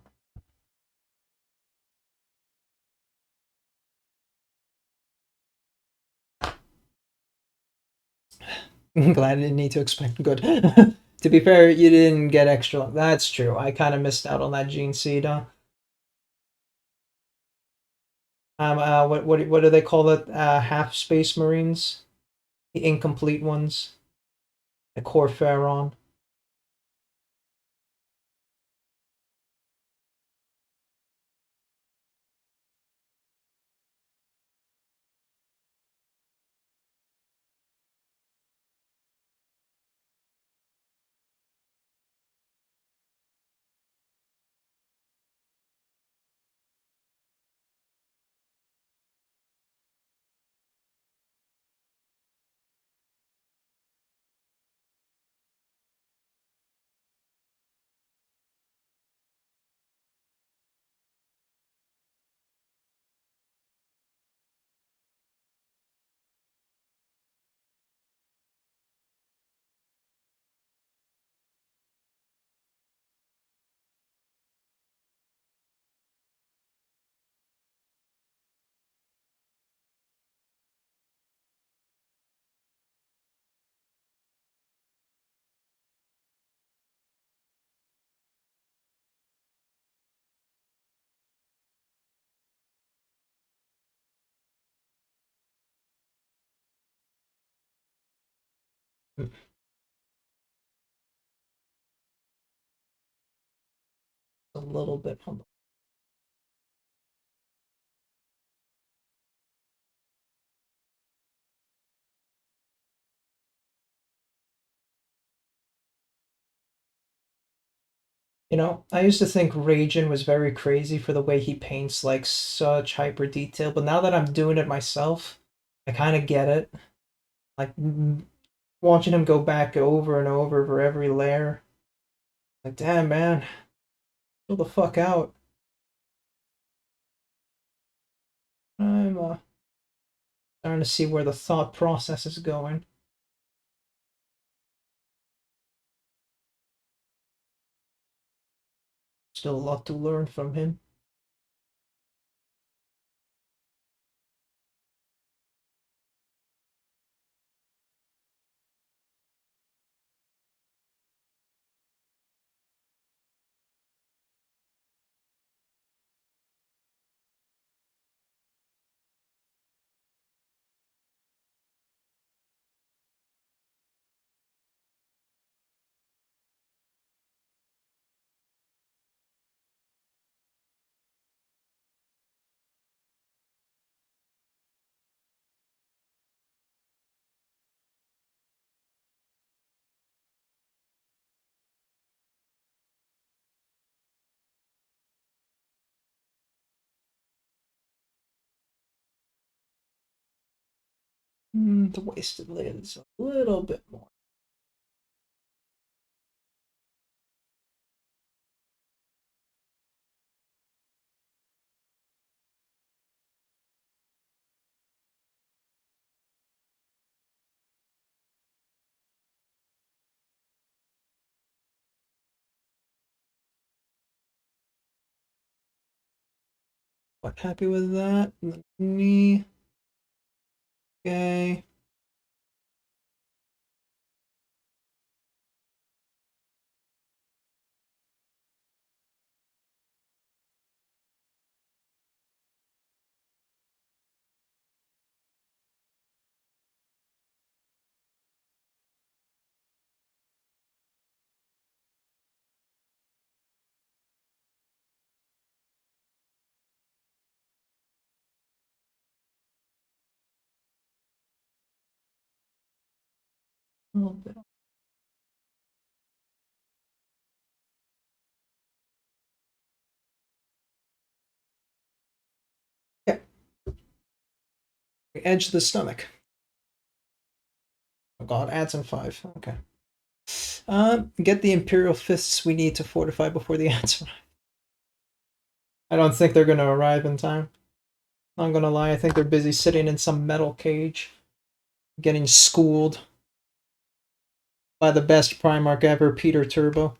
I'm glad I didn't need to explain. Good. To be fair, you didn't get extra. That's true. I kind of missed out on that gene seed. What do they call it? Half space marines, the incomplete ones, the Corpharon. A little bit on the. You know, I used to think Ragin was very crazy for the way he paints like such hyper detail, but now that I'm doing it myself, I kind of get it. Like watching him go back over and over for every layer. Like, damn man, chill the fuck out. I'm starting to see where the thought process is going. Still a lot to learn from him. The wasted lids a little bit more. Quite happy with that. Knee. Okay. A little bit. Okay. Edge of the stomach. Oh god, adds in 5. Okay. Get the Imperial Fists we need to fortify before the ants arrive. I don't think they're gonna arrive in time. Not gonna lie, I think they're busy sitting in some metal cage, getting schooled by the best Primarch ever, Peter Turbo.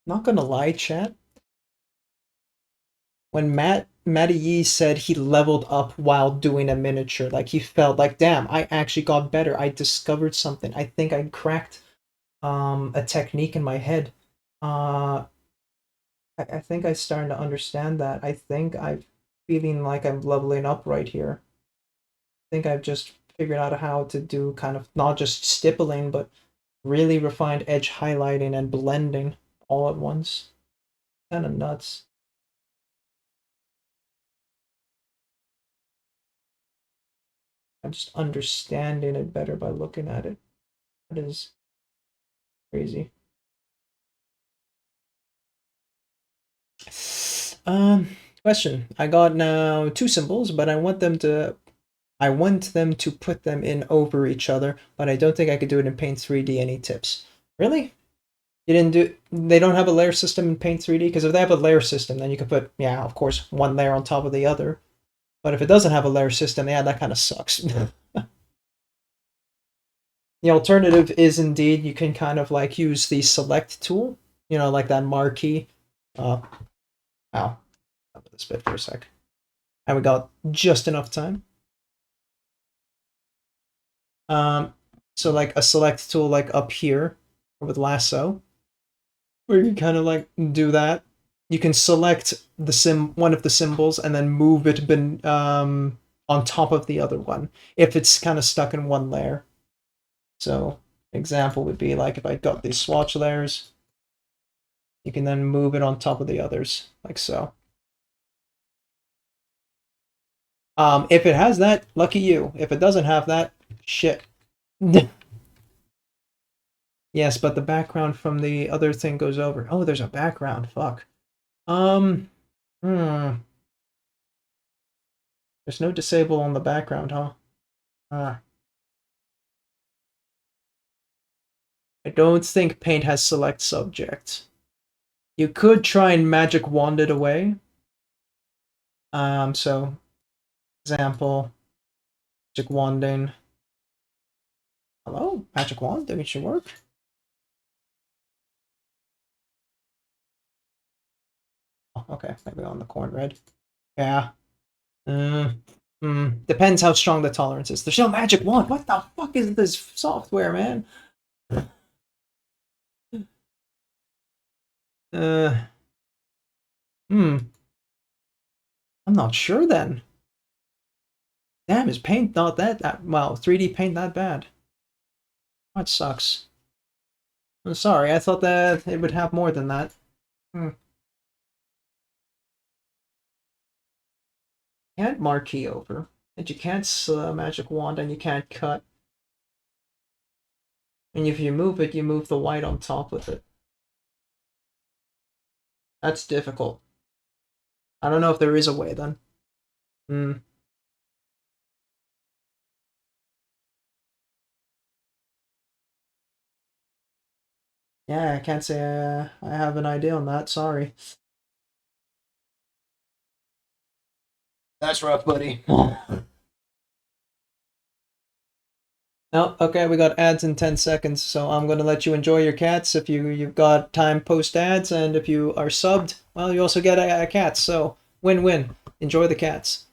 Not gonna lie, chat. When Matty Yee said he leveled up while doing a miniature, like he felt like, damn, I actually got better. I discovered something. I think I cracked a technique in my head. I think I'm starting to understand that. I think I'm feeling like I'm leveling up right here. I think I've just figured out how to do kind of not just stippling, but really refined edge highlighting and blending all at once. Kind of nuts. I'm just understanding it better by looking at it. That is crazy. Question. I got now two symbols, but I want them to put them in over each other, but I don't think I could do it in Paint 3D. Any tips? Really? You didn't do they don't have a layer system in Paint 3D? Because if they have a layer system, then you could put, yeah, of course, one layer on top of the other. But if it doesn't have a layer system, yeah, that kind of sucks. The alternative is indeed you can kind of like use the select tool, you know, like that marquee. Ow. Up this bit for a sec. And we got just enough time. So like a select tool like up here with lasso, where you kind of like do that. You can select one of the symbols and then move it on top of the other one if it's kind of stuck in one layer. So example would be like if I got these swatch layers, you can then move it on top of the others like so. If it has that, lucky you. If it doesn't have that, shit. Yes, but the background from the other thing goes over. Oh, there's a background. Fuck. Um, hmm. There's no disable on the background, huh? I don't think Paint has select subject. You could try and magic wand it away. So example, magic wanding. Hello, magic wand. Think it should work. Oh, okay, maybe on the corn red. Yeah. Depends how strong the tolerance is. There's no magic wand. What the fuck is this software, man? Uh, I'm not sure then. Damn, is Paint not that well? 3D Paint that bad? That sucks. I'm sorry. I thought that it would have more than that. Can't marquee over, and you can't magic wand, and you can't cut. And if you move it, you move the white on top with it. That's difficult. I don't know if there is a way then. Yeah, I can't say I have an idea on that. Sorry. That's rough, buddy. No, okay, we got ads in 10 seconds, so I'm gonna let you enjoy your cats if you've got time post ads, and if you are subbed, well, you also get a cat, so win-win. Enjoy the cats.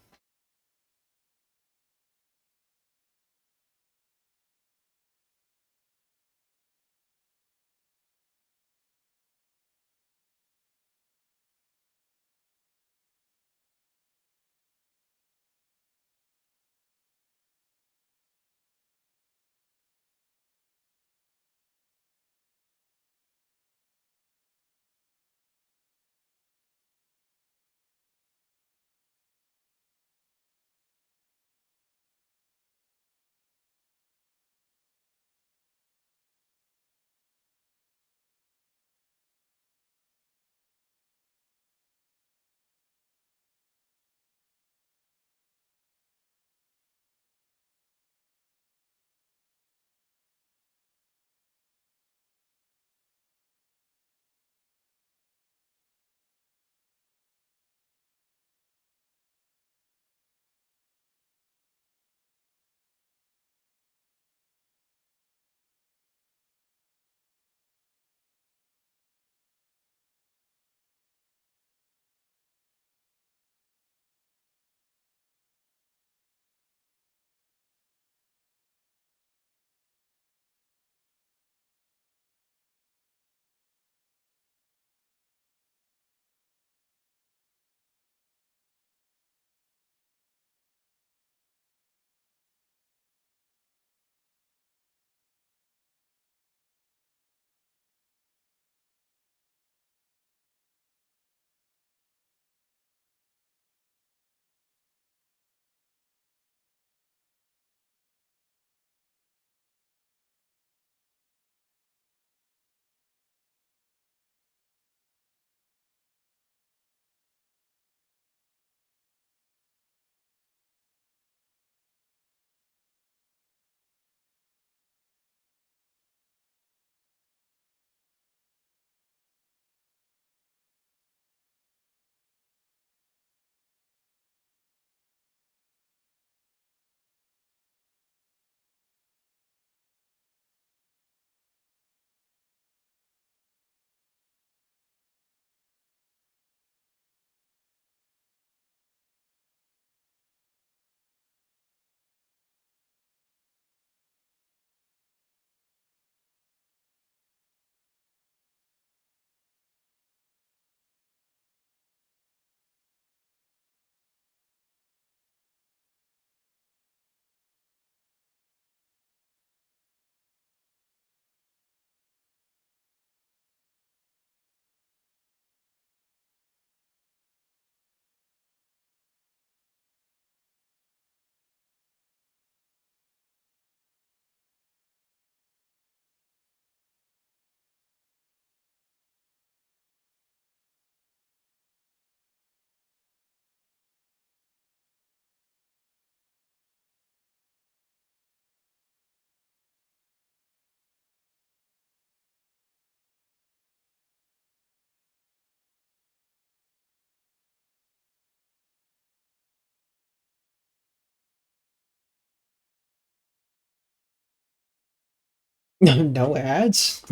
No ads?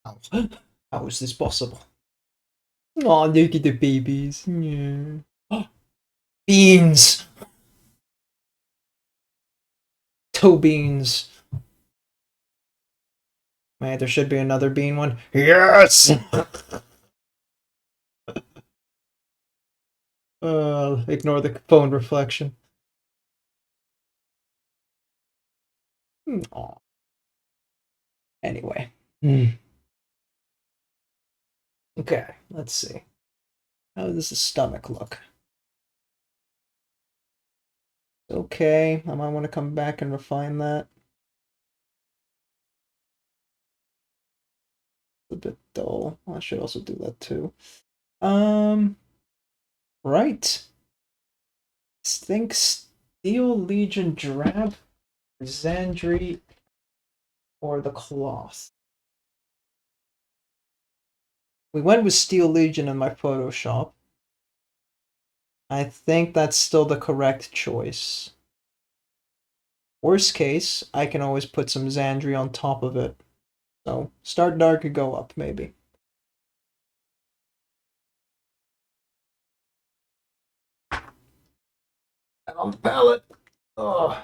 How? How is this possible? Oh, look at the babies. Yeah. Beans! Toe beans. Man, there should be another bean one. Yes! Ignore the phone reflection. Aw. Anyway. Okay, let's see. How does the stomach look? Okay, I might want to come back and refine that. A bit dull. I should also do that too. Right. Think Steel Legion Drab, Xandri, or the Cloth. We went with Steel Legion in my Photoshop. I think that's still the correct choice. Worst case, I can always put some Xandri on top of it. So, start dark and go up, maybe. And on the palette. Ugh.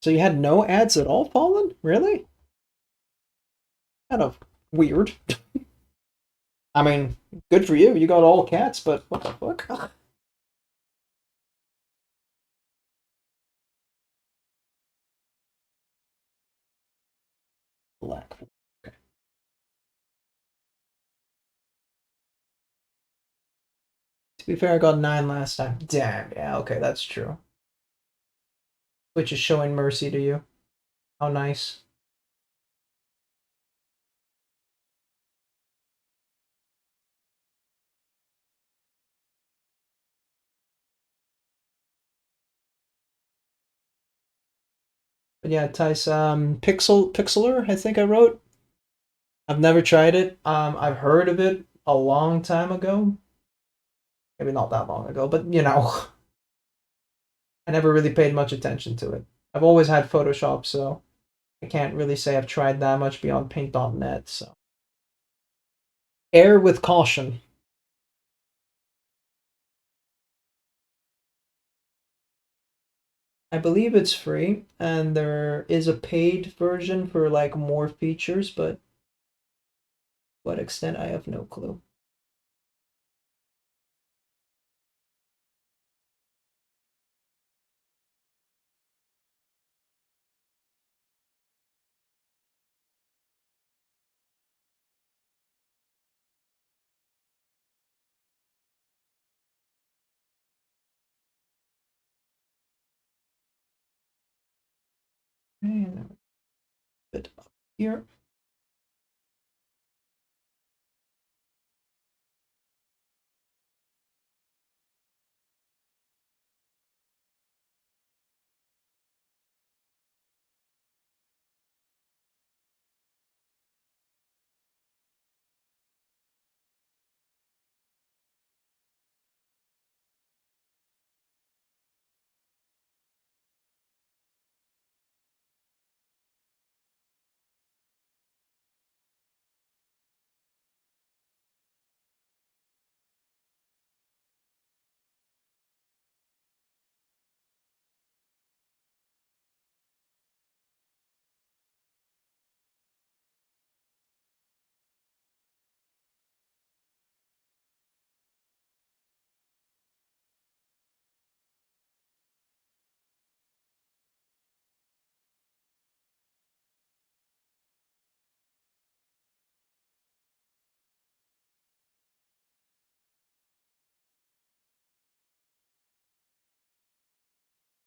So you had no ads at all, Fallen? Really? Kind of weird. I mean, good for you. You got all cats, but what the fuck? Black. Okay. To be fair, I got 9 last time. Damn, yeah, okay, that's true. Which is showing mercy to you. How nice. But yeah, Tice, Pixeler, I think I wrote. I've never tried it. I've heard of it a long time ago. Maybe not that long ago, but you know, I never really paid much attention to it. I've always had Photoshop, so I can't really say I've tried that much beyond paint.net, so. Err with caution. I believe it's free, and there is a paid version for like more features, but to what extent I have no clue. And a bit up here.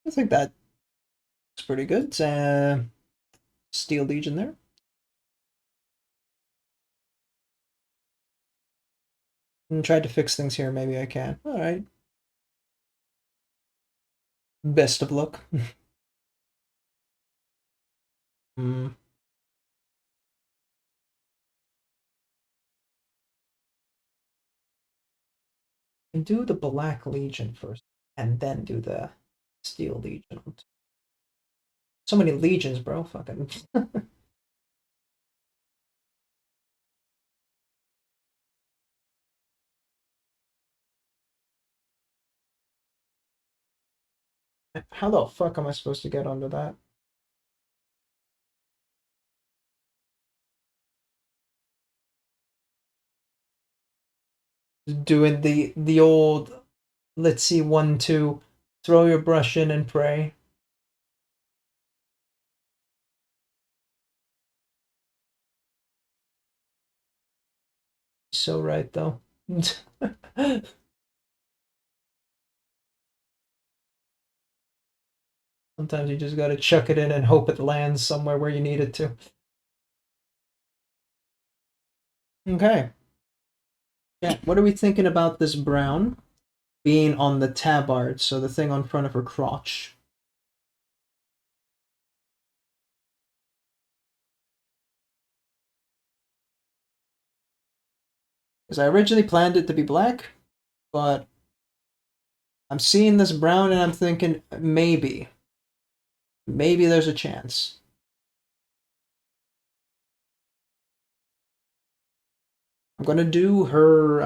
I think that's pretty good. Steel Legion there. And tried to fix things here, maybe I can. Alright. Best of luck. Hmm. And do the Black Legion first, and then do the Steel Legion. So many legions, bro. Fucking. How the fuck am I supposed to get under that? Doing the old, let's see, 1-2, throw your brush in and pray. So right though. Sometimes you just gotta chuck it in and hope it lands somewhere where you need it to. Okay. Yeah, what are we thinking about this brown being on the tabard, so the thing on front of her crotch? Because I originally planned it to be black, but I'm seeing this brown and I'm thinking maybe there's a chance. I'm gonna do her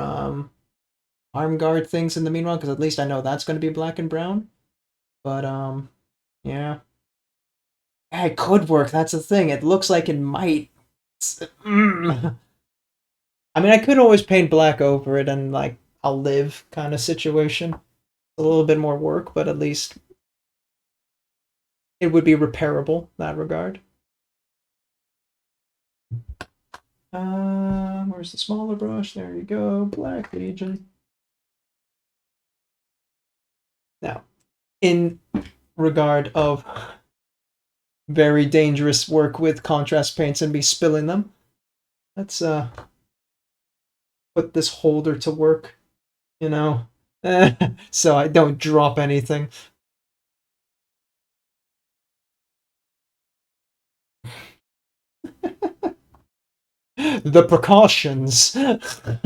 arm guard things in the meanwhile, because at least I know that's gonna be black and brown. But yeah. Yeah, it could work. That's the thing. It looks like it might. Mm. I mean, I could always paint black over it and like I'll live kind of situation. A little bit more work, but at least it would be repairable in that regard. Where's the smaller brush? There you go. Black Legion. Now, in regard of very dangerous work with contrast paints and be spilling them, let's put this holder to work, you know, so I don't drop anything. The precautions. Alright.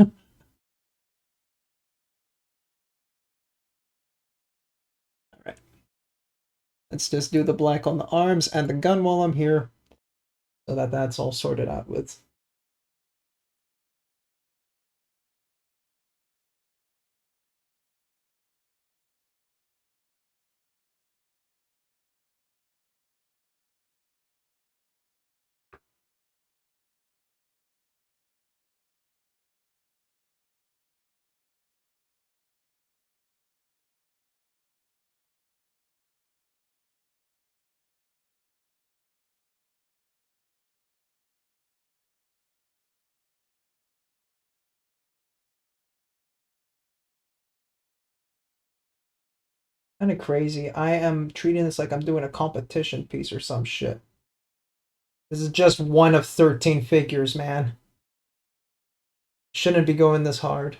Let's just do the black on the arms and the gun while I'm here, so that that's all sorted out with. Kind of crazy. I am treating this like I'm doing a competition piece or some shit. This is just one of 13 figures, man. Shouldn't be going this hard.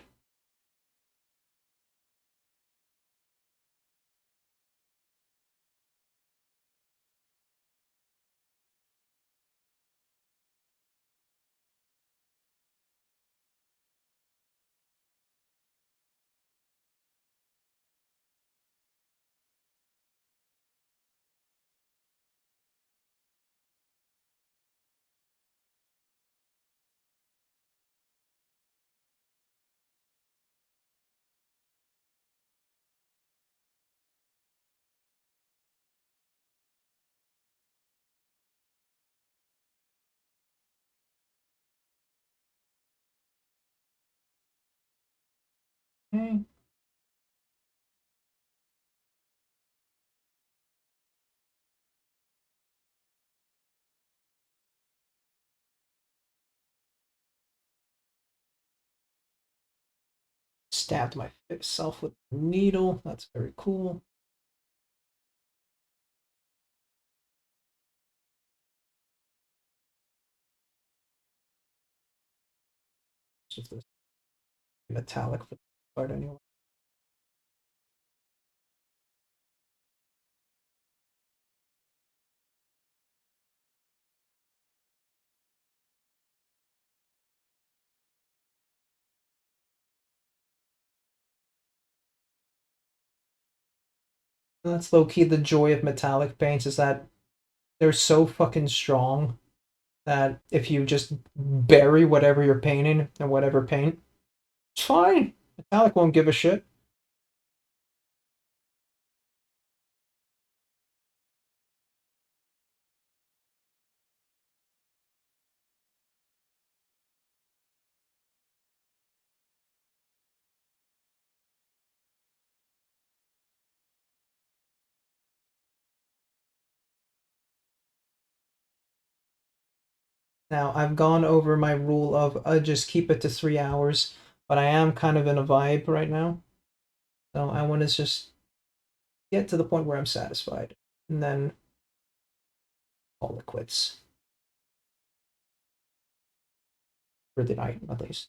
Okay. Stabbed myself with a needle. That's very cool. metallic for the part anyway. That's low-key the joy of metallic paints, is that they're so fucking strong that if you just bury whatever you're painting in whatever paint, it's fine. Metallic won't give a shit. Now, I've gone over my rule of just keep it to 3 hours, but I am kind of in a vibe right now. So I want to just get to the point where I'm satisfied, and then call it quits. For the night, at least.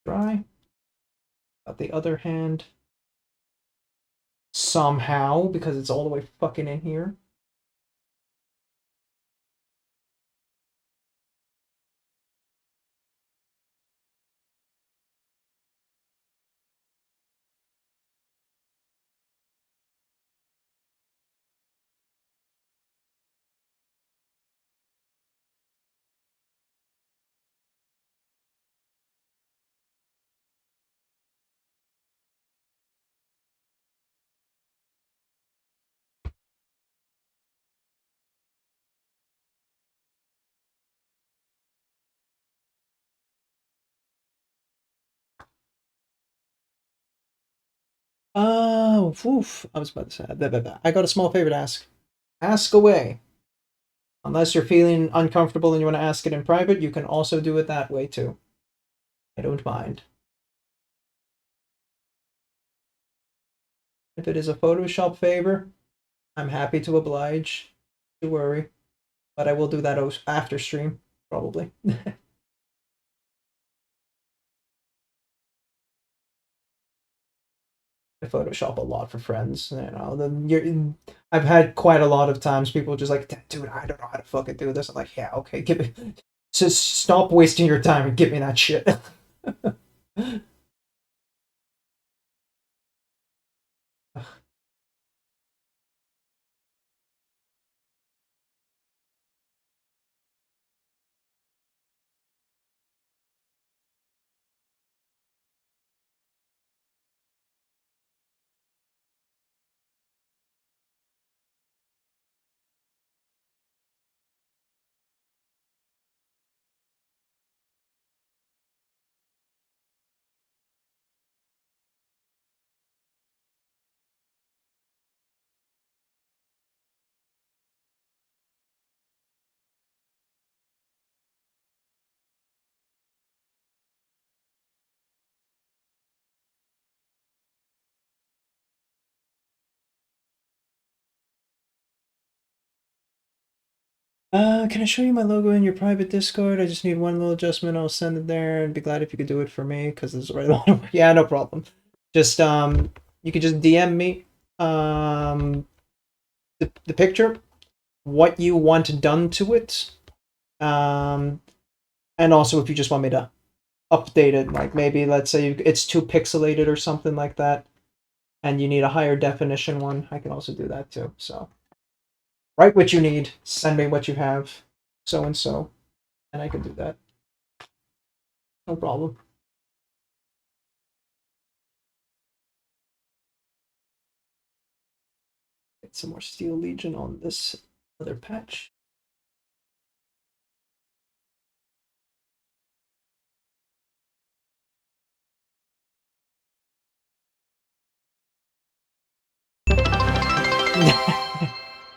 Try. But the other hand, somehow, because it's all the way fucking in here. Oh, oof. I was about to say, I got a small favor to ask. Ask away. Unless you're feeling uncomfortable and you want to ask it in private, you can also do it that way too. I don't mind. If it is a Photoshop favor, I'm happy to oblige. Don't worry. But I will do that after stream, probably. I Photoshop a lot for friends. You know, I've had quite a lot of times people just like, dude, I don't know how to fucking do this. I'm like, yeah, okay, give me, just stop wasting your time and give me that shit. Can I show you my logo in your private Discord? I just need one little adjustment. I'll send it there and be glad if you could do it for me because there's already a lot of work. Yeah, no problem. Just you could just DM me the picture, what you want done to it, and also if you just want me to update it, like maybe let's say it's too pixelated or something like that, and you need a higher definition one, I can also do that too. So write what you need, send me what you have, so and so, and I can do that. No problem. Get some more Steel Legion on this other patch.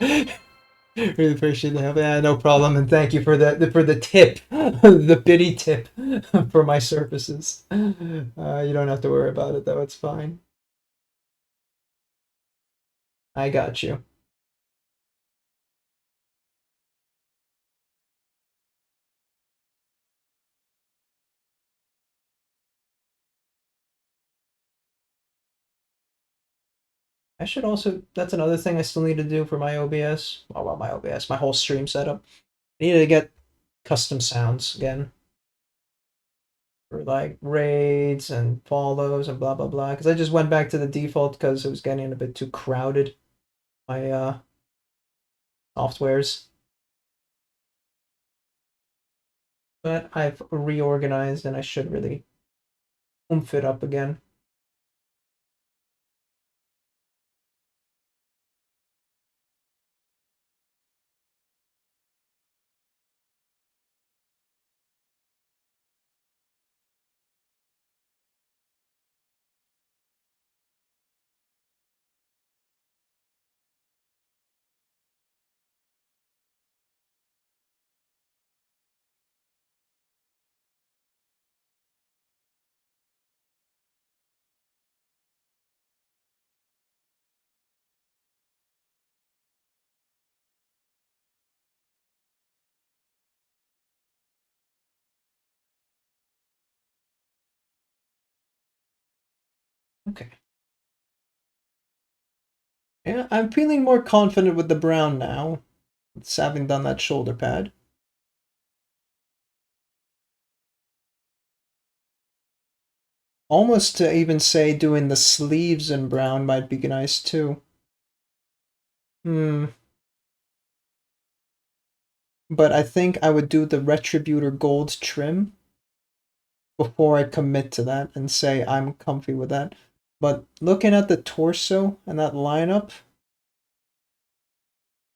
Really appreciate the help. Yeah, no problem, and thank you for the tip, the bitty tip for my services. You don't have to worry about it though; it's fine. I got you. I should also. That's another thing I still need to do for my OBS. Well, my OBS, my whole stream setup. I need to get custom sounds again for like raids and follows and blah blah blah. Because I just went back to the default because it was getting a bit too crowded. My softwares, but I've reorganized and I should really oomph it up again. Okay. Yeah, I'm feeling more confident with the brown now. It's having done that shoulder pad. Almost to even say doing the sleeves in brown might be nice too. Hmm. But I think I would do the Retributor gold trim before I commit to that and say I'm comfy with that. But looking at the torso and that lineup,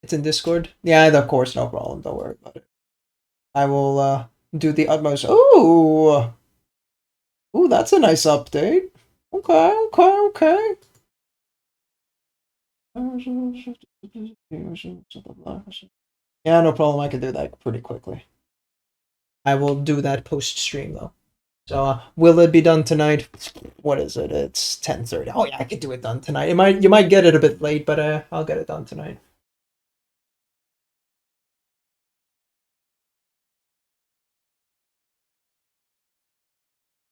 it's in Discord. Yeah, of course, no problem. Don't worry about it. I will do the utmost. Ooh, ooh, that's a nice update. Okay, okay, okay. Yeah, no problem. I can do that pretty quickly. I will do that post stream though. So, will it be done tonight? What is it? It's 10:30. Oh yeah, I could do it done tonight. You might get it a bit late, but I'll get it done tonight.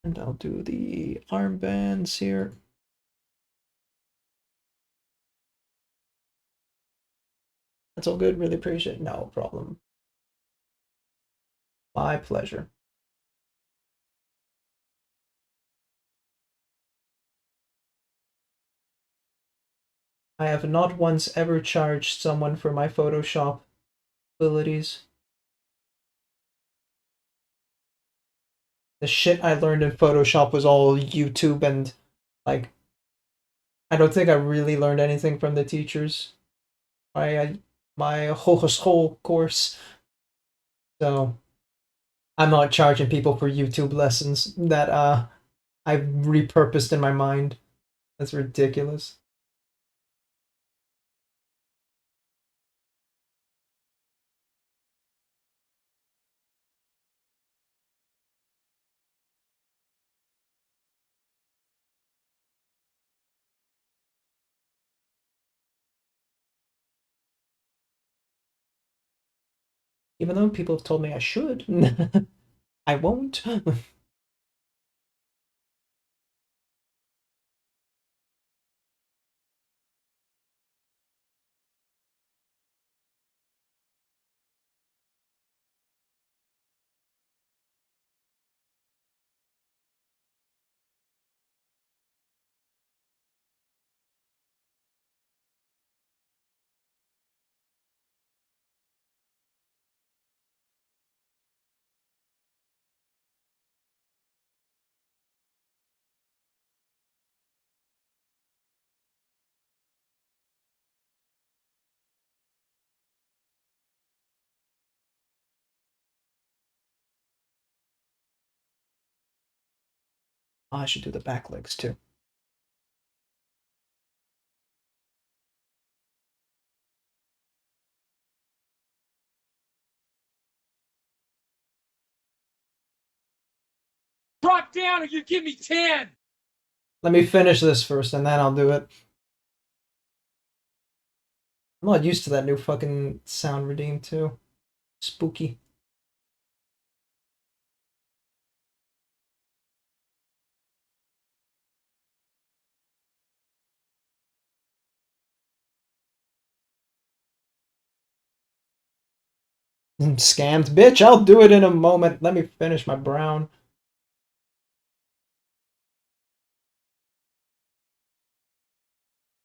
And I'll do the armbands here. That's all good. Really appreciate it. No problem. My pleasure. I have not once ever charged someone for my Photoshop abilities. The shit I learned in Photoshop was all YouTube and like I don't think I really learned anything from the teachers. My whole course. So I'm not charging people for YouTube lessons that I've repurposed in my mind. That's ridiculous. Even though people have told me I should, I won't. I should do the back legs too. Drop down or you give me 10! Let me finish this first, and then I'll do it. I'm not used to that new fucking sound redeem, too. Spooky. Scammed. Bitch, I'll do it in a moment. Let me finish my brown.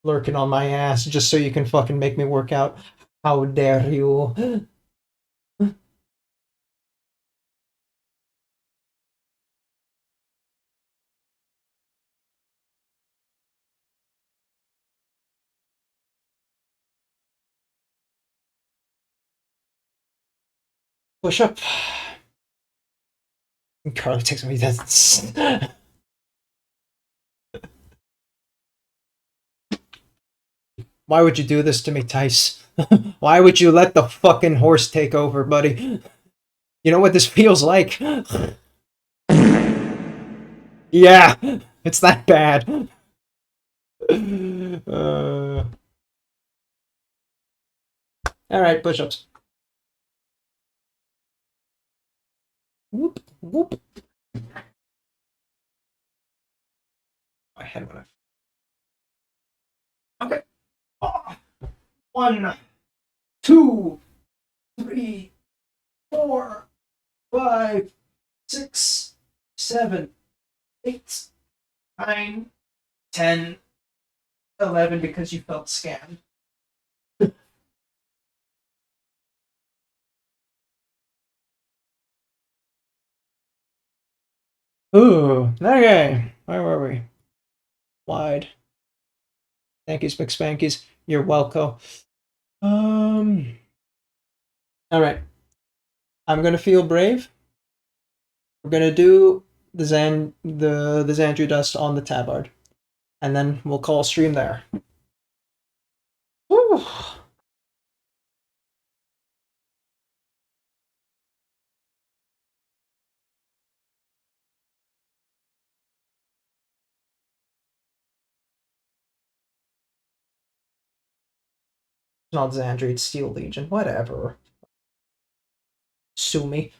Lurking on my ass just so you can fucking make me work out. How dare you? Push up. Carly takes me. That's. Why would you do this to me, Tice? Why would you let the fucking horse take over, buddy? You know what this feels like? Yeah, it's that bad. Alright, push-ups. Whoop, whoop. My head went off. Okay. 1, 2, 3, 4, 5, 6, 7, 8, 9, 10, 11 because you felt scammed. Ooh, okay. Where were we? Wide. Thank you, Spick Spankies. You're welcome. Alright. I'm gonna feel brave. We're gonna do the Xandru Dust on the tabard. And then we'll call stream there. Woo! Not Xandru, it's Steel Legion. Whatever. Sue me.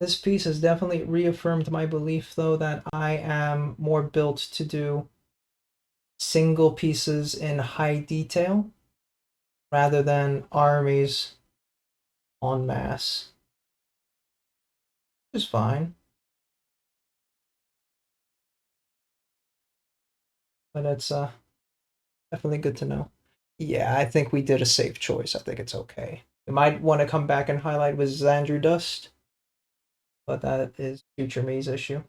This piece has definitely reaffirmed my belief, though, that I am more built to do single pieces in high detail rather than armies en masse. Which is fine. But it's definitely good to know. Yeah, I think we did a safe choice. I think it's okay. We might want to come back and highlight with Xandru Dust, but that is future me's issue.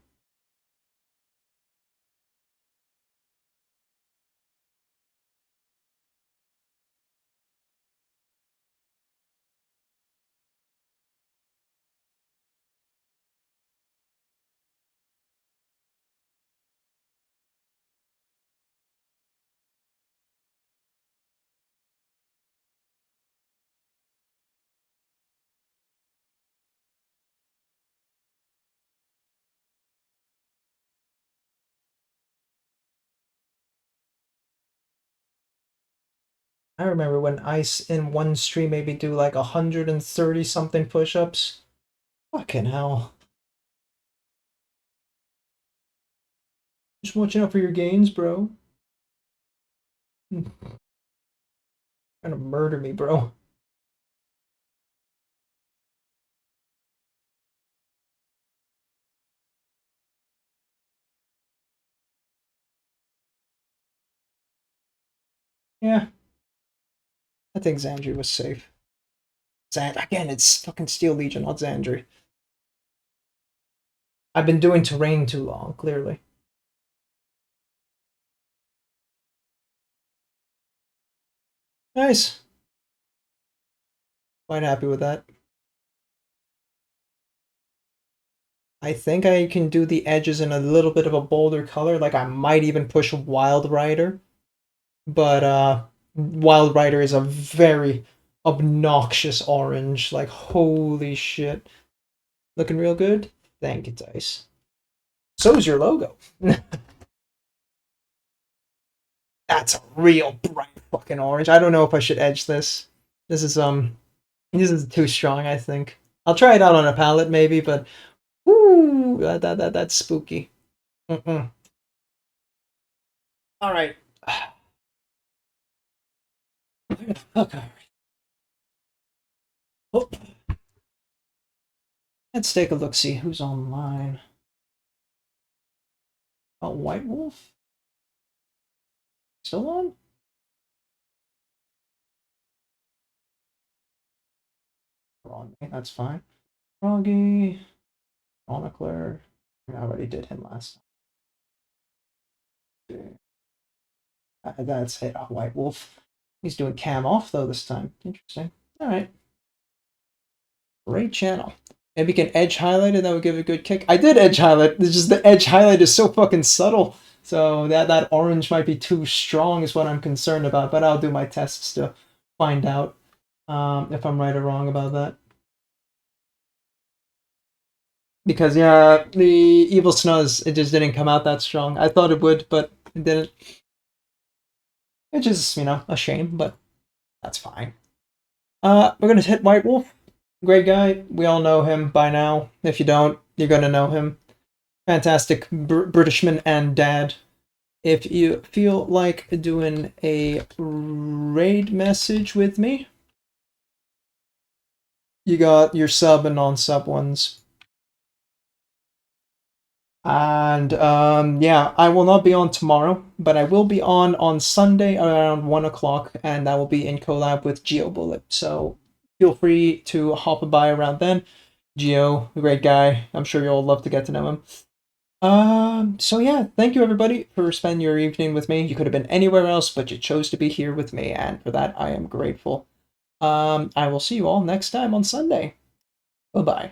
I remember when Ice in one stream maybe do like 130 something push-ups. Fucking hell. Just watching out for your gains, bro. Trying to murder me, bro. Yeah. I think Xandri was safe. Again, it's fucking Steel Legion, not Xandri. I've been doing terrain too long, clearly. Nice. Quite happy with that. I think I can do the edges in a little bit of a bolder color. Like I might even push Wild Rider. But Wild Rider is a very obnoxious orange. Like holy shit. Looking real good? Thank you, Dice. So's your logo. That's a real bright fucking orange. I don't know if I should edge this. This is too strong, I think. I'll try it out on a palette maybe, but woo, that's spooky. Mm-mm. All right. Okay. Oh. Let's take a look, see who's online. Oh, White Wolf? Still on? Wrong, that's fine. Froggy, Chronicler. I already did him last time. That's it. Oh, White Wolf. He's doing cam off though this time. Interesting. All right. Great channel. Maybe you can edge highlight it. That would give it a good kick. I did edge highlight. It's just the edge highlight is so fucking subtle. So that orange might be too strong is what I'm concerned about. But I'll do my tests to find out if I'm right or wrong about that. Because yeah, the Evil Snuzz, it just didn't come out that strong. I thought it would, but it didn't. Which is, you know, a shame, but that's fine. We're gonna hit White Wolf. Great guy. We all know him by now. If you don't, you're gonna know him. Fantastic Britishman and dad. If you feel like doing a raid message with me, you got your sub and non-sub ones. And yeah, I will not be on tomorrow, but I will be on Sunday around 1 o'clock, and that will be in collab with GeoBullet. So feel free to hop by around then. Geo, a great guy. I'm sure you'll love to get to know him. So yeah, thank you everybody for spending your evening with me. You could have been anywhere else, but you chose to be here with me, and for that I am grateful. I will see you all next time on Sunday. Bye-bye.